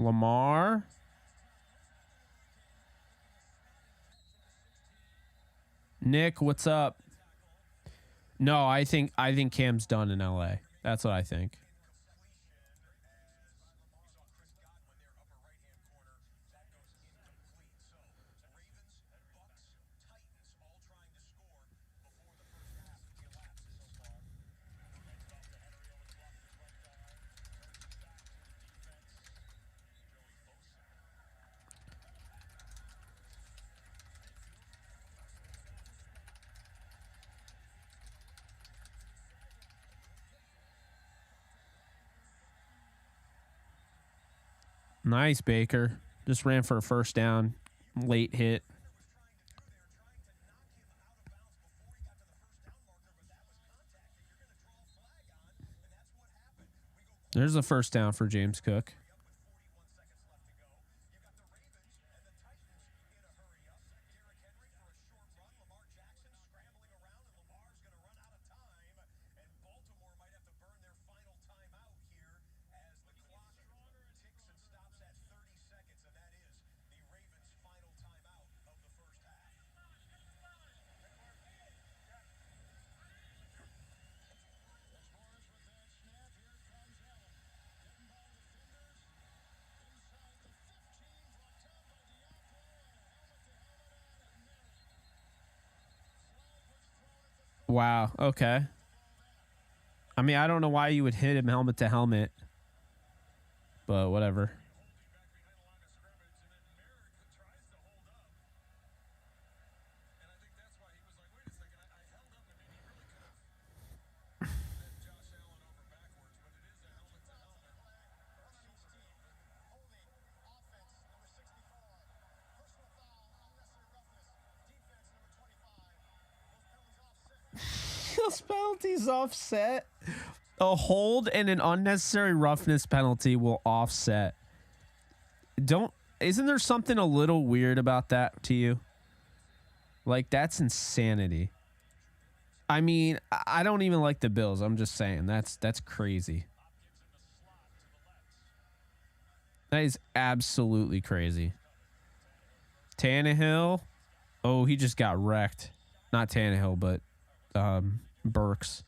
Speaker 1: Lamar. Nick, what's up? No, I think Cam's done in LA. That's what I think. Nice, Baker. Just ran for a first down. Late hit. There's a first down for James Cook. Wow. Okay. I mean, I don't know why you would hit him helmet to helmet, but whatever. Those penalties offset. A hold and an unnecessary roughness penalty will offset. Isn't there something a little weird about that to you? Like, that's insanity. I mean, I don't even like the Bills. I'm just saying that's crazy. That is absolutely crazy. Tannehill. Oh, he just got wrecked. Not Tannehill, but Burks.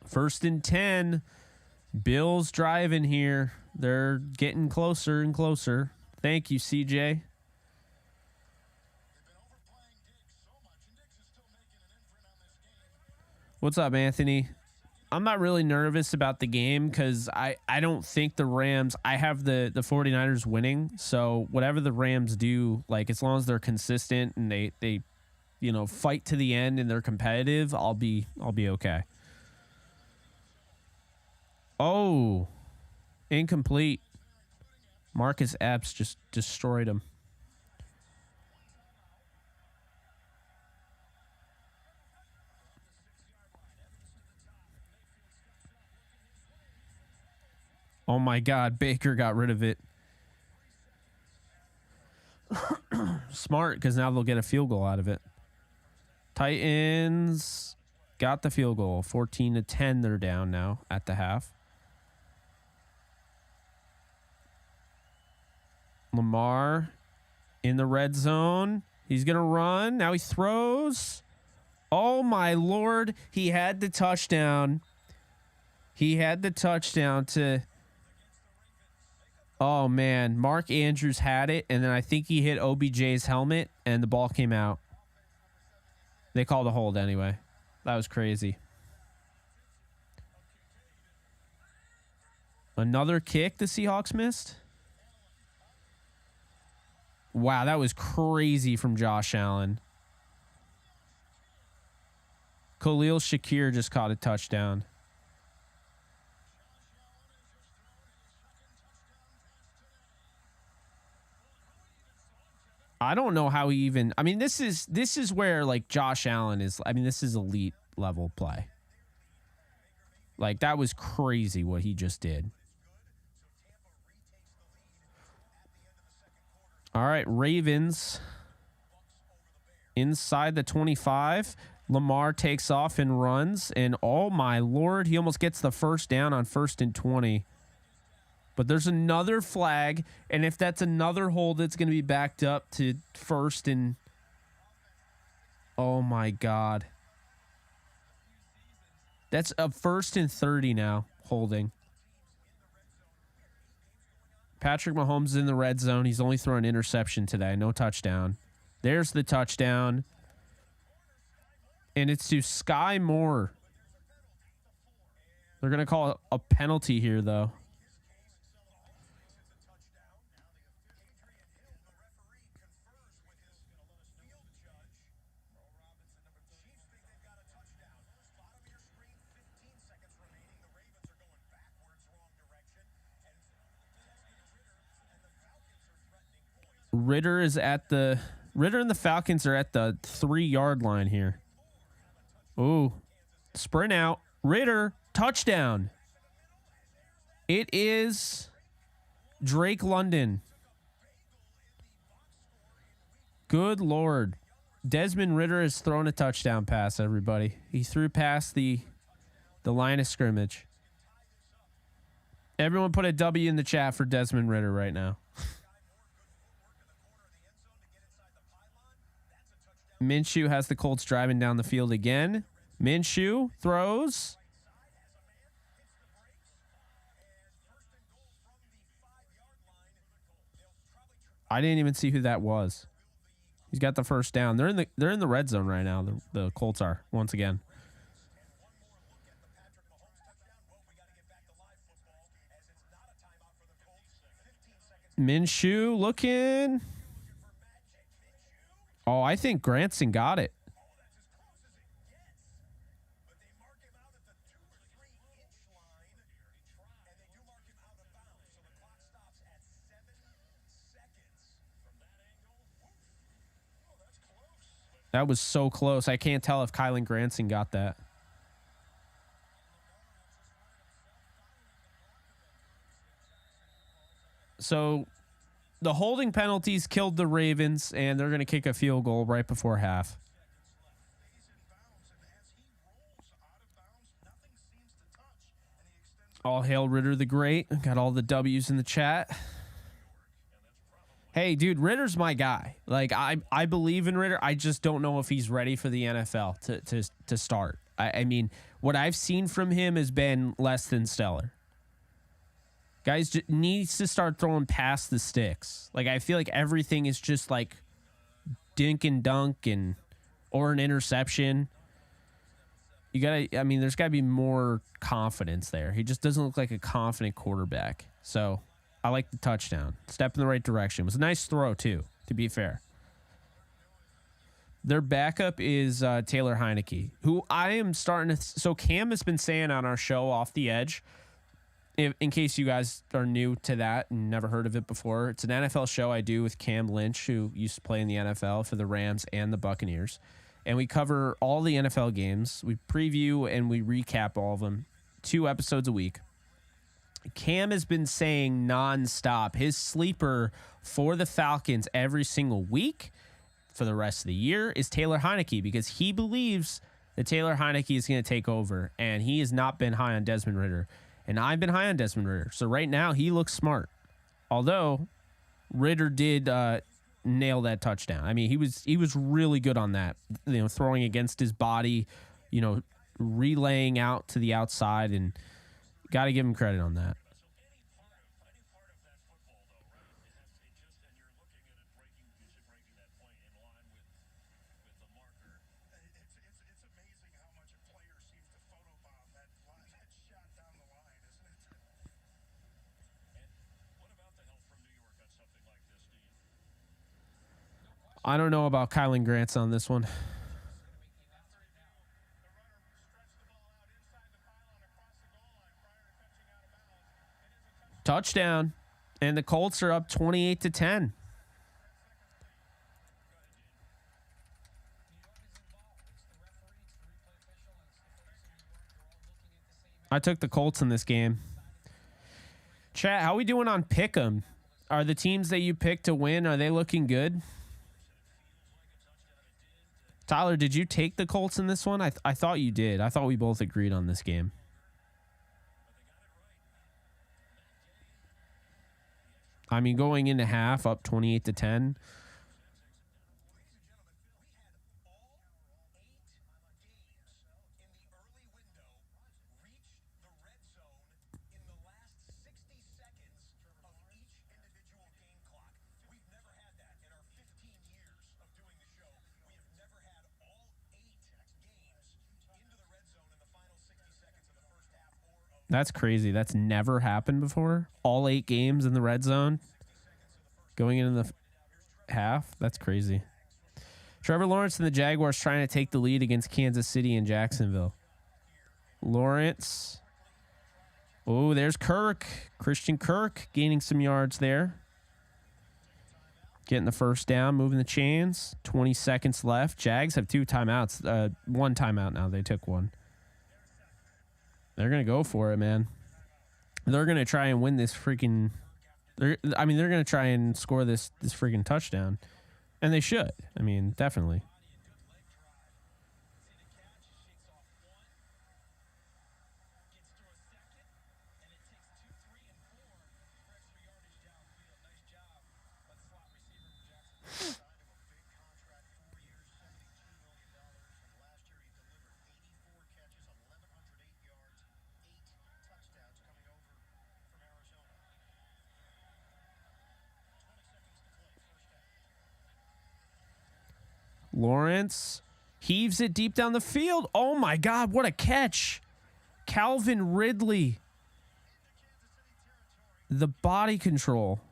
Speaker 1: First and 10. Bills driving here. They're getting closer and closer. Thank you, CJ. What's up, Anthony? I'm not really nervous about the game because I don't think the Rams, I have the 49ers winning. So whatever the Rams do, like as long as they're consistent and they fight to the end and they're competitive, I'll be okay. Oh, incomplete. Marcus Epps just destroyed him. Oh my God, Baker got rid of it. Smart, because now they'll get a field goal out of it. Titans got the field goal. 14-10, they're down now at the half. Lamar in the red zone. He's going to run. Now he throws. Oh, my Lord. He had the touchdown. He had the touchdown to... Oh, man. Mark Andrews had it, and then I think he hit OBJ's helmet, and the ball came out. They called a hold anyway. That was crazy. Another kick the Seahawks missed? Wow, that was crazy from Josh Allen. Khalil Shakir just caught a touchdown. I don't know how he even... I mean, this is where, like, Josh Allen is... I mean, this is elite level play. Like, that was crazy what he just did. All right, Ravens inside the 25. Lamar takes off and runs. And, oh, my Lord, he almost gets the first down on 1st and 20. But there's another flag, and if that's another hold, it's going to be backed up to 1st and... Oh, my God. That's a 1st and 30 now, holding. Patrick Mahomes is in the red zone. He's only thrown an interception today. No touchdown. There's the touchdown. And it's to Sky Moore. They're going to call it a penalty here, though. Ritter and the Falcons are at the 3-yard line here. Ooh, sprint out. Ritter, touchdown. It is Drake London. Good Lord. Desmond Ritter has thrown a touchdown pass, everybody. He threw past the line of scrimmage. Everyone put a W in the chat for Desmond Ritter right now. Minshew has the Colts driving down the field again. Minshew throws. I didn't even see who that was. He's got the first down. They're in the red zone right now. The Colts are once again. Minshew looking. Oh, I think Granson got it. That was so close. I can't tell if Kylan Granson got that. So the holding penalties killed the Ravens, and they're going to kick a field goal right before half. All hail Ritter the Great. Got all the W's in the chat. Hey, dude, Ritter's my guy. Like, I believe in Ritter. I just don't know if he's ready for the NFL to start. I mean, what I've seen from him has been less than stellar. Guys just needs to start throwing past the sticks. Like, I feel like everything is just like dink and dunk or an interception. There's gotta be more confidence there. He just doesn't look like a confident quarterback. So I like the touchdown. Step in the right direction. It was a nice throw too, to be fair. Their backup is Taylor Heineke, who I am starting to... So Cam has been saying on our show, Off the Edge, in case you guys are new to that and never heard of it before, it's an NFL show I do with Cam Lynch, who used to play in the NFL for the Rams and the Buccaneers. And we cover all the NFL games. We preview and we recap all of them. 2 episodes a week. Cam has been saying nonstop his sleeper for the Falcons every single week for the rest of the year is Taylor Heineke, because he believes that Taylor Heineke is going to take over, and he has not been high on Desmond Ridder. And I've been high on Desmond Ridder. So right now he looks smart. Although Ridder did nail that touchdown. I mean, he was really good on that, throwing against his body, relaying out to the outside, and got to give him credit on that. I don't know about Kylan Grants on this one. Touchdown. And the Colts are up 28-10. I took the Colts in this game. Chat, how we doing on Pick'em? Are the teams that you picked to win, are they looking good? Tyler, did you take the Colts in this one? I thought you did. I thought we both agreed on this game. I mean, going into half, up 28-10. That's crazy. That's never happened before. All 8 games in the red zone going into the half. That's crazy. Trevor Lawrence and the Jaguars trying to take the lead against Kansas City and Jacksonville. Lawrence. Oh, there's Kirk. Christian Kirk gaining some yards there. Getting the first down, moving the chains. 20 seconds left. Jags have 2 timeouts. 1 timeout now. They took 1. They're going to go for it, man. They're going to try and win this freaking... They're going to try and score this freaking touchdown. And they should. I mean, definitely. Lawrence heaves it deep down the field. Oh, my God. What a catch. Calvin Ridley. The body control.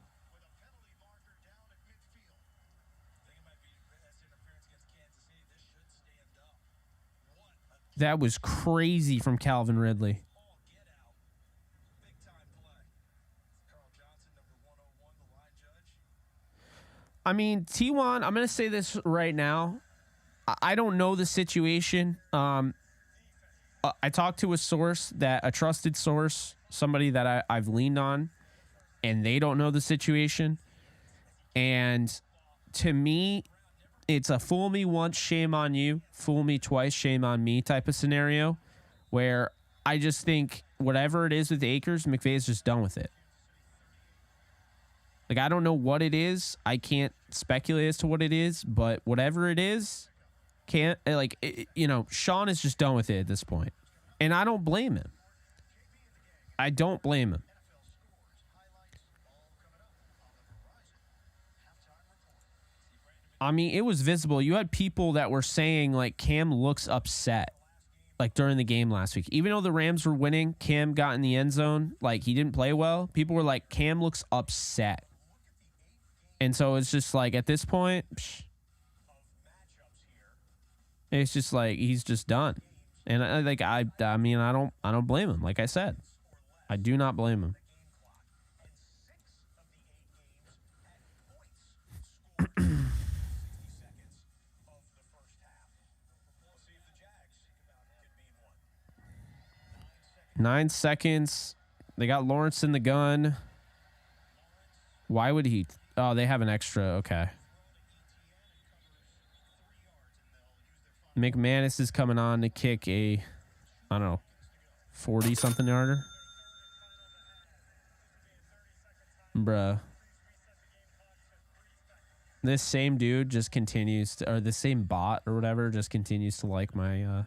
Speaker 1: That was crazy from Calvin Ridley. I mean, T1, I'm going to say this right now. I don't know the situation. I talked to a trusted source, somebody that I've leaned on, and they don't know the situation. And to me, it's a fool me once, shame on you. Fool me twice, shame on me type of scenario where I just think whatever it is with Akers, McVay's just done with it. Like, I don't know what it is. I can't speculate as to what it is, but whatever it is, Sean is just done with it at this point. And I don't blame him. I don't blame him. I mean, it was visible. You had people that were saying, like, Cam looks upset, like, during the game last week. Even though the Rams were winning, Cam got in the end zone. Like, he didn't play well. People were like, Cam looks upset. And so it's just like, at this point, it's just like, he's just done. And I don't blame him. Like I said, I do not blame him. Nine seconds. They got Lawrence in the gun. Why would he? Oh, they have an extra. Okay. McManus is coming on to kick a, I don't know, 40-something yarder. Bruh. This same dude just continues to, or the same bot or whatever, just continues to like my,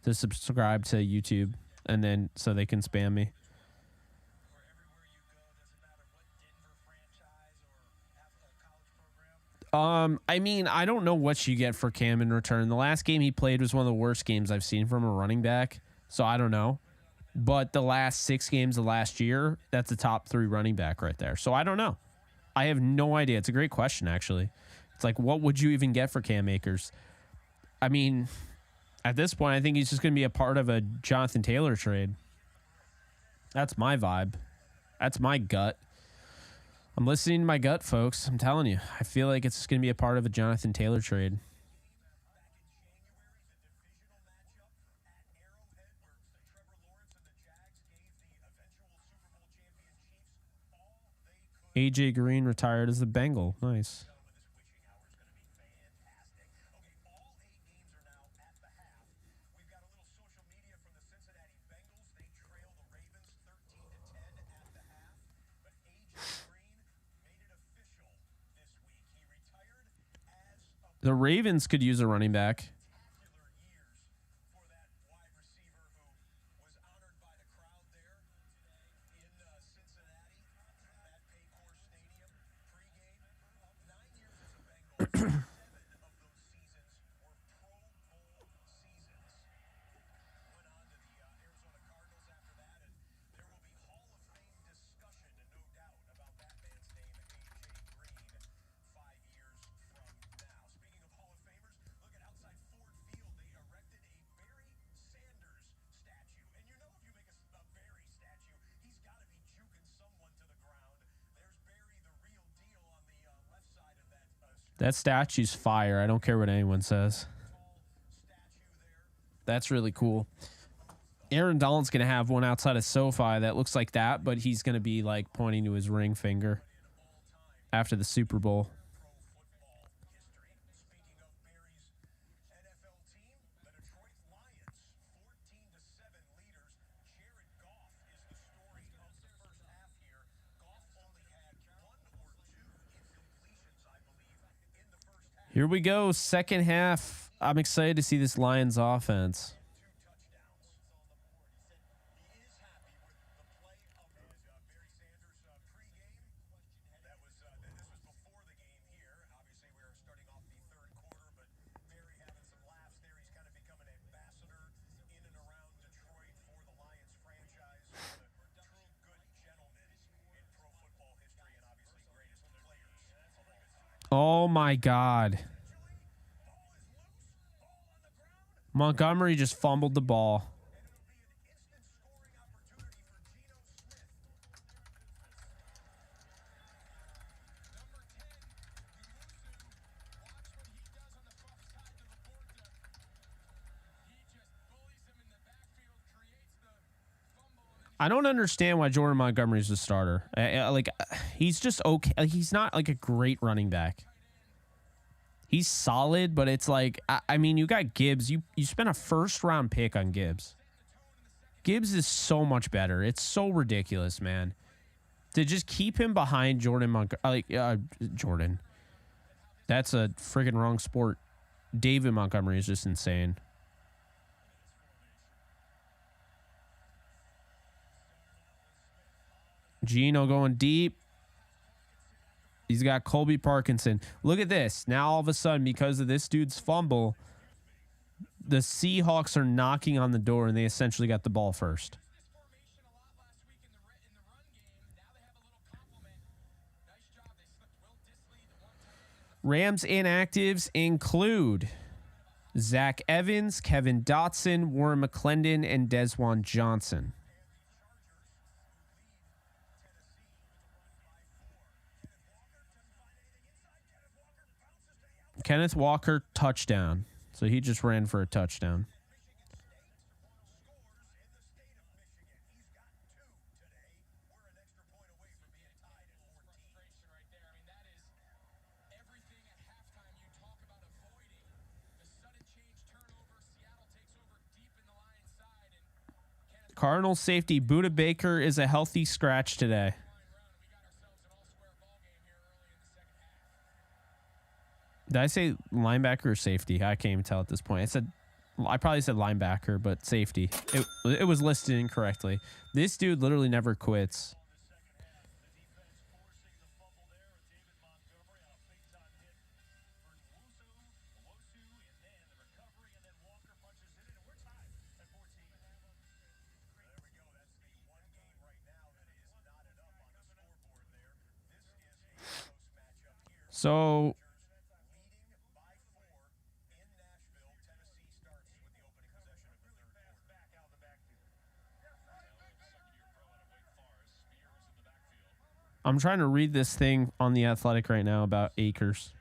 Speaker 1: to subscribe to YouTube, and then so they can spam me. I mean, I don't know what you get for Cam in return. The last game he played was one of the worst games I've seen from a running back, so I don't know. But the last 6 games of last year, that's a top 3 running back right there. So I don't know. I have no idea. It's a great question, actually. It's like, what would you even get for Cam Akers? I mean, at this point, I think he's just going to be a part of a Jonathan Taylor trade. That's my vibe. That's my gut. I'm listening to my gut, folks. I'm telling you. I feel like it's going to be a part of a Jonathan Taylor trade. AJ Green retired as the Bengal. Nice. The Ravens could use a running back. That statue's fire. I don't care what anyone says. That's really cool. Aaron Donald's going to have one outside of SoFi that looks like that, but he's going to be like pointing to his ring finger after the Super Bowl. Here we go, second half. I'm excited to see this Lions offense. Oh, my God. Montgomery just fumbled the ball. I don't understand why Jordan Montgomery is the starter. He's just okay. Like, he's not like a great running back. He's solid, but it's like, I mean, you got Gibbs. You spent a first-round pick on Gibbs. Gibbs is so much better. It's so ridiculous, man. To just keep him behind Jordan Montgomery. Jordan. That's a friggin' wrong sport. David Montgomery is just insane. Gino going deep. He's got Colby Parkinson. Look at this. Now, all of a sudden, because of this dude's fumble, the Seahawks are knocking on the door, and they essentially got the ball first. Rams inactives include Zach Evans, Kevin Dotson, Warren McClendon, and Desjuan Johnson. Kenneth Walker, touchdown. So he just ran for a touchdown. Cardinals safety Budda Baker is a healthy scratch today. Did I say linebacker or safety? I can't even tell at this point. I probably said linebacker, but safety. It was listed incorrectly. This dude literally never quits. So I'm trying to read this thing on The Athletic right now about Akers.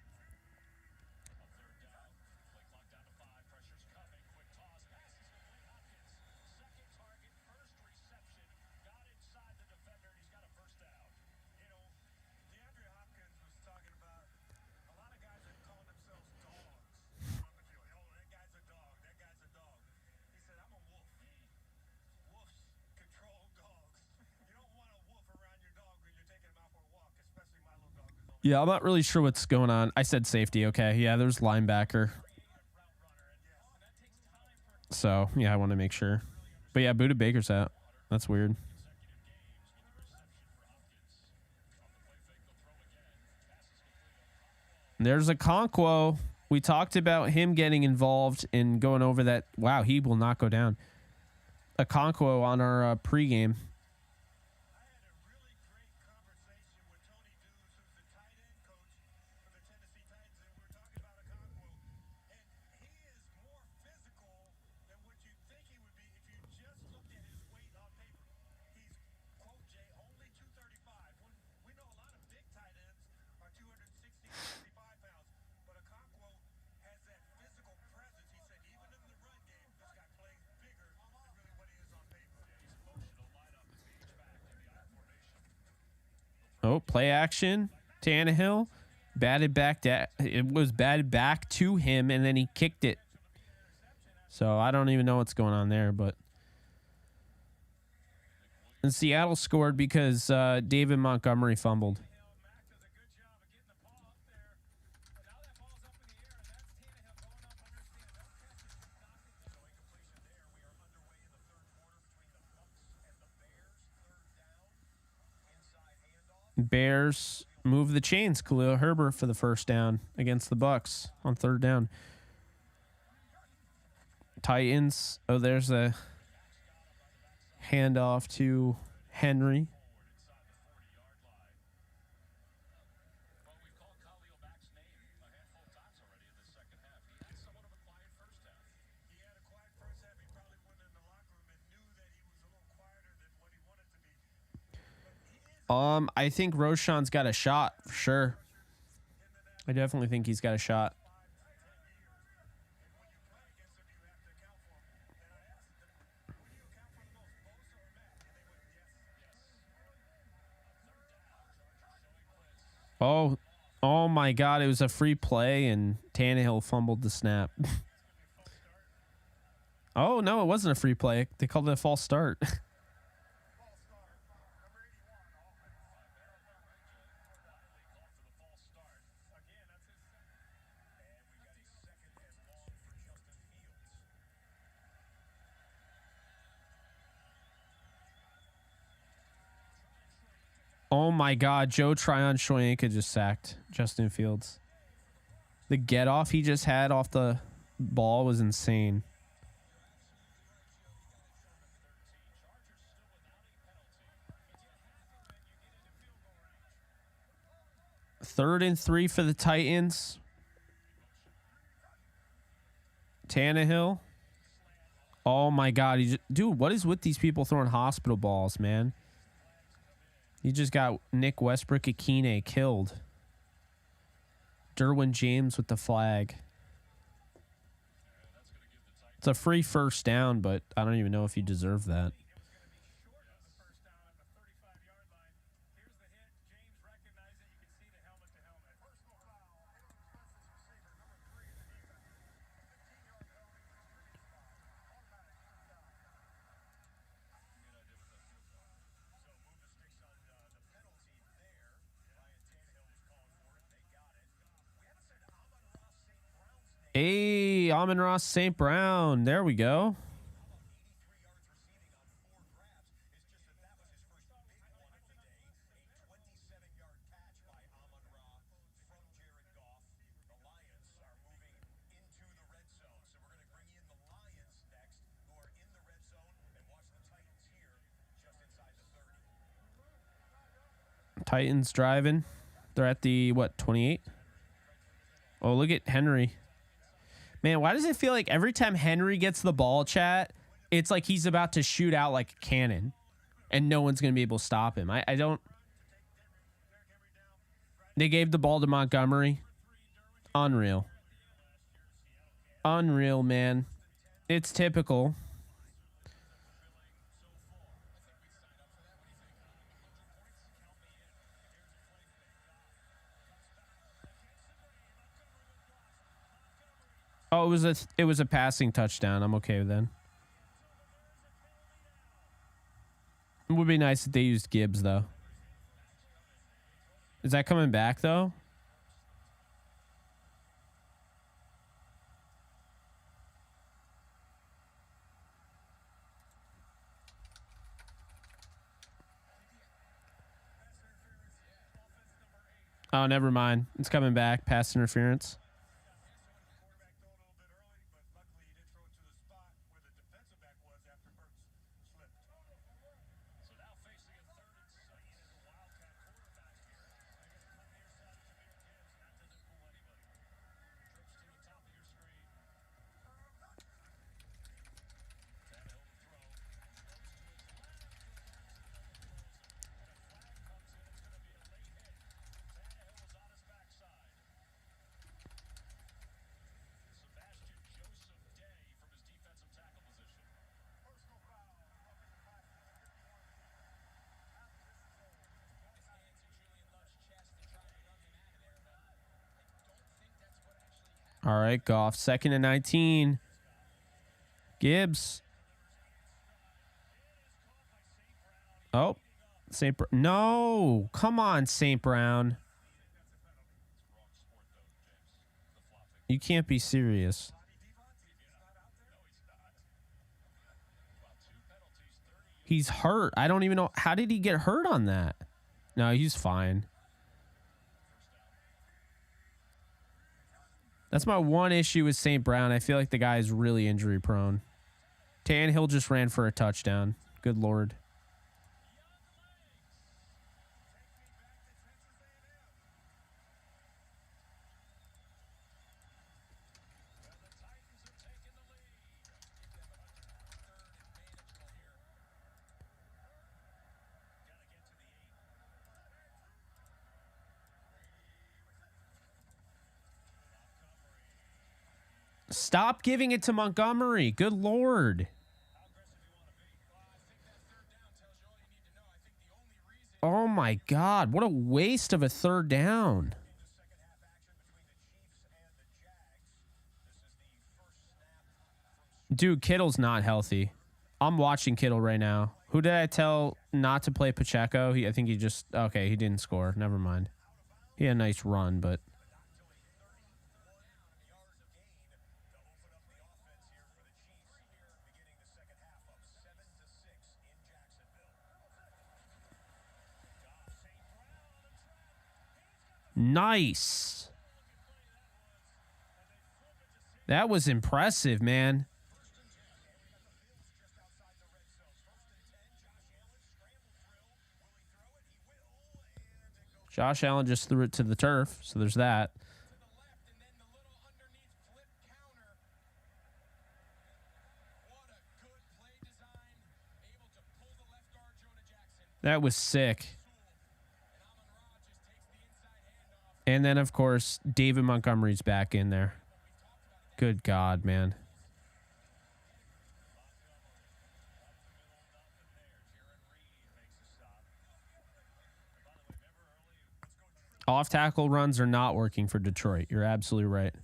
Speaker 1: Yeah, I'm not really sure what's going on. I said safety. Okay. Yeah, there's linebacker. So, yeah, I want to make sure. But yeah, Budda Baker's out. That's weird. There's a Okonkwo. We talked about him getting involved and going over that. Wow, he will not go down. A Okonkwo on our pregame. Oh, play action. Tannehill batted back. It was batted back to him, and then he kicked it. So I don't even know what's going on there, but. And Seattle scored because David Montgomery fumbled. Bears move the chains. Khalil Herbert for the first down against the Bucs on third down. Titans. Oh, there's a handoff to Henry. I think Roshan's got a shot for sure. I definitely think he's got a shot. Oh my God. It was a free play and Tannehill fumbled the snap. Oh, no, it wasn't a free play. They called it a false start. Oh my God, Joe Tryon-Shoyinka just sacked Justin Fields. The get off he just had off the ball was insane. Third and 3 for the Titans. Tannehill. Oh my God, dude, what is with these people throwing hospital balls, man? You just got Nick Westbrook-Akine killed. Derwin James with the flag. It's a free first down, but I don't even know if you deserve that. Hey, Amon-Ra St. Brown. There we go. Titans driving. They're at the, what, 28? Oh, look at Henry. Man, why does it feel like every time Henry gets the ball, chat, it's like he's about to shoot out like a cannon and no one's going to be able to stop him? I don't. They gave the ball to Montgomery. Unreal. Unreal, man. It's typical. Oh, it was a passing touchdown. I'm okay with that. It would be nice if they used Gibbs though. Is that coming back though? Oh, never mind. It's coming back. Pass interference. All right, Goff. 2nd and 19. Gibbs. Oh, St. Brown. No, come on, St. Brown. You can't be serious. He's hurt. I don't even know. How did he get hurt on that? No, he's fine. That's my one issue with St. Brown. I feel like the guy is really injury prone. Tannehill just ran for a touchdown. Good Lord. Stop giving it to Montgomery. Good Lord. Oh, my God. What a waste of a third down. Dude, Kittle's not healthy. I'm watching Kittle right now. Who did I tell not to play Pacheco? I think he just... Okay, he didn't score. Never mind. He had a nice run, but... Nice. That was impressive, man. Josh Allen just threw it to the turf, so there's that. That was sick. And then, of course, David Montgomery's back in there. Good God, man. Off-tackle runs are not working for Detroit. You're absolutely right.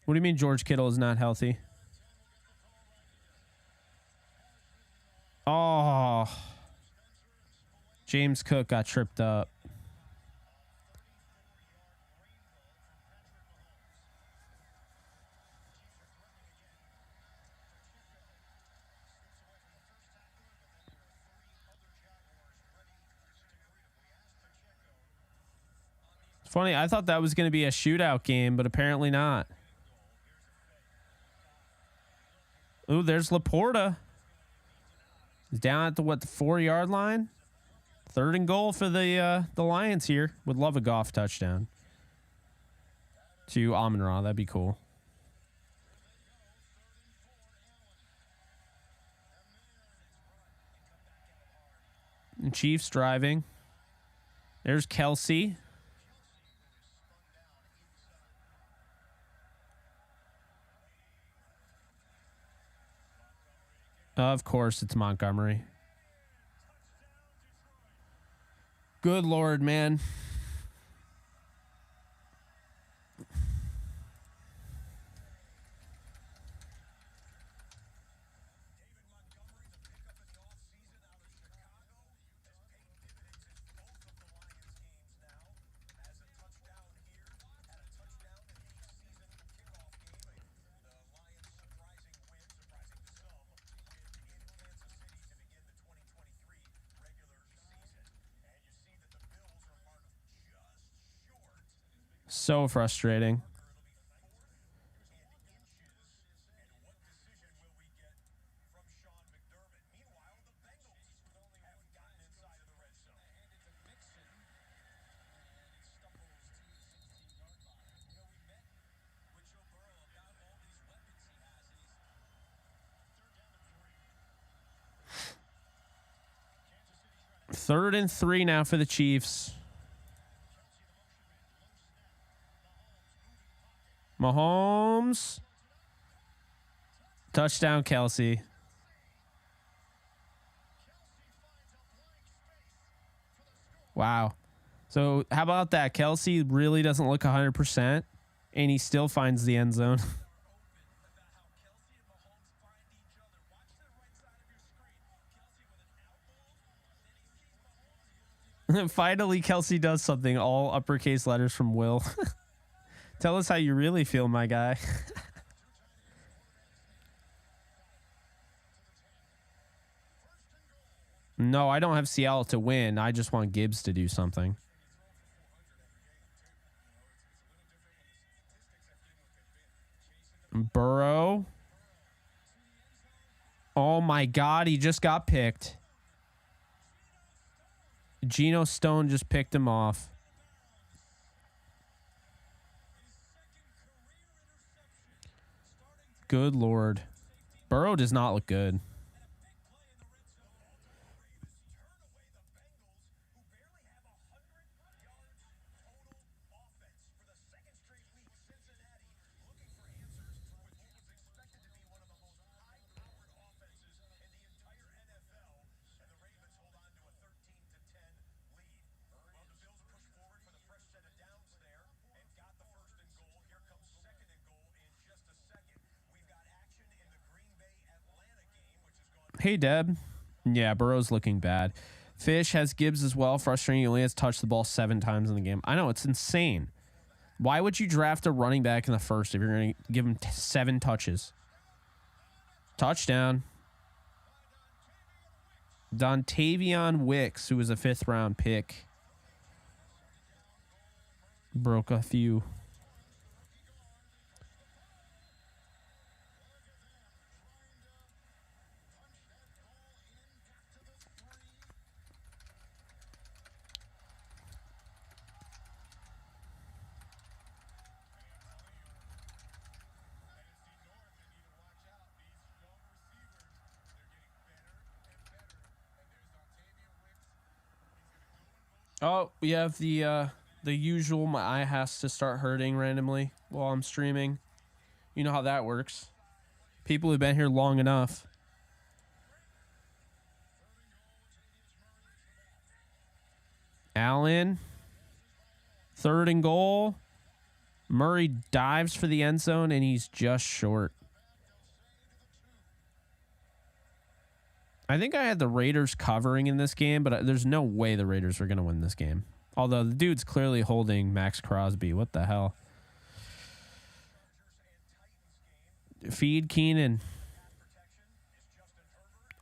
Speaker 1: What do you mean George Kittle is not healthy? Oh. James Cook got tripped up. It's funny, I thought that was going to be a shootout game, but apparently not. Ooh, there's Laporta. He's down at the 4-yard line. 3rd and goal for the Lions here. Would love a Goff touchdown. To Amon-Ra, that'd be cool. And Chiefs driving. There's Kelsey. Of course, it's Montgomery. Good Lord, man. So frustrating. Third and 3 now for the Chiefs. Mahomes. Touchdown, Kelsey. Wow. So how about that? Kelsey really doesn't look 100%, and he still finds the end zone. Finally, Kelsey does something. All uppercase letters from Will. Tell us how you really feel, my guy. No, I don't have Seattle to win. I just want Gibbs to do something. Burrow. Oh, my God. He just got picked. Geno Stone just picked him off. Good Lord. Burrow does not look good. Hey, Deb. Yeah, Burrow's looking bad. Fish has Gibbs as well. Frustrating. He only has touched the ball 7 times in the game. I know, it's insane. Why would you draft a running back in the first if you're going to give him 7 touches? Touchdown. Dontavion Wicks, who was a 5th-round pick. Broke a few. Oh, we have the usual. My eye has to start hurting randomly while I'm streaming. You know how that works. People who've been here long enough. Allen. 3rd and goal. Murray dives for the end zone, and he's just short. I think I had the Raiders covering in this game, but there's no way the Raiders are going to win this game. Although the dude's clearly holding Max Crosby. What the hell? Feed Keenan.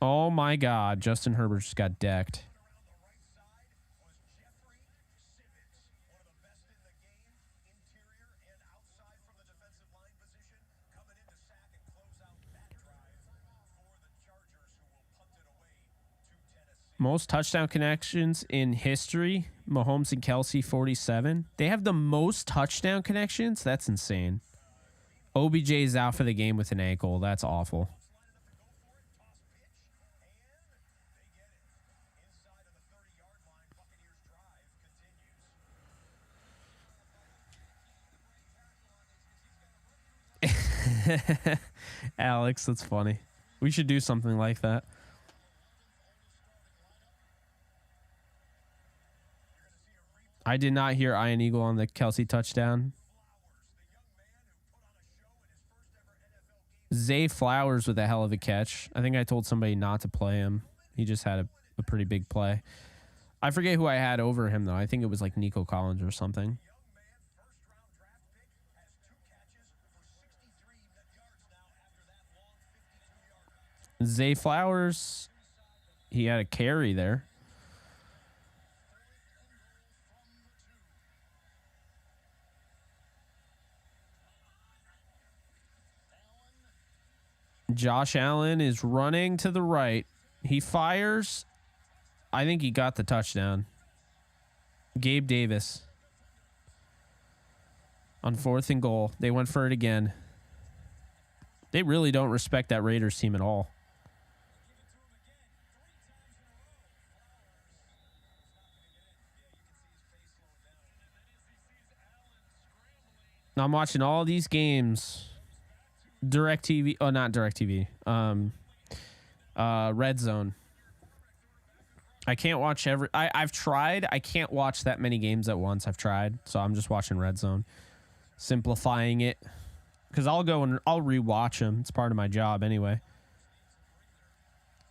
Speaker 1: Oh my God. Justin Herbert just got decked. Most touchdown connections in history. Mahomes and Kelsey, 47. They have the most touchdown connections? That's insane. OBJ is out for the game with an ankle. That's awful. Alex, that's funny. We should do something like that. I did not hear Iron Eagle on the Kelsey touchdown. Zay Flowers with a hell of a catch. I think I told somebody not to play him. He just had a pretty big play. I forget who I had over him, though. I think it was like Nico Collins or something. Zay Flowers, he had a carry there. Josh Allen is running to the right. He fires. I think he got the touchdown. Gabe Davis. On 4th and goal. They went for it again. They really don't respect that Raiders team at all. I'm watching all these games. DirecTV. Oh, not DirecTV. Red Zone. I can't watch I've tried. I can't watch that many games at once. I've tried. So I'm just watching Red Zone. Simplifying it. Because I'll go and I'll rewatch them. It's part of my job anyway.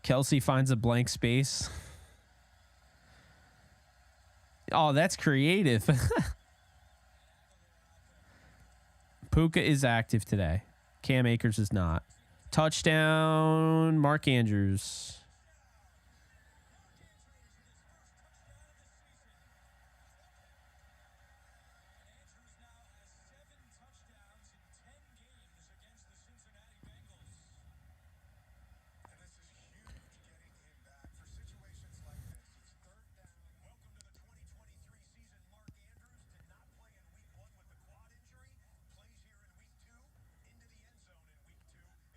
Speaker 1: Kelsey finds a blank space. Oh, that's creative. Puka is active today. Cam Akers is not. Touchdown, Mark Andrews.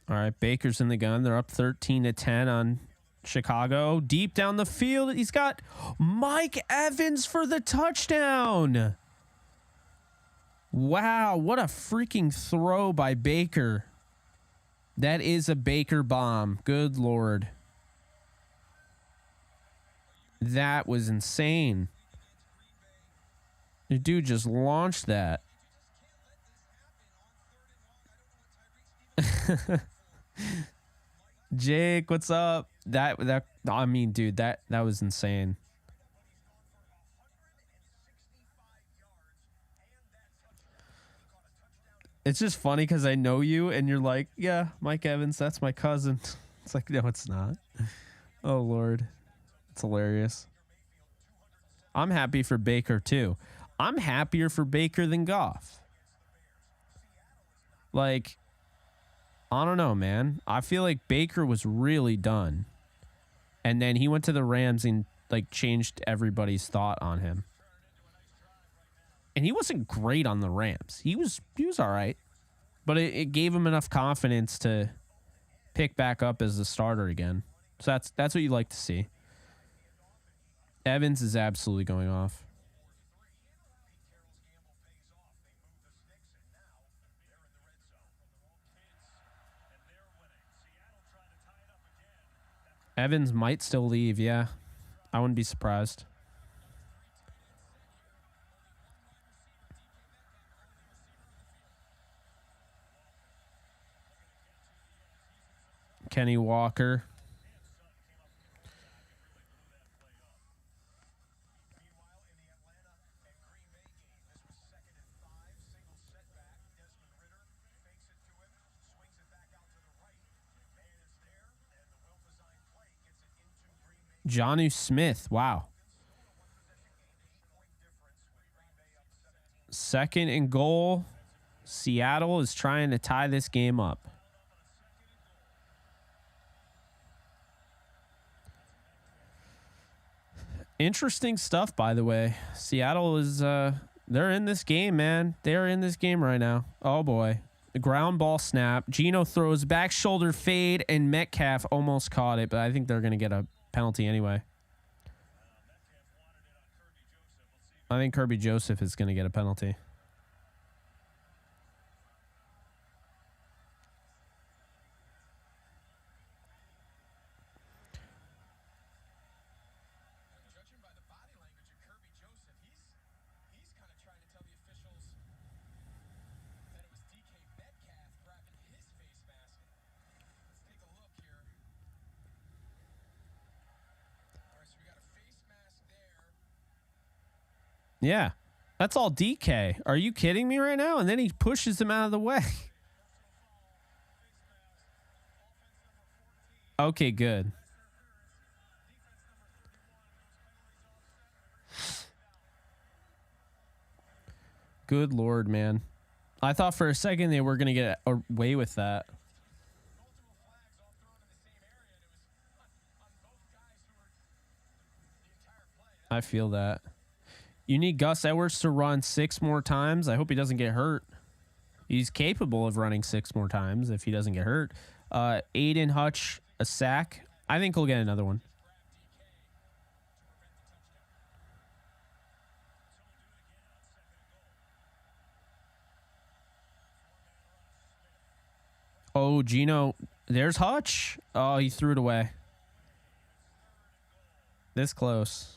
Speaker 1: All right, Baker's in the gun. They're up 13-10 on Chicago. Deep down the field, he's got Mike Evans for the touchdown. Wow, what a freaking throw by Baker. That is a Baker bomb. Good Lord. That was insane. The dude just launched that. Jake, what's up? that I mean, dude, that was insane. It's just funny because I know you and you're like, yeah, Mike Evans, that's my cousin. It's like, no, it's not. Oh, Lord. It's hilarious. I'm happy for Baker, too. I'm happier for Baker than Goff. Like, I don't know, man. I feel like Baker was really done. And then he went to the Rams and, like, changed everybody's thought on him. And he wasn't great on the Rams. He was all right. But it gave him enough confidence to pick back up as a starter again. So that's what you like to see. Evans is absolutely going off. Evans might still leave, yeah. I wouldn't be surprised. Kenny Walker. Jonnu Smith. Wow. 2nd and goal. Seattle is trying to tie this game up. Interesting stuff, by the way. Seattle is, they're in this game, man. They're in this game right now. Oh, boy. The ground ball snap. Geno throws back shoulder fade, and Metcalf almost caught it, but I think they're going to get a penalty anyway. I think Kirby Joseph is going to get a penalty. Yeah, that's all DK. Are you kidding me right now? And then he pushes him out of the way. Okay, good. Good Lord, man. I thought for a second they were going to get away with that. I feel that. You need Gus Edwards to run 6 more times. I hope he doesn't get hurt. He's capable of running 6 more times if he doesn't get hurt. Aiden Hutch, a sack. I think he'll get another one. Oh, Geno. There's Hutch. Oh, he threw it away. This close.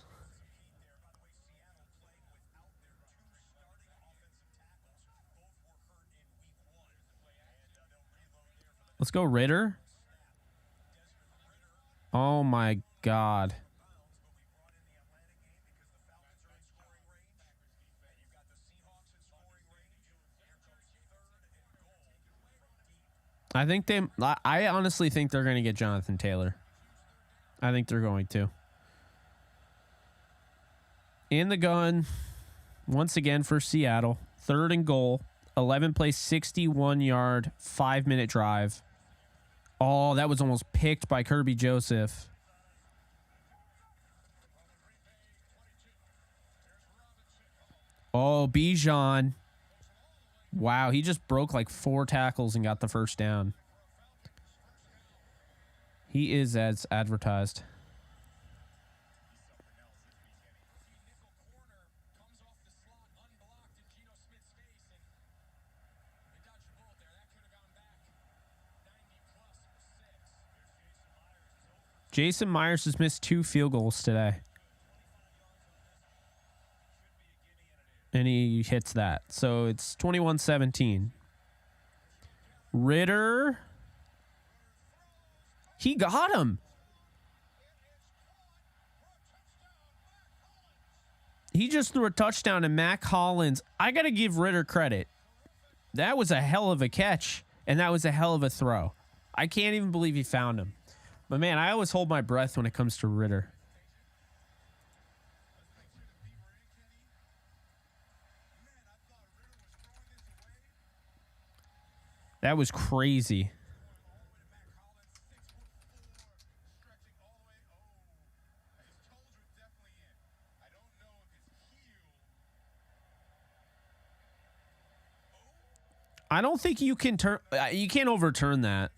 Speaker 1: Let's go Ritter. Oh, my God. I honestly think they're going to get Jonathan Taylor. I think they're going to. In the gun, once again for Seattle. 3rd and goal. 11 play, 61-yard, 5-minute drive. Oh, that was almost picked by Kirby Joseph. Oh, Bijan. Wow, he just broke like 4 tackles and got the first down. He is as advertised. Jason Myers has missed 2 field goals today. And he hits that. So it's 21-17. Ritter. He got him. He just threw a touchdown, and Mac Hollins, I got to give Ritter credit. That was a hell of a catch, and that was a hell of a throw. I can't even believe he found him. But, man, I always hold my breath when it comes to Ritter. That was crazy. I don't think you can you can't overturn that.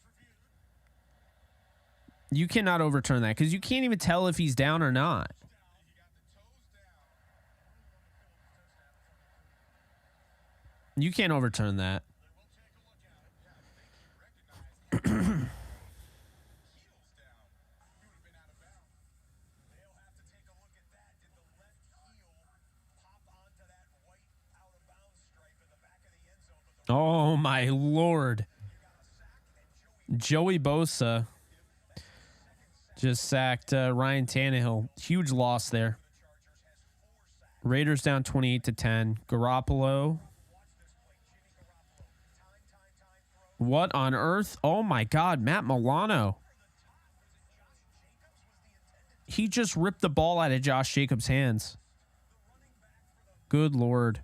Speaker 1: You cannot overturn that because you can't even tell if he's down or not. You can't overturn that. Oh, my Lord. Joey Bosa just sacked Ryan Tannehill. Huge loss there. Raiders down 28-10. Garoppolo. What on earth? Oh, my God. Matt Milano. He just ripped the ball out of Josh Jacobs' hands. Good Lord.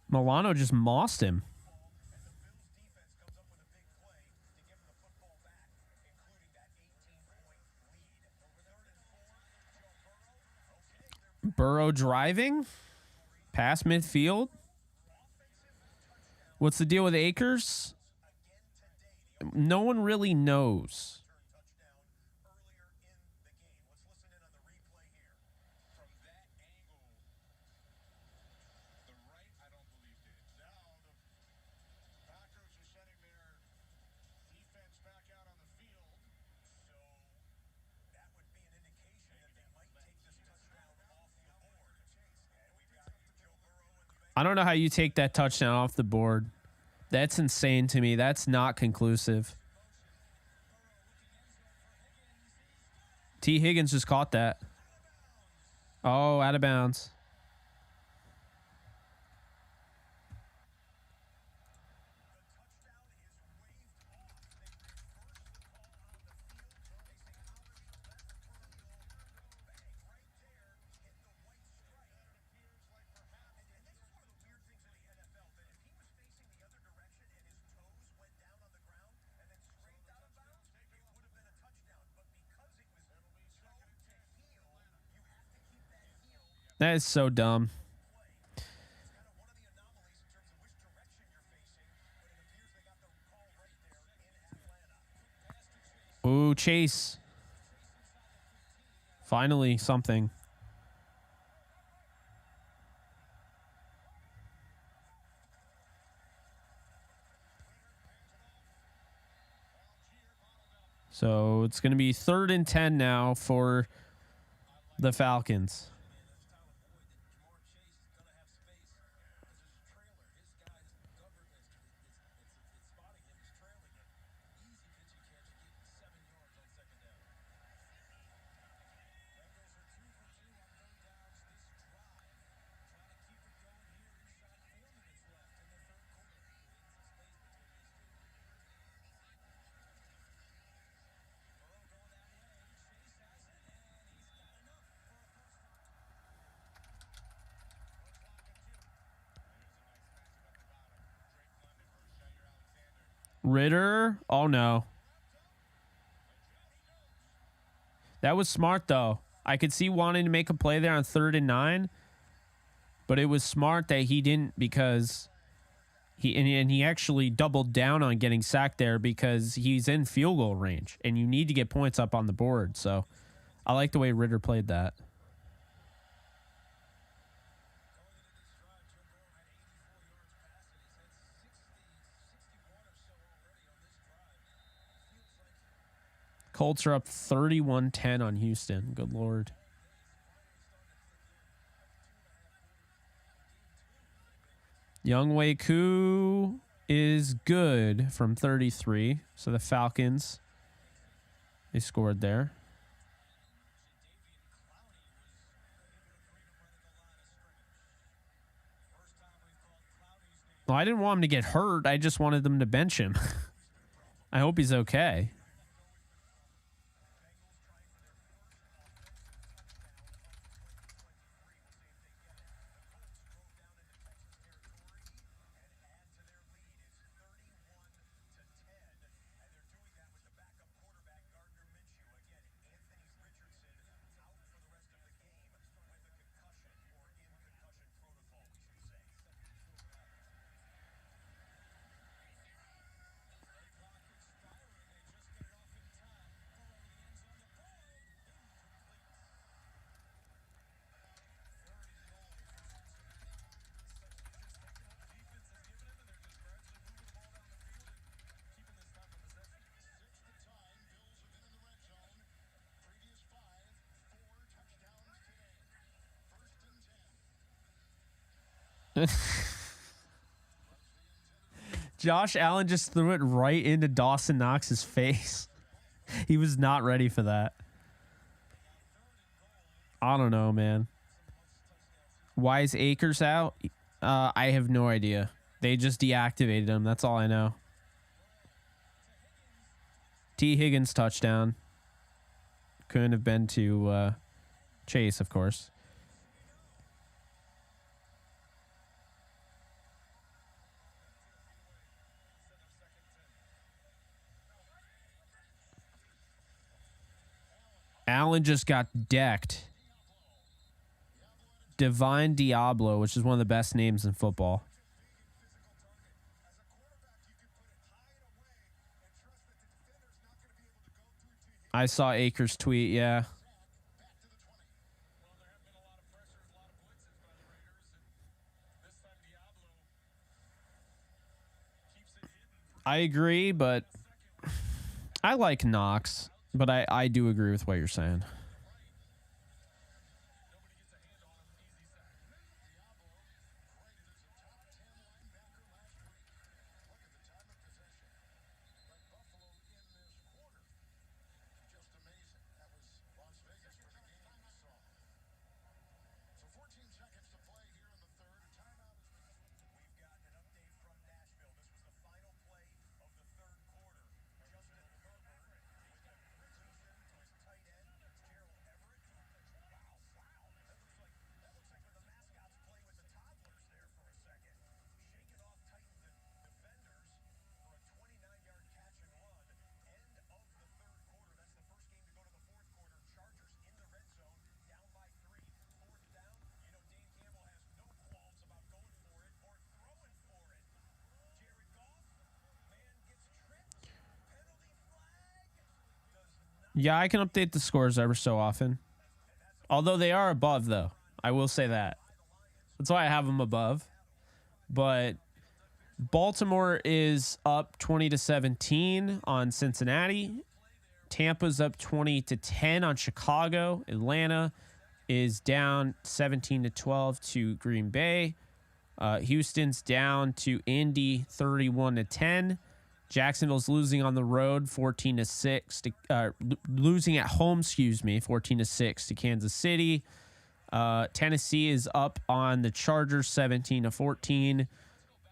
Speaker 1: Milano just mossed him. Burrow driving? Past midfield? What's the deal with Akers? No one really knows. I don't know how you take that touchdown off the board. That's insane to me. That's not conclusive. T. Higgins just caught that. Oh, out of bounds. That is so dumb. Ooh, Chase. Finally, something. So it's going to be 3rd and 10 now for the Falcons. Ritter. Oh, no. That was smart, though. I could see wanting to make a play there on 3rd and 9. But it was smart that he didn't because he actually doubled down on getting sacked there because he's in field goal range. And you need to get points up on the board. So I like the way Ritter played that. Colts are up 31-10 on Houston. Good Lord. Younghoe Koo is good from 33. So the Falcons, they scored there. Well, I didn't want him to get hurt. I just wanted them to bench him. I hope he's okay. Josh Allen just threw it right into Dawson Knox's face. He was not ready for that. I don't know, man. Why is Akers out? I have no idea. They just deactivated him. That's all I know. T. Higgins touchdown. Couldn't have been to Chase, of course. Allen just got decked. Divine Diablo, which is one of the best names in football. I saw Akers tweet, yeah. I agree, but I like Knox. But I do agree with what you're saying. Yeah, I can update the scores ever so often. Although they are above, though. I will say that. That's why I have them above. But Baltimore is up 20-17 on Cincinnati. Tampa's up 20-10 on Chicago. Atlanta is down 17-12 to Green Bay. Houston's down to Indy 31-10. Jacksonville's losing on the road 14-6 to losing at home, 14-6 to Kansas City. Tennessee is up on the Chargers 17-14.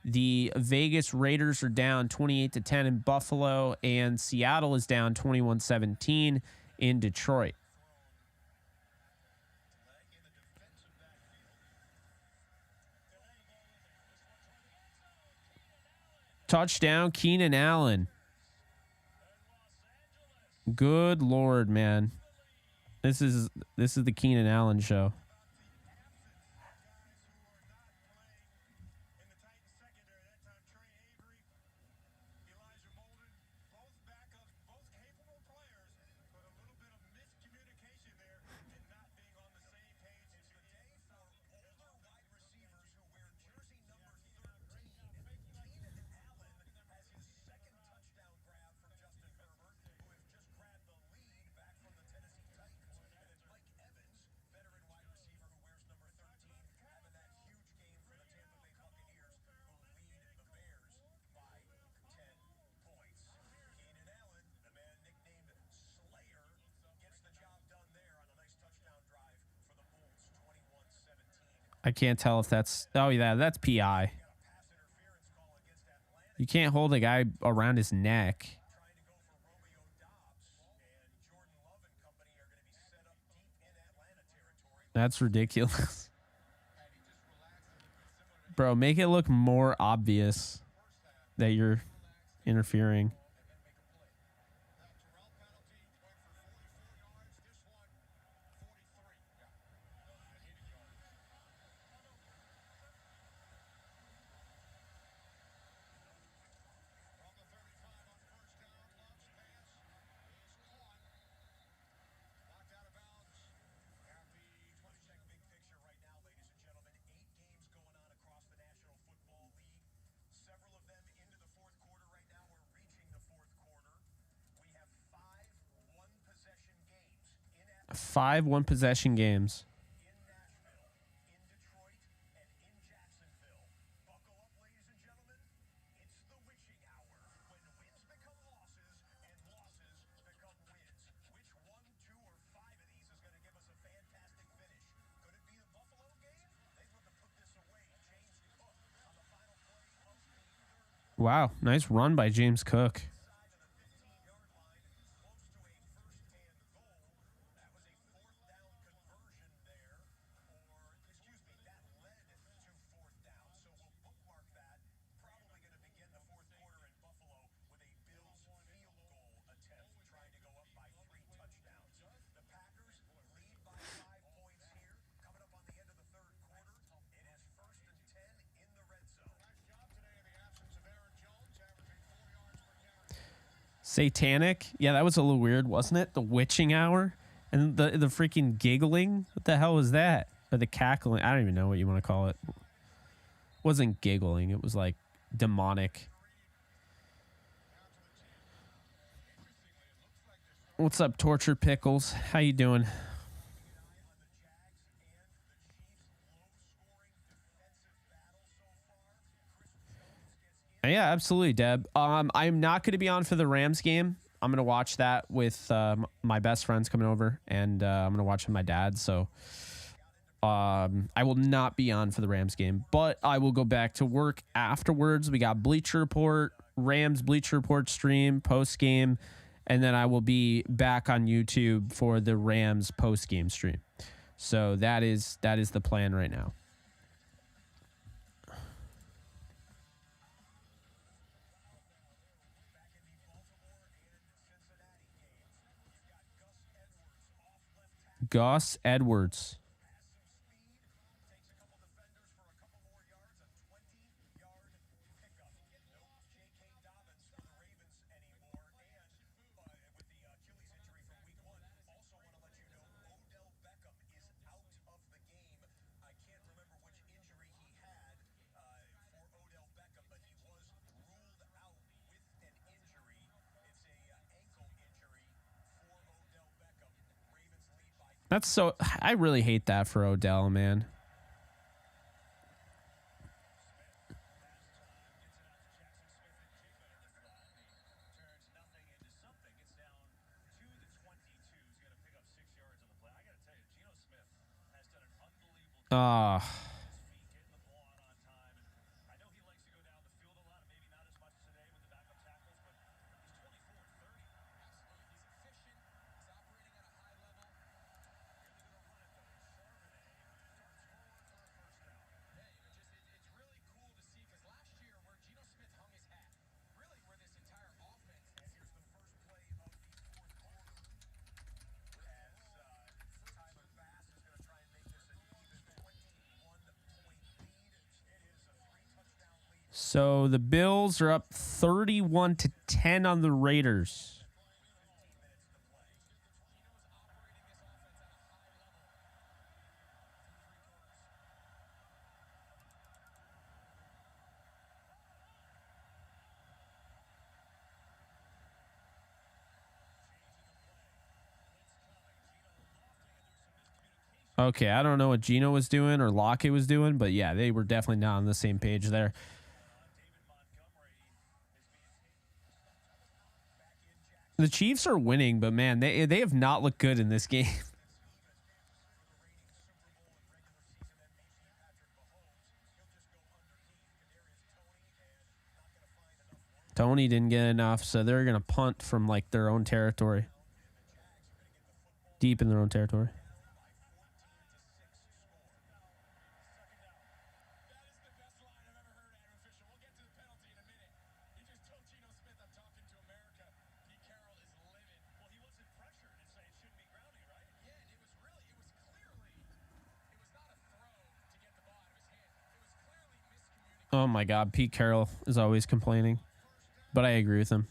Speaker 1: The Vegas Raiders are down 28-10 in Buffalo, and Seattle is down 21-17 in Detroit. Touchdown, Keenan Allen. Good Lord, man. This is the Keenan Allen show. I can't tell if that's. Oh yeah, that's PI. You can't hold a guy around his neck. That's ridiculous. Bro, make it look more obvious that you're interfering. Five one-possession games. Wow, nice run by James Cook. Satanic? Yeah, that was a little weird, wasn't it? The witching hour and the freaking giggling. What the hell was that? Or the cackling? I don't even know what you want to call it. It wasn't giggling. It was like demonic. What's up, Tortured Pickles? How you doing? Yeah, absolutely, Deb. I'm not going to be on for the Rams game. I'm going to watch that with my best friends coming over, and I'm going to watch with my dad. So I will not be on for the Rams game, but I will go back to work afterwards. We got Bleacher Report, Rams Bleacher Report stream, post game, and then I will be back on YouTube for the Rams post game stream. So that is the plan right now. Gus Edwards. That's so. I really hate that for Odell, man. Ah. So the Bills are up 31-10 on the Raiders. Okay, I don't know what Gino was doing or Lockett was doing, but yeah, they were definitely not on the same page there. The Chiefs are winning, but man, they have not looked good in this game. Tony didn't get enough, so they're going to punt from like their own territory. Deep in their own territory. Oh my God, Pete Carroll is always complaining, but I agree with him.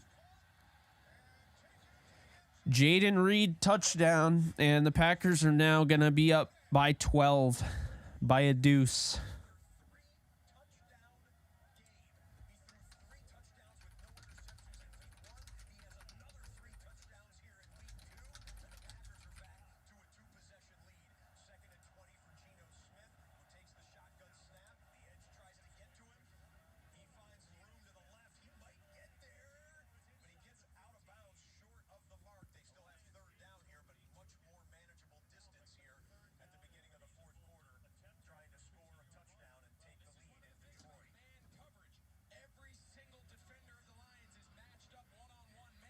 Speaker 1: Jaden Reed touchdown, and the Packers are now going to be up by 12 by a deuce.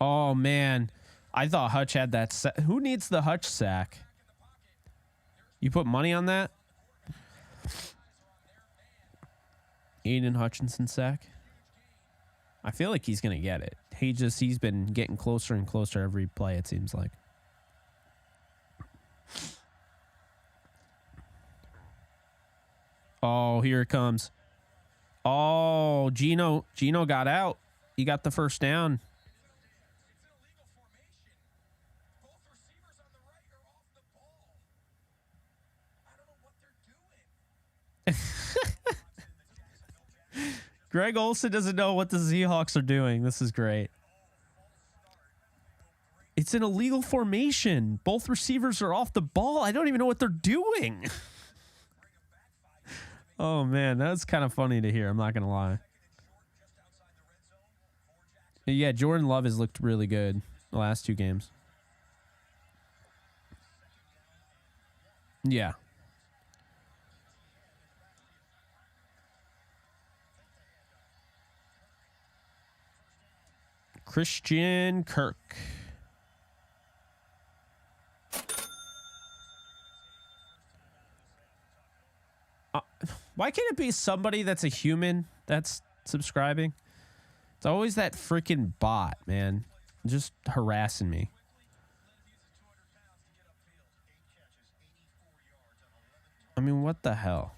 Speaker 1: Oh, man. I thought Hutch had that. Who needs the Hutch sack? You put money on that? Aiden Hutchinson sack? I feel like he's going to get it. He's been getting closer and closer every play, it seems like. Oh, here it comes. Oh, Gino got out. He got the first down. Greg Olsen doesn't know what the Seahawks are doing. This is great. It's an illegal formation. Both receivers are off the ball. I don't even know what they're doing. Oh, man, that's kind of funny to hear. I'm not going to lie. Yeah, Jordan Love has looked really good the last two games. Yeah. Christian Kirk. Why can't it be somebody that's a human that's subscribing? It's always that freaking bot, man. Just harassing me. I mean, what the hell?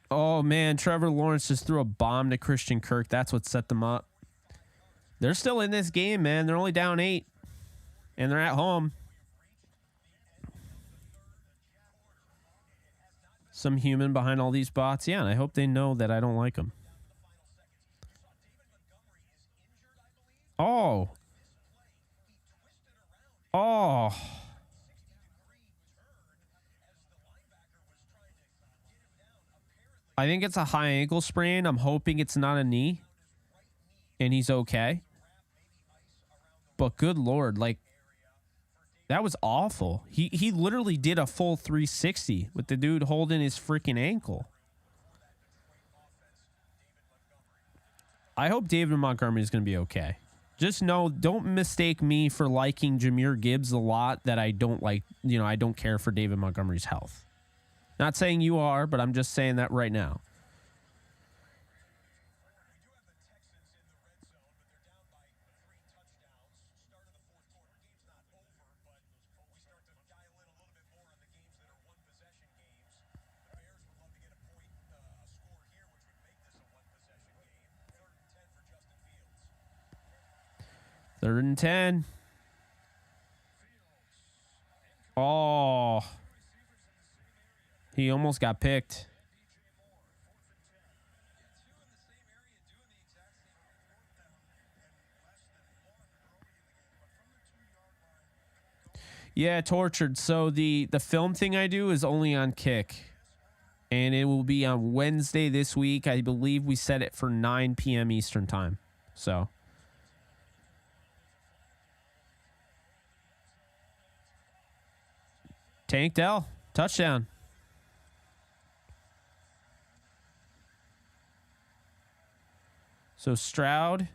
Speaker 1: Oh, man, Trevor Lawrence just threw a bomb to Christian Kirk. That's what set them up. They're still in this game, man. They're only down 8, and they're at home. Some human behind all these bots. Yeah, and I hope they know that I don't like them. Oh. Oh. I think it's a high ankle sprain. I'm hoping it's not a knee. And he's okay. But good Lord, like, that was awful. He literally did a full 360 with the dude holding his freaking ankle. I hope David Montgomery is going to be okay. Just know, don't mistake me for liking Jahmyr Gibbs a lot that I don't like, I don't care for David Montgomery's health. Not saying you are, but I'm just saying that right now. Third and 10. Oh. He almost got picked. Yeah, tortured. So the film thing I do is only on kick. And it will be on Wednesday this week. I believe we set it for 9 p.m. Eastern time. So Tank Dell, touchdown. So Stroud.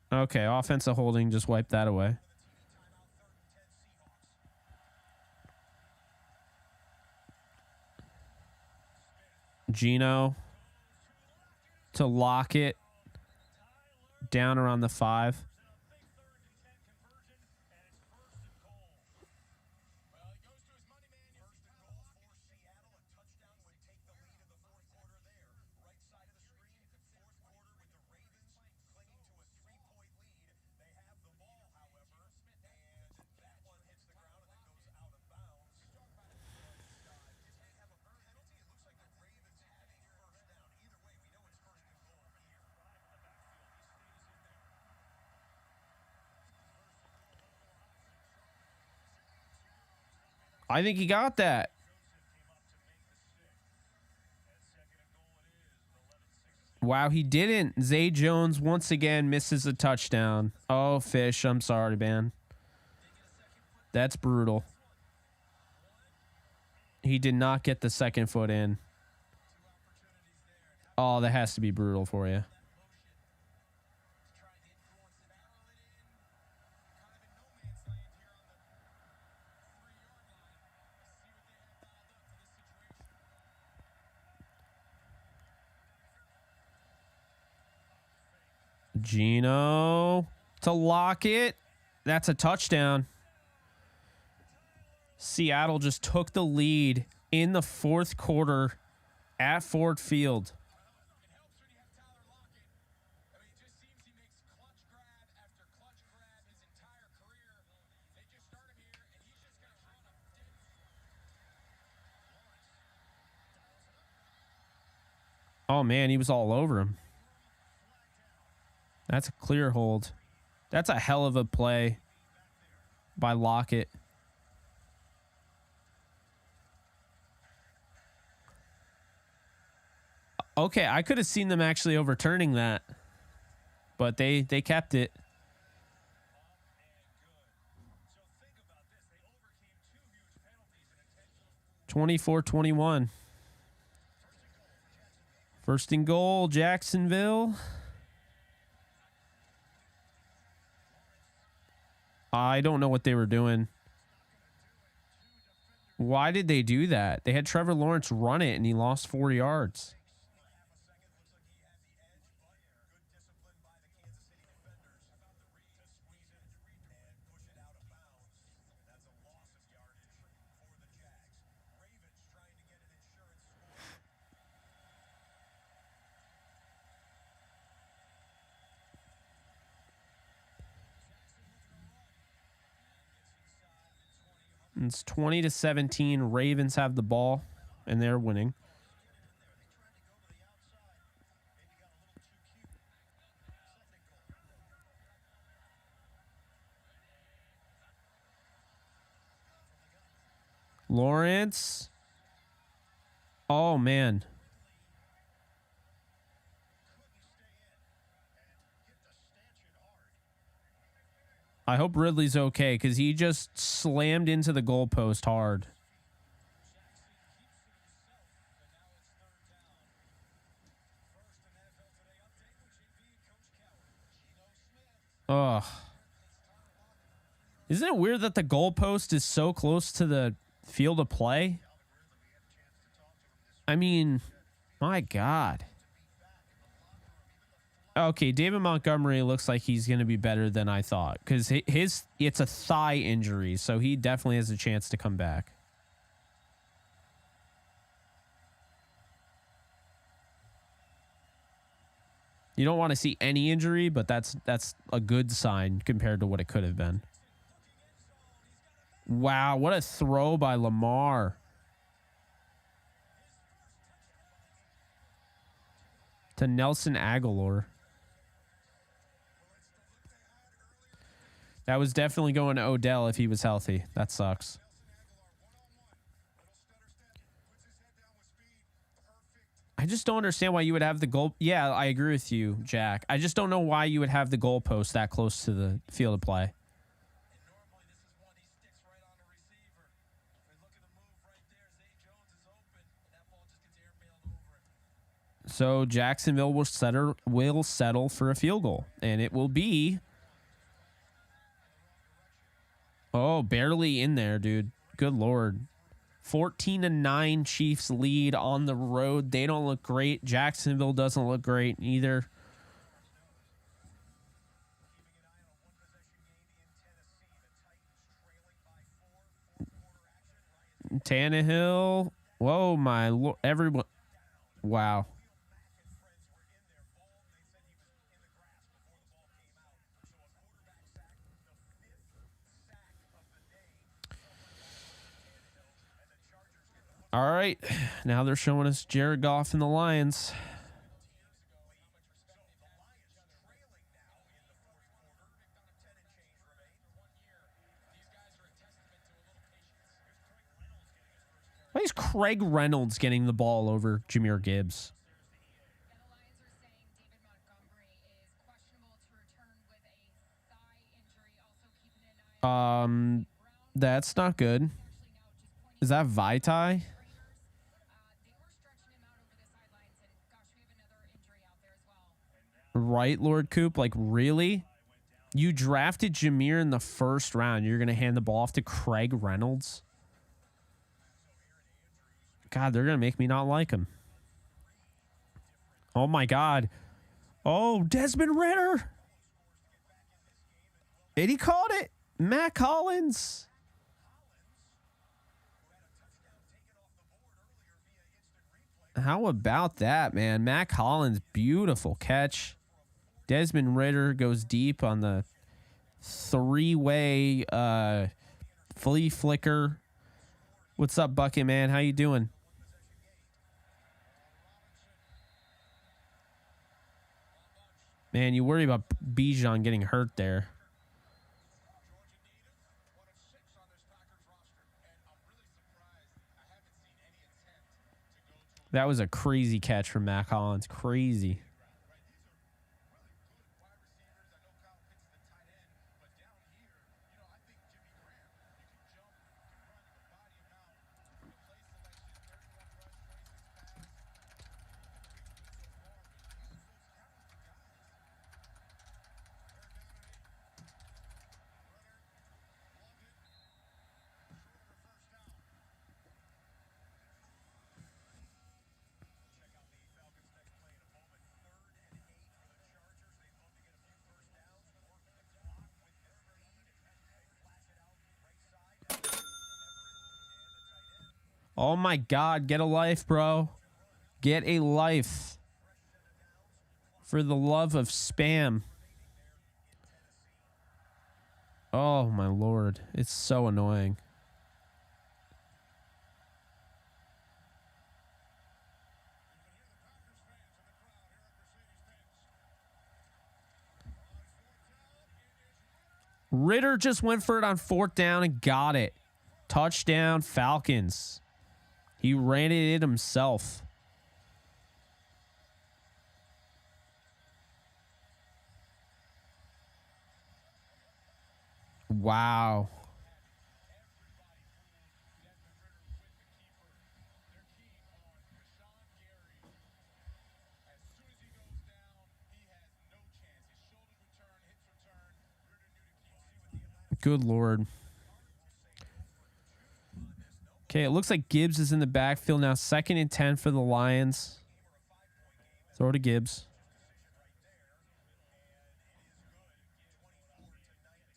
Speaker 1: Okay, offensive holding, just wipe that away. Gino to lock it down around the 5. I think he got that. Wow, he didn't. Zay Jones once again misses a touchdown. Oh, Fish, I'm sorry, man. That's brutal. He did not get the second foot in. Oh, that has to be brutal for you. Gino to lock it. That's a touchdown. Seattle just took the lead in the fourth quarter at Ford Field. Oh, man, he was all over him. That's a clear hold. That's a hell of a play by Lockett. Okay, I could have seen them actually overturning that, but they kept it. (24-21). First and goal, Jacksonville. I don't know what they were doing. Why did they do that? They had Trevor Lawrence run it, and he lost 4 yards. It's 20-17. Ravens have the ball, and they're winning. Lawrence. Oh, man. I hope Ridley's okay because he just slammed into the goalpost hard. Ugh. Isn't it weird that the goalpost is so close to the field of play? I mean, my God. Okay, David Montgomery looks like he's going to be better than I thought because it's a thigh injury, so he definitely has a chance to come back. You don't want to see any injury, but that's a good sign compared to what it could have been. Wow, what a throw by Lamar. To Nelson Aguilar. That was definitely going to Odell if he was healthy. That sucks. I just don't understand why you would have the goal. Yeah, I agree with you, Jack. I just don't know why you would have the goalpost that close to the field of play. So Jacksonville will settle for a field goal, and it will be, oh, barely in there, dude. Good Lord. 14-9 Chiefs lead on the road. They don't look great. Jacksonville doesn't look great either. Tannehill. Whoa, my Lord. Everyone. Wow. All right. Now they're showing us Jared Goff and the Lions. Why is Craig Reynolds getting the ball over Jahmyr Gibbs? That's not good. Is that Vitae? Right, Lord Coop? Like, really? You drafted Jahmyr in the first round. You're going to hand the ball off to Craig Reynolds? God, they're going to make me not like him. Oh, my God. Oh, Desmond Ridder. And he caught it. Matt Collins. How about that, man? Matt Collins, beautiful catch. Desmond Ridder goes deep on the three-way flea flicker. What's up, Bucket Man? How you doing? Man, you worry about Bijan getting hurt there. That was a crazy catch from Matt Collins. Crazy. Oh, my God. Get a life, bro. Get a life. For the love of spam. Oh, my Lord. It's so annoying. Ridder just went for it on fourth down and got it. Touchdown, Falcons. He ran it in himself. Wow. Good Lord. Okay, it looks like Gibbs is in the backfield now. 2nd and 10 for the Lions. Throw to Gibbs.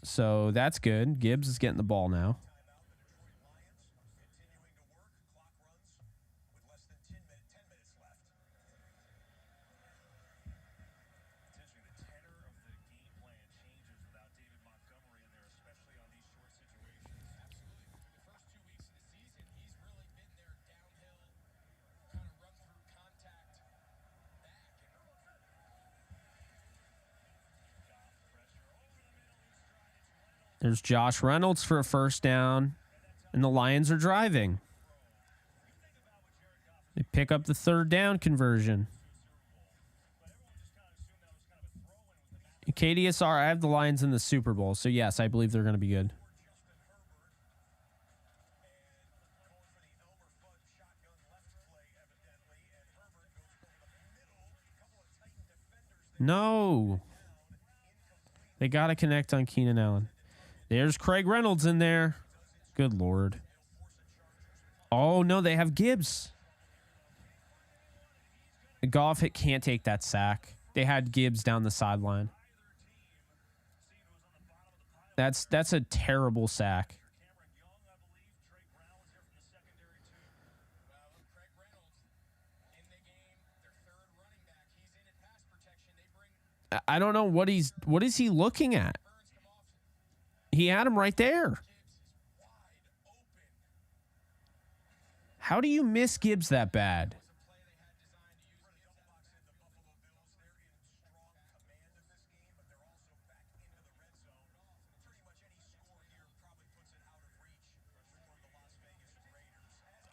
Speaker 1: So that's good. Gibbs is getting the ball now. There's Josh Reynolds for a first down, and the Lions are driving. They pick up the third down conversion. KDSR, I have the Lions in the Super Bowl, so yes, I believe they're going to be good. No. They got to connect on Keenan Allen. There's Craig Reynolds in there. Good Lord. Oh, no, they have Gibbs. Goff can't take that sack. They had Gibbs down the sideline. That's a terrible sack. I don't know what is he looking at? He had him right there. How do you miss Gibbs that bad?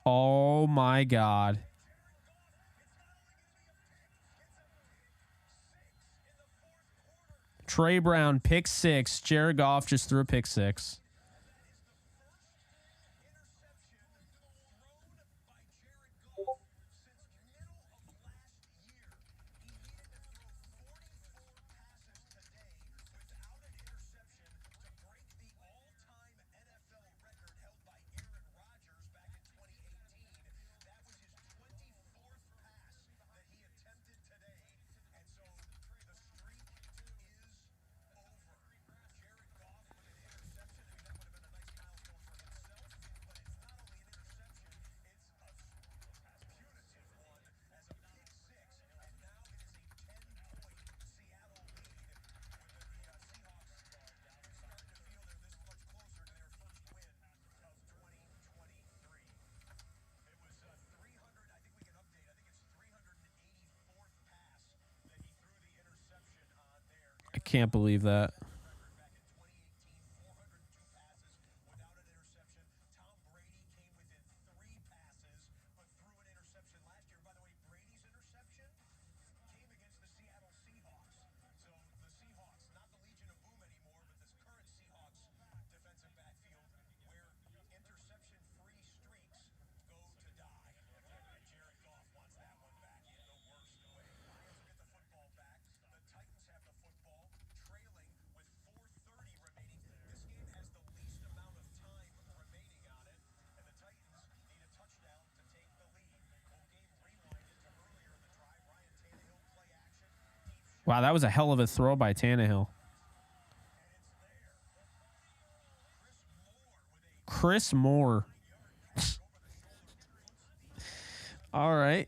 Speaker 1: Oh my God. Trey Brown, pick 6. Jared Goff just threw a pick 6. I can't believe that. Wow, that was a hell of a throw by Tannehill. Chris Moore. All right.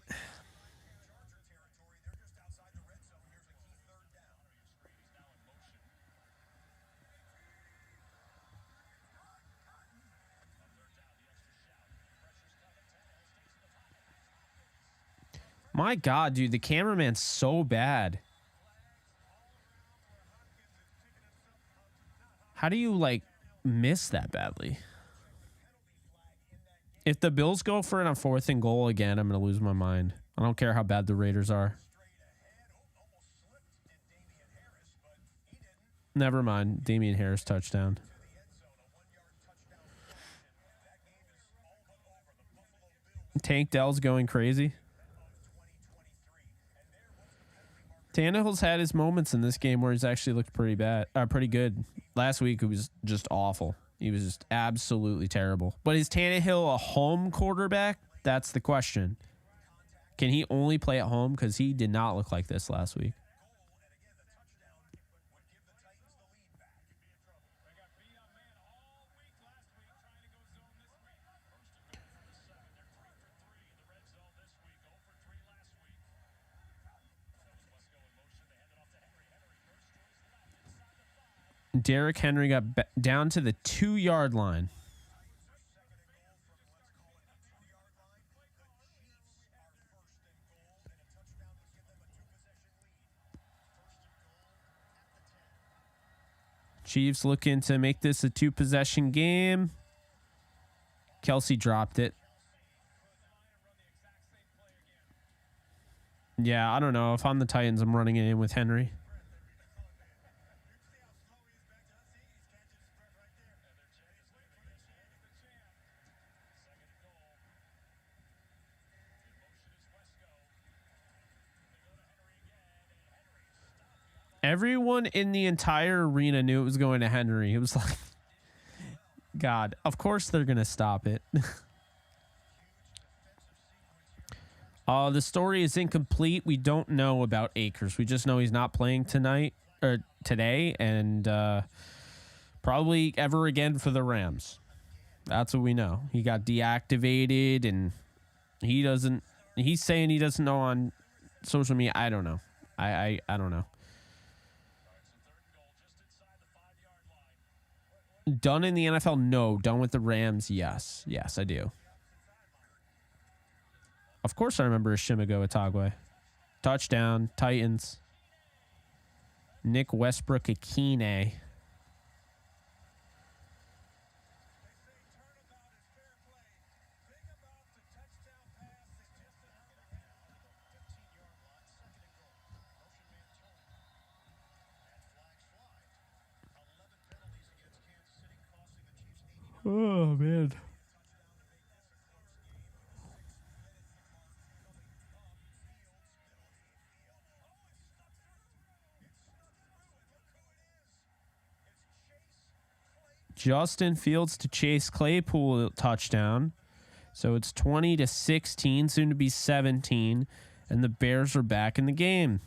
Speaker 1: My God, dude, the cameraman's so bad. How do you, like, miss that badly? If the Bills go for it on 4th and goal again, I'm going to lose my mind. I don't care how bad the Raiders are. Never mind. Damian Harris touchdown. Tank Dell's going crazy. Tannehill's had his moments in this game where he's actually looked pretty good. Last week, it was just awful. He was just absolutely terrible. But is Tannehill a home quarterback? That's the question. Can he only play at home? Because he did not look like this last week. Derrick Henry got down to the 2-yard line. Chiefs looking to make this a 2-possession game. Kelsey dropped it. Yeah, I don't know. If I'm the Titans, I'm running it in with Henry. Everyone in the entire arena knew it was going to Henry. It was like, God, of course they're going to stop it. The story is incomplete. We don't know about Akers. We just know he's not playing tonight or today and probably ever again for the Rams. That's what we know. He got deactivated and he's saying he doesn't know on social media. I don't know. I don't know. Done in the NFL? No. Done with the Rams? Yes. Yes, I do. Of course I remember Shimago Itagwe. Touchdown, Titans. Nick Westbrook-Akine. Oh, man. Justin Fields to Chase Claypool touchdown. So it's 20-16, soon to be 17, and the Bears are back in the game.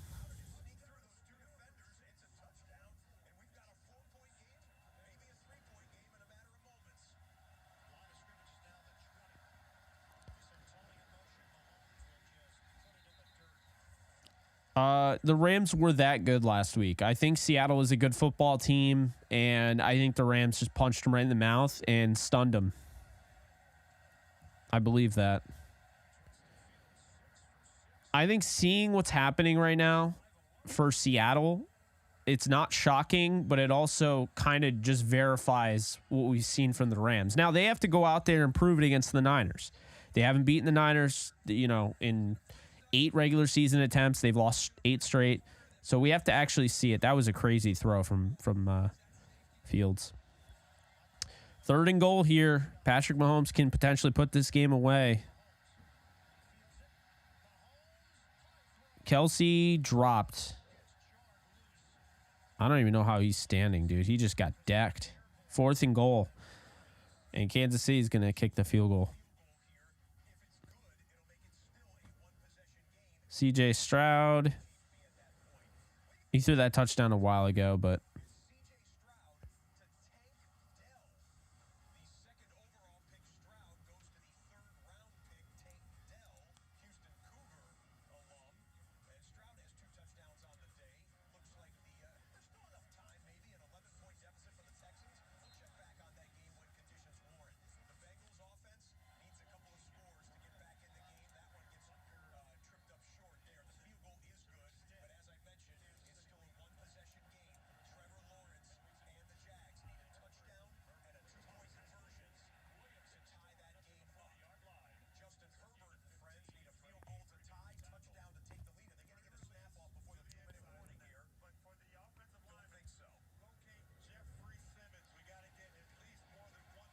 Speaker 1: The Rams were that good last week. I think Seattle is a good football team, and I think the Rams just punched them right in the mouth and stunned them. I believe that. I think seeing what's happening right now for Seattle, it's not shocking, but it also kind of just verifies what we've seen from the Rams. Now, they have to go out there and prove it against the Niners. They haven't beaten the Niners, in 8 regular season attempts. They've lost 8 straight. So we have to actually see it. That was a crazy throw from Fields. 3rd and goal here. Patrick Mahomes can potentially put this game away. Kelsey dropped. I don't even know how he's standing, dude. He just got decked. 4th and goal. And Kansas City is going to kick the field goal. CJ Stroud. He threw that touchdown a while ago, but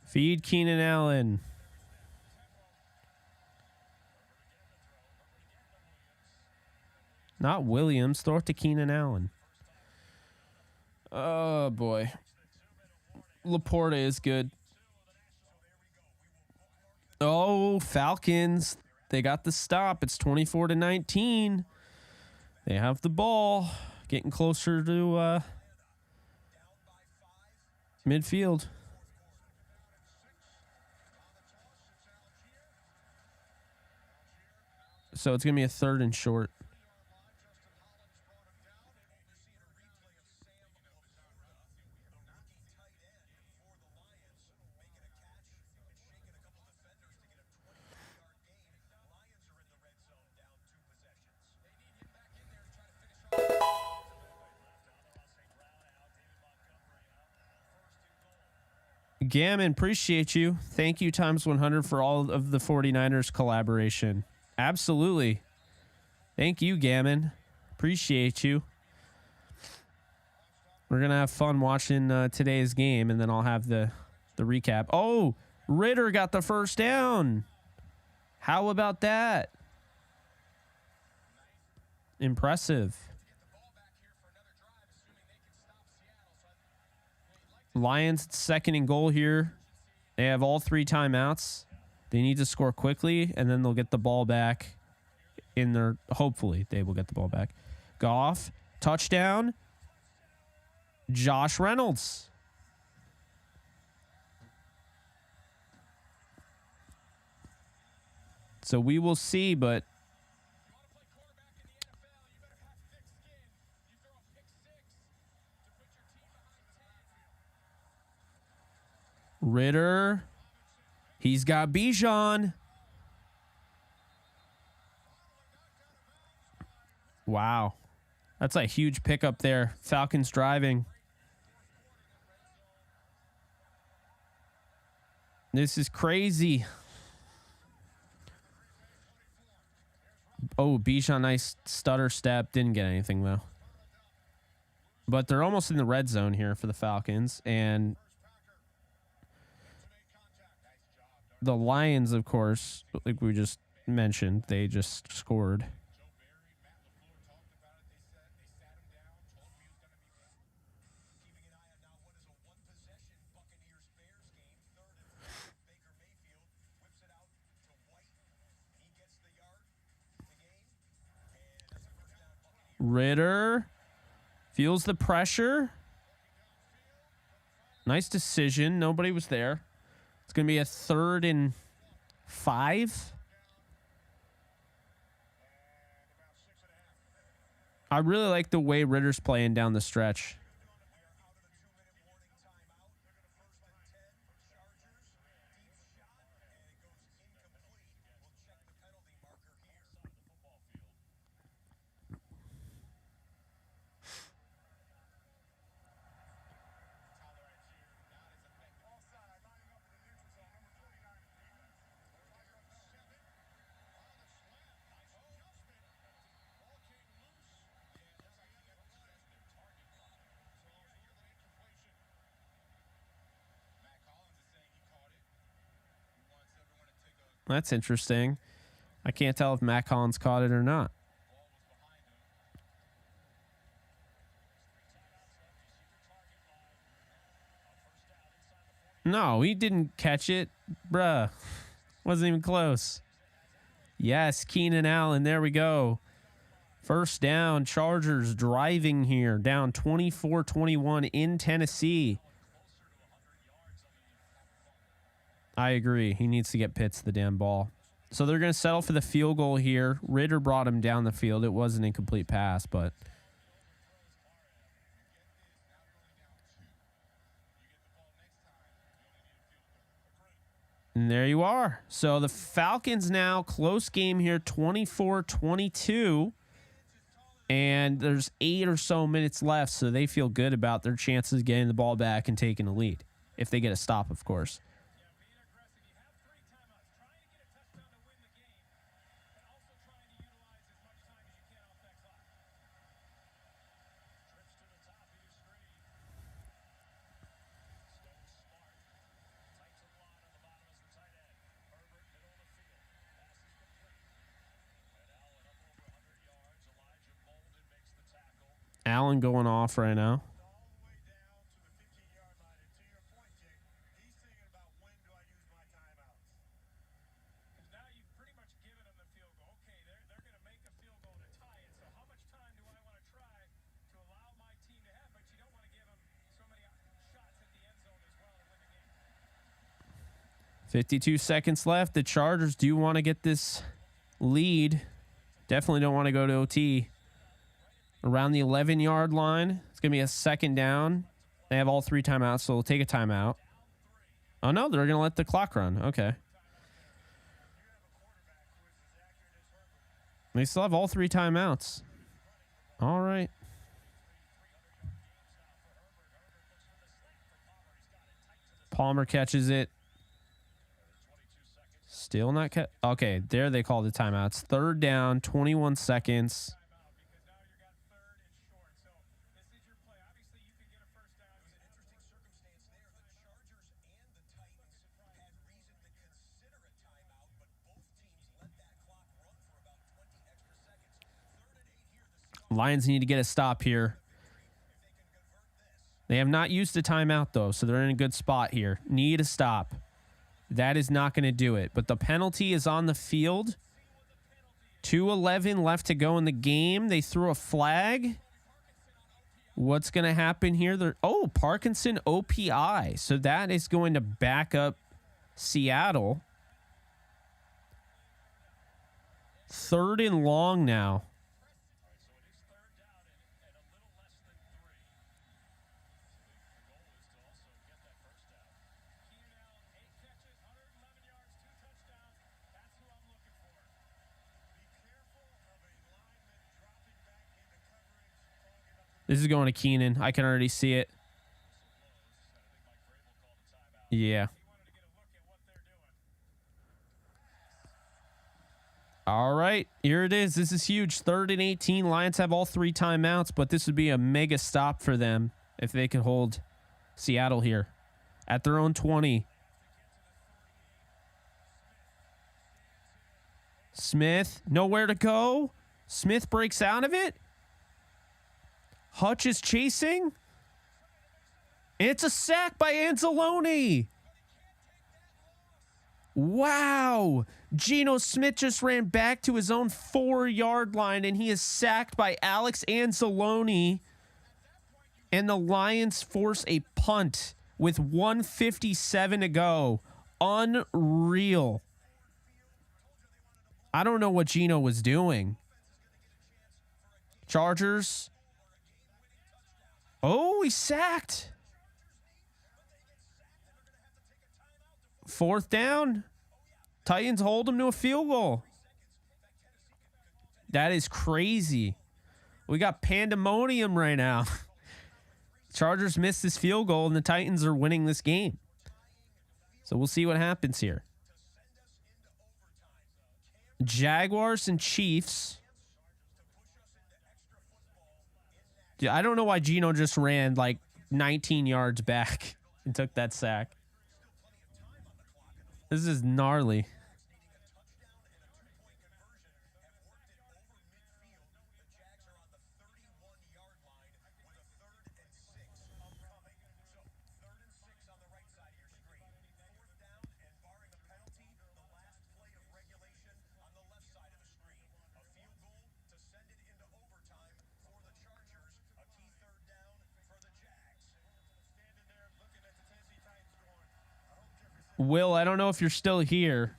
Speaker 1: feed Keenan Allen. Not Williams. Throw it to Keenan Allen. Oh, boy. Laporta is good. Oh, Falcons. They got the stop. It's 24-19. They have the ball. Getting closer to midfield. So it's going to be a 3rd and short. Gammon, appreciate you. Thank you times 100 for all of the 49ers collaboration. Absolutely. Thank you, Gammon. Appreciate you. We're going to have fun watching today's game, and then I'll have the recap. Oh, Ritter got the first down. How about that? Impressive. Lions, 2nd and goal here. They have all 3 timeouts. They need to score quickly, and then they'll get the ball back in their... Hopefully, they will get the ball back. Goff, touchdown. Josh Reynolds. So we will see, but... Ritter. He's got Bijan. Wow. That's a huge pickup there. Falcons driving. This is crazy. Oh, Bijan, nice stutter step. Didn't get anything, though. But they're almost in the red zone here for the Falcons. And the Lions, of course, like we just mentioned, they just scored. Ritter feels the pressure. Nice decision. Nobody was there. It's going to be a 3rd and 5. I really like the way Ritter's playing down the stretch. That's interesting. I can't tell if Matt Collins caught it or not. No, he didn't catch it. Bruh. Wasn't even close. Yes, Keenan Allen. There we go. First down. Chargers driving here. Down 24-21 in Tennessee. I agree. He needs to get Pitts the damn ball. So they're going to settle for the field goal here. Ritter brought him down the field. It was an incomplete pass, but... And there you are. So the Falcons now, close game here, 24-22. And there's 8 or so minutes left, so they feel good about their chances of getting the ball back and taking a lead. If they get a stop, of course. Allen going off right now. $52 left. The Chargers do want to get this lead. Definitely don't want to go to OT. Around the 11-yard line. It's going to be a 2nd down. They have all 3 timeouts, so we'll take a timeout. Oh, no, they're going to let the clock run. Okay. They still have all 3 timeouts. All right. Palmer catches it. Still not okay, there they call the timeouts. Third down, 21 seconds. Lions need to get a stop here. They have not used a timeout, though, so they're in a good spot here. Need a stop. That is not going to do it. But the penalty is on the field. 2:11 left to go in the game. They threw a flag. What's going to happen here? Parkinson OPI. So that is going to back up Seattle. 3rd and long now. This is going to Keenan. I can already see it. Yeah. All right. Here it is. This is huge. 3rd and 18. Lions have all 3 timeouts, but this would be a mega stop for them if they could hold Seattle here at their own 20. Smith, nowhere to go. Smith breaks out of it. Hutch is chasing. It's a sack by Anzalone. Wow. Geno Smith just ran back to his own 4-yard line, and he is sacked by Alex Anzalone. And the Lions force a punt with 1:57 to go. Unreal. I don't know what Geno was doing. Chargers. Oh, he's sacked. 4th down. Titans hold him to a field goal. That is crazy. We got pandemonium right now. Chargers missed this field goal, and the Titans are winning this game. So we'll see what happens here. Jaguars and Chiefs. Yeah, I don't know why Geno just ran like 19 yards back and took that sack. This is gnarly. Will, I don't know if you're still here,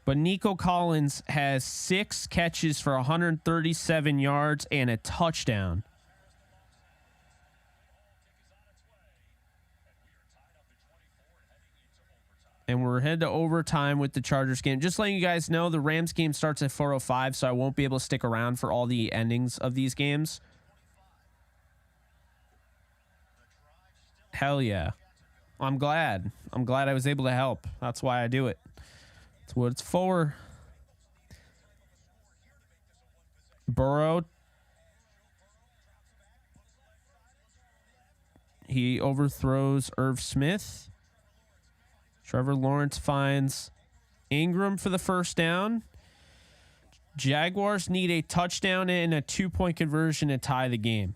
Speaker 1: but Nico Collins has 6 catches for 137 yards and a touchdown. And we're headed to overtime with the Chargers game. Just letting you guys know, the Rams game starts at 4:05, so I won't be able to stick around for all the endings of these games. Hell yeah. I'm glad. I'm glad I was able to help. That's why I do it. That's what it's for. Burrow. He overthrows Irv Smith. Trevor Lawrence finds Ingram for the 1st down. Jaguars need a touchdown and a 2-point conversion to tie the game.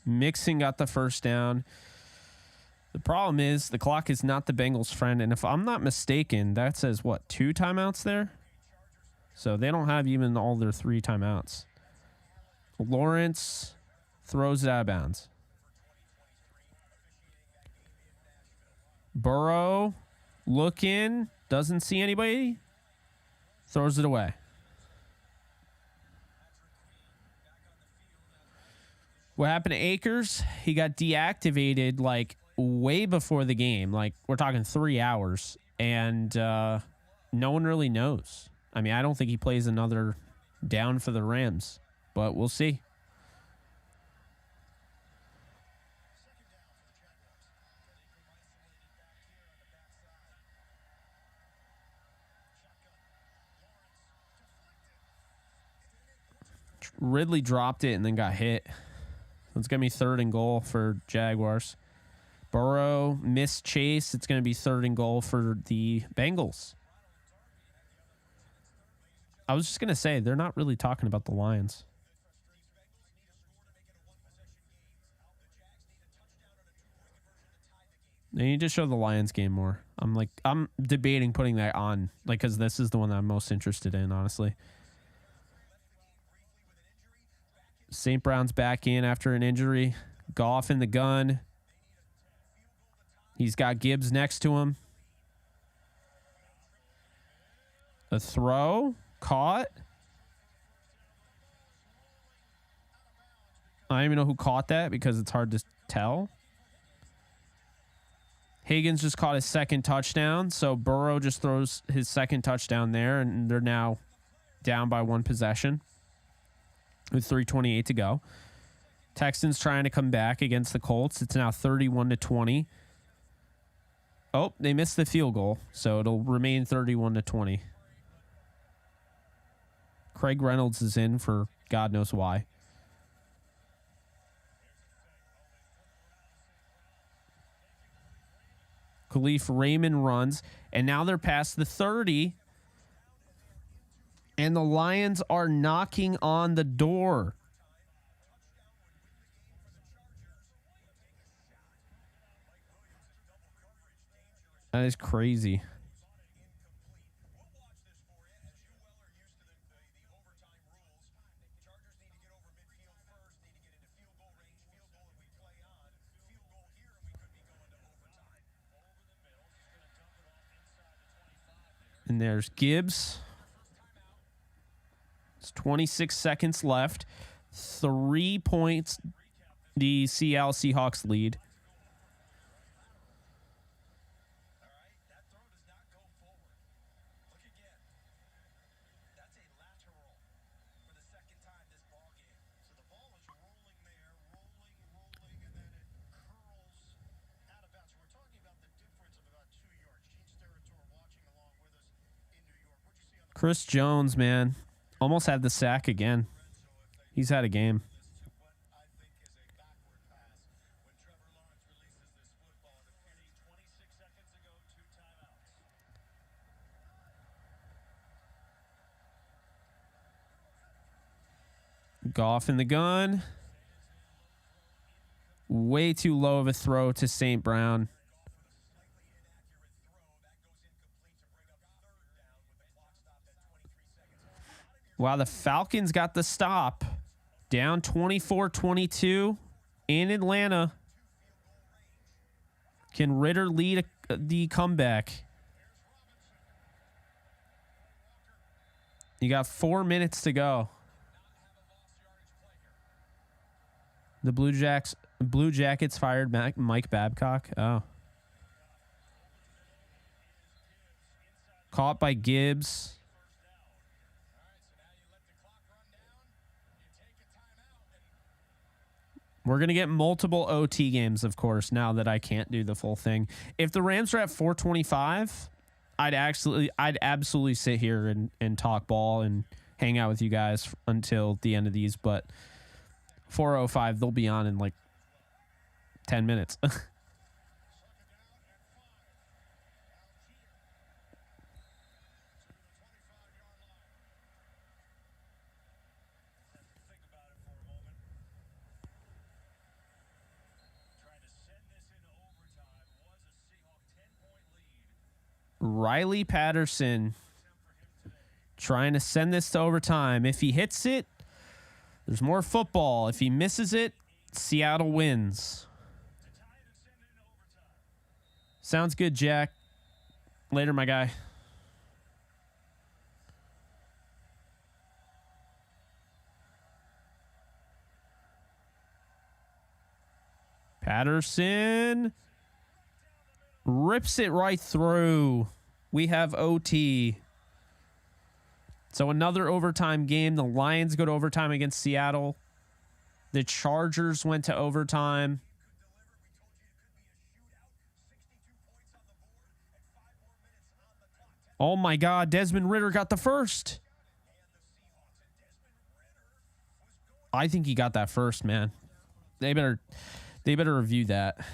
Speaker 1: Mixon got the 1st down. The problem is the clock is not the Bengals' friend. And if I'm not mistaken, that says, what, 2 timeouts there? So they don't have even all their 3 timeouts. Lawrence throws it out of bounds. Burrow looking, doesn't see anybody, throws it away. What happened to Akers? He got deactivated like way before the game. Like we're talking 3 hours, and no one really knows. I mean, I don't think he plays another down for the Rams, but we'll see. Ridley dropped it and then got hit. It's going to be 3rd and goal for Jaguars. Burrow missed chase. It's going to be 3rd and goal for the Bengals. I was just going to say, they're not really talking about the Lions. They need to show the Lions game more. I'm debating putting that on, like, because this is the one that I'm most interested in, honestly. St. Brown's back in after an injury. Goff in the gun. He's got Gibbs next to him. A throw. Caught. I don't even know who caught that because it's hard to tell. Higgins just caught his 2nd touchdown. So Burrow just throws his 2nd touchdown there, and they're now down by 1 possession with 3:28 to go. Texans trying to come back against the Colts. It's now 31-20. Oh, they missed the field goal, so it'll remain 31-20. Craig Reynolds is in for God knows why. Khalif Raymond runs, and now they're past the 30. And the Lions are knocking on the door. That is crazy. And there's Gibbs. It's 26 seconds left. 3 points. The Seattle Seahawks lead. Chris Jones, man, almost had the sack again. He's had a game. Goff in the gun. Way too low of a throw to St. Brown. Wow, the Falcons got the stop. Down 24-22 in Atlanta. Can Ritter lead the comeback? You got 4 minutes to go. The Blue Jackets fired Mike Babcock. Oh. Caught by Gibbs. We're going to get multiple OT games, of course, now that I can't do the full thing. If the Rams are at 425, I'd absolutely sit here and talk ball and hang out with you guys until the end of these. But 405, they'll be on in like 10 minutes. Riley Patterson trying to send this to overtime. If he hits it, there's more football. If he misses it, Seattle wins. Sounds good, Jack. Later, my guy. Patterson rips it right through. We have OT. So another overtime game. The Lions go to overtime against Seattle. The Chargers went to overtime. Oh my God, Desmond Ridder got the first. I think he got that first, man. They better review that.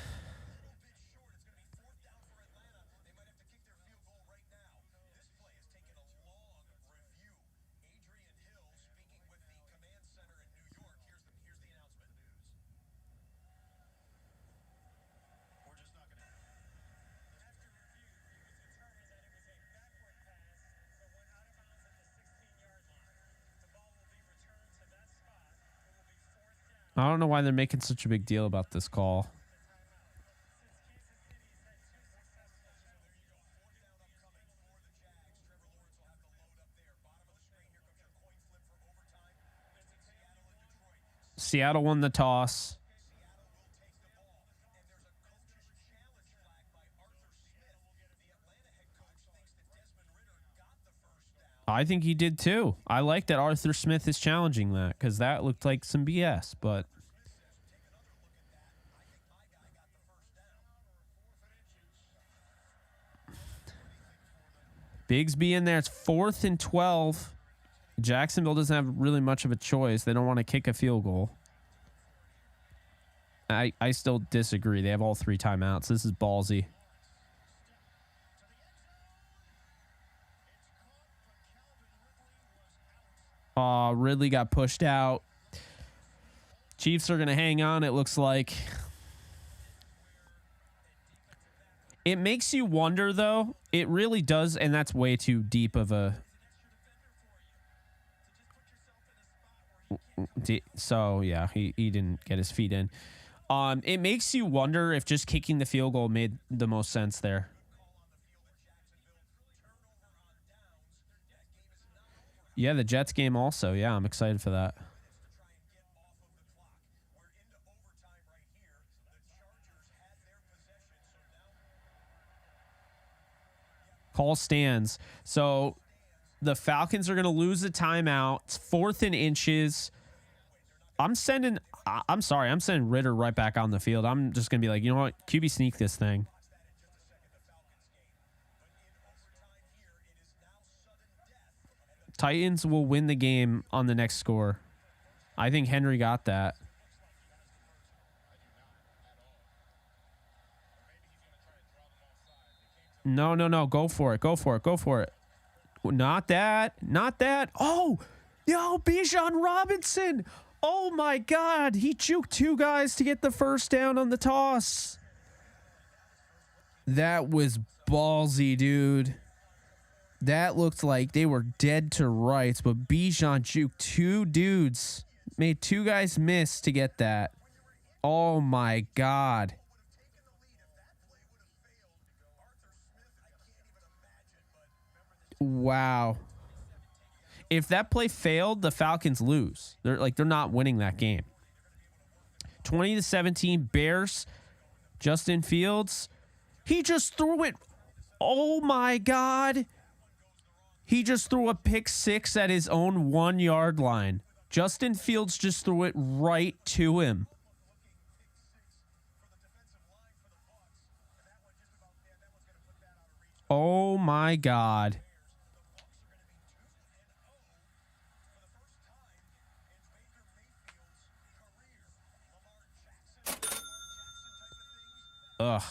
Speaker 1: I don't know why they're making such a big deal about this call. Seattle won the toss. I think he did too. I like that Arthur Smith is challenging that because that looked like some BS, but Bigsby in there. It's 4th and 12. Jacksonville doesn't have really much of a choice. They don't want to kick a field goal. I still disagree. They have all 3 timeouts. This is ballsy. Ridley got pushed out. Chiefs are going to hang on, it looks like. It makes you wonder, though. It really does, and that's way too deep of a... So, yeah, he didn't get his feet in. It makes you wonder if just kicking the field goal made the most sense there. Yeah, the Jets game also. Yeah, I'm excited for that. Call stands. So the Falcons are going to lose the timeout. It's 4th and inches. I'm sending Ridder right back on the field. I'm just going to be like, you know what? QB sneak this thing. Titans will win the game on the next score. I think Henry got that. No. Go for it. Not that. Oh, yo, Bijan Robinson. Oh, my God. He juked 2 guys to get the first down on the toss. That was ballsy, dude. That looked like they were dead to rights, but Bijan juked 2 dudes. Made 2 guys miss to get that. Oh, my God. Wow. If that play failed, the Falcons lose. They're not winning that game. 20-17 Bears. Justin Fields. He just threw it. Oh my God. He just threw a pick 6 at his own 1-yard line. Justin Fields just threw it right to him. Oh my God. Ugh.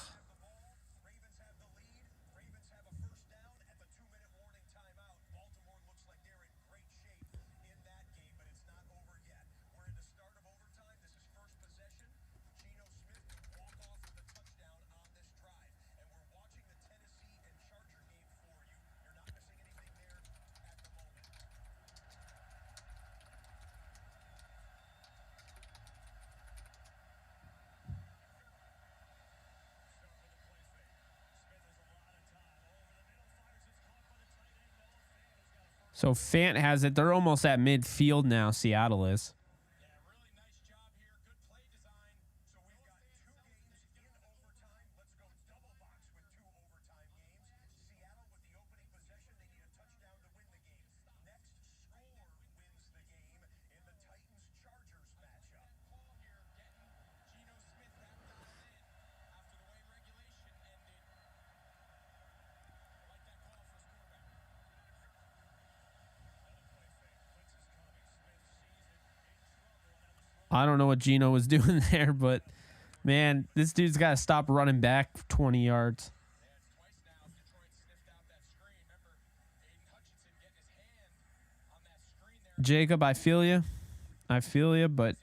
Speaker 1: So Fant has it. They're almost at midfield now, Seattle is. I don't know what Gino was doing there, but man, this dude's got to stop running back 20 yards. Jacob, I feel you. But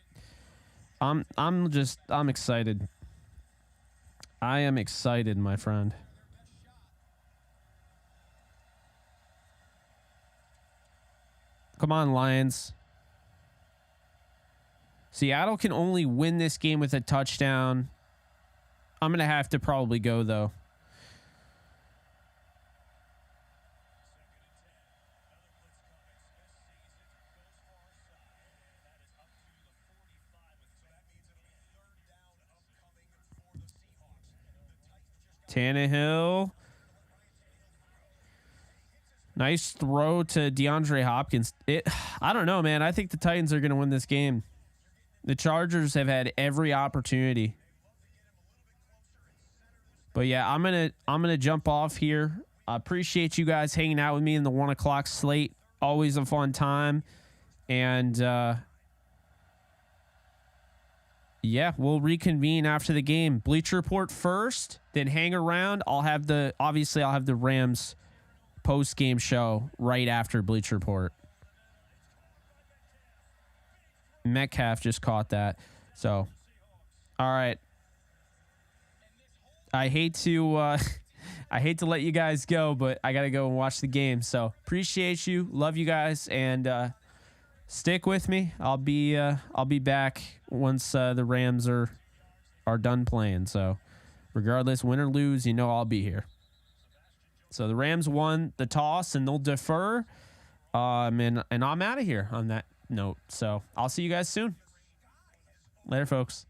Speaker 1: I'm excited. I am excited, my friend. Come on, Lions. Seattle can only win this game with a touchdown. I'm going to have to probably go, though. Tannehill. Nice throw to DeAndre Hopkins. I don't know, man. I think the Titans are going to win this game. The Chargers have had every opportunity. But yeah, I'm gonna jump off here. I appreciate you guys hanging out with me in the 1 o'clock slate. Always a fun time. And yeah, we'll reconvene after the game. Bleacher Report first, then hang around. I'll have the Rams post-game show right after Bleacher Report. Metcalf just caught that. So, all right. I hate to let you guys go, but I got to go and watch the game. So, appreciate you. Love you guys, and stick with me. I'll be back once the Rams are done playing. So, regardless, win or lose, you know I'll be here. So, the Rams won the toss, and they'll defer. And I'm out of here on that note. So I'll see you guys soon. Later, folks.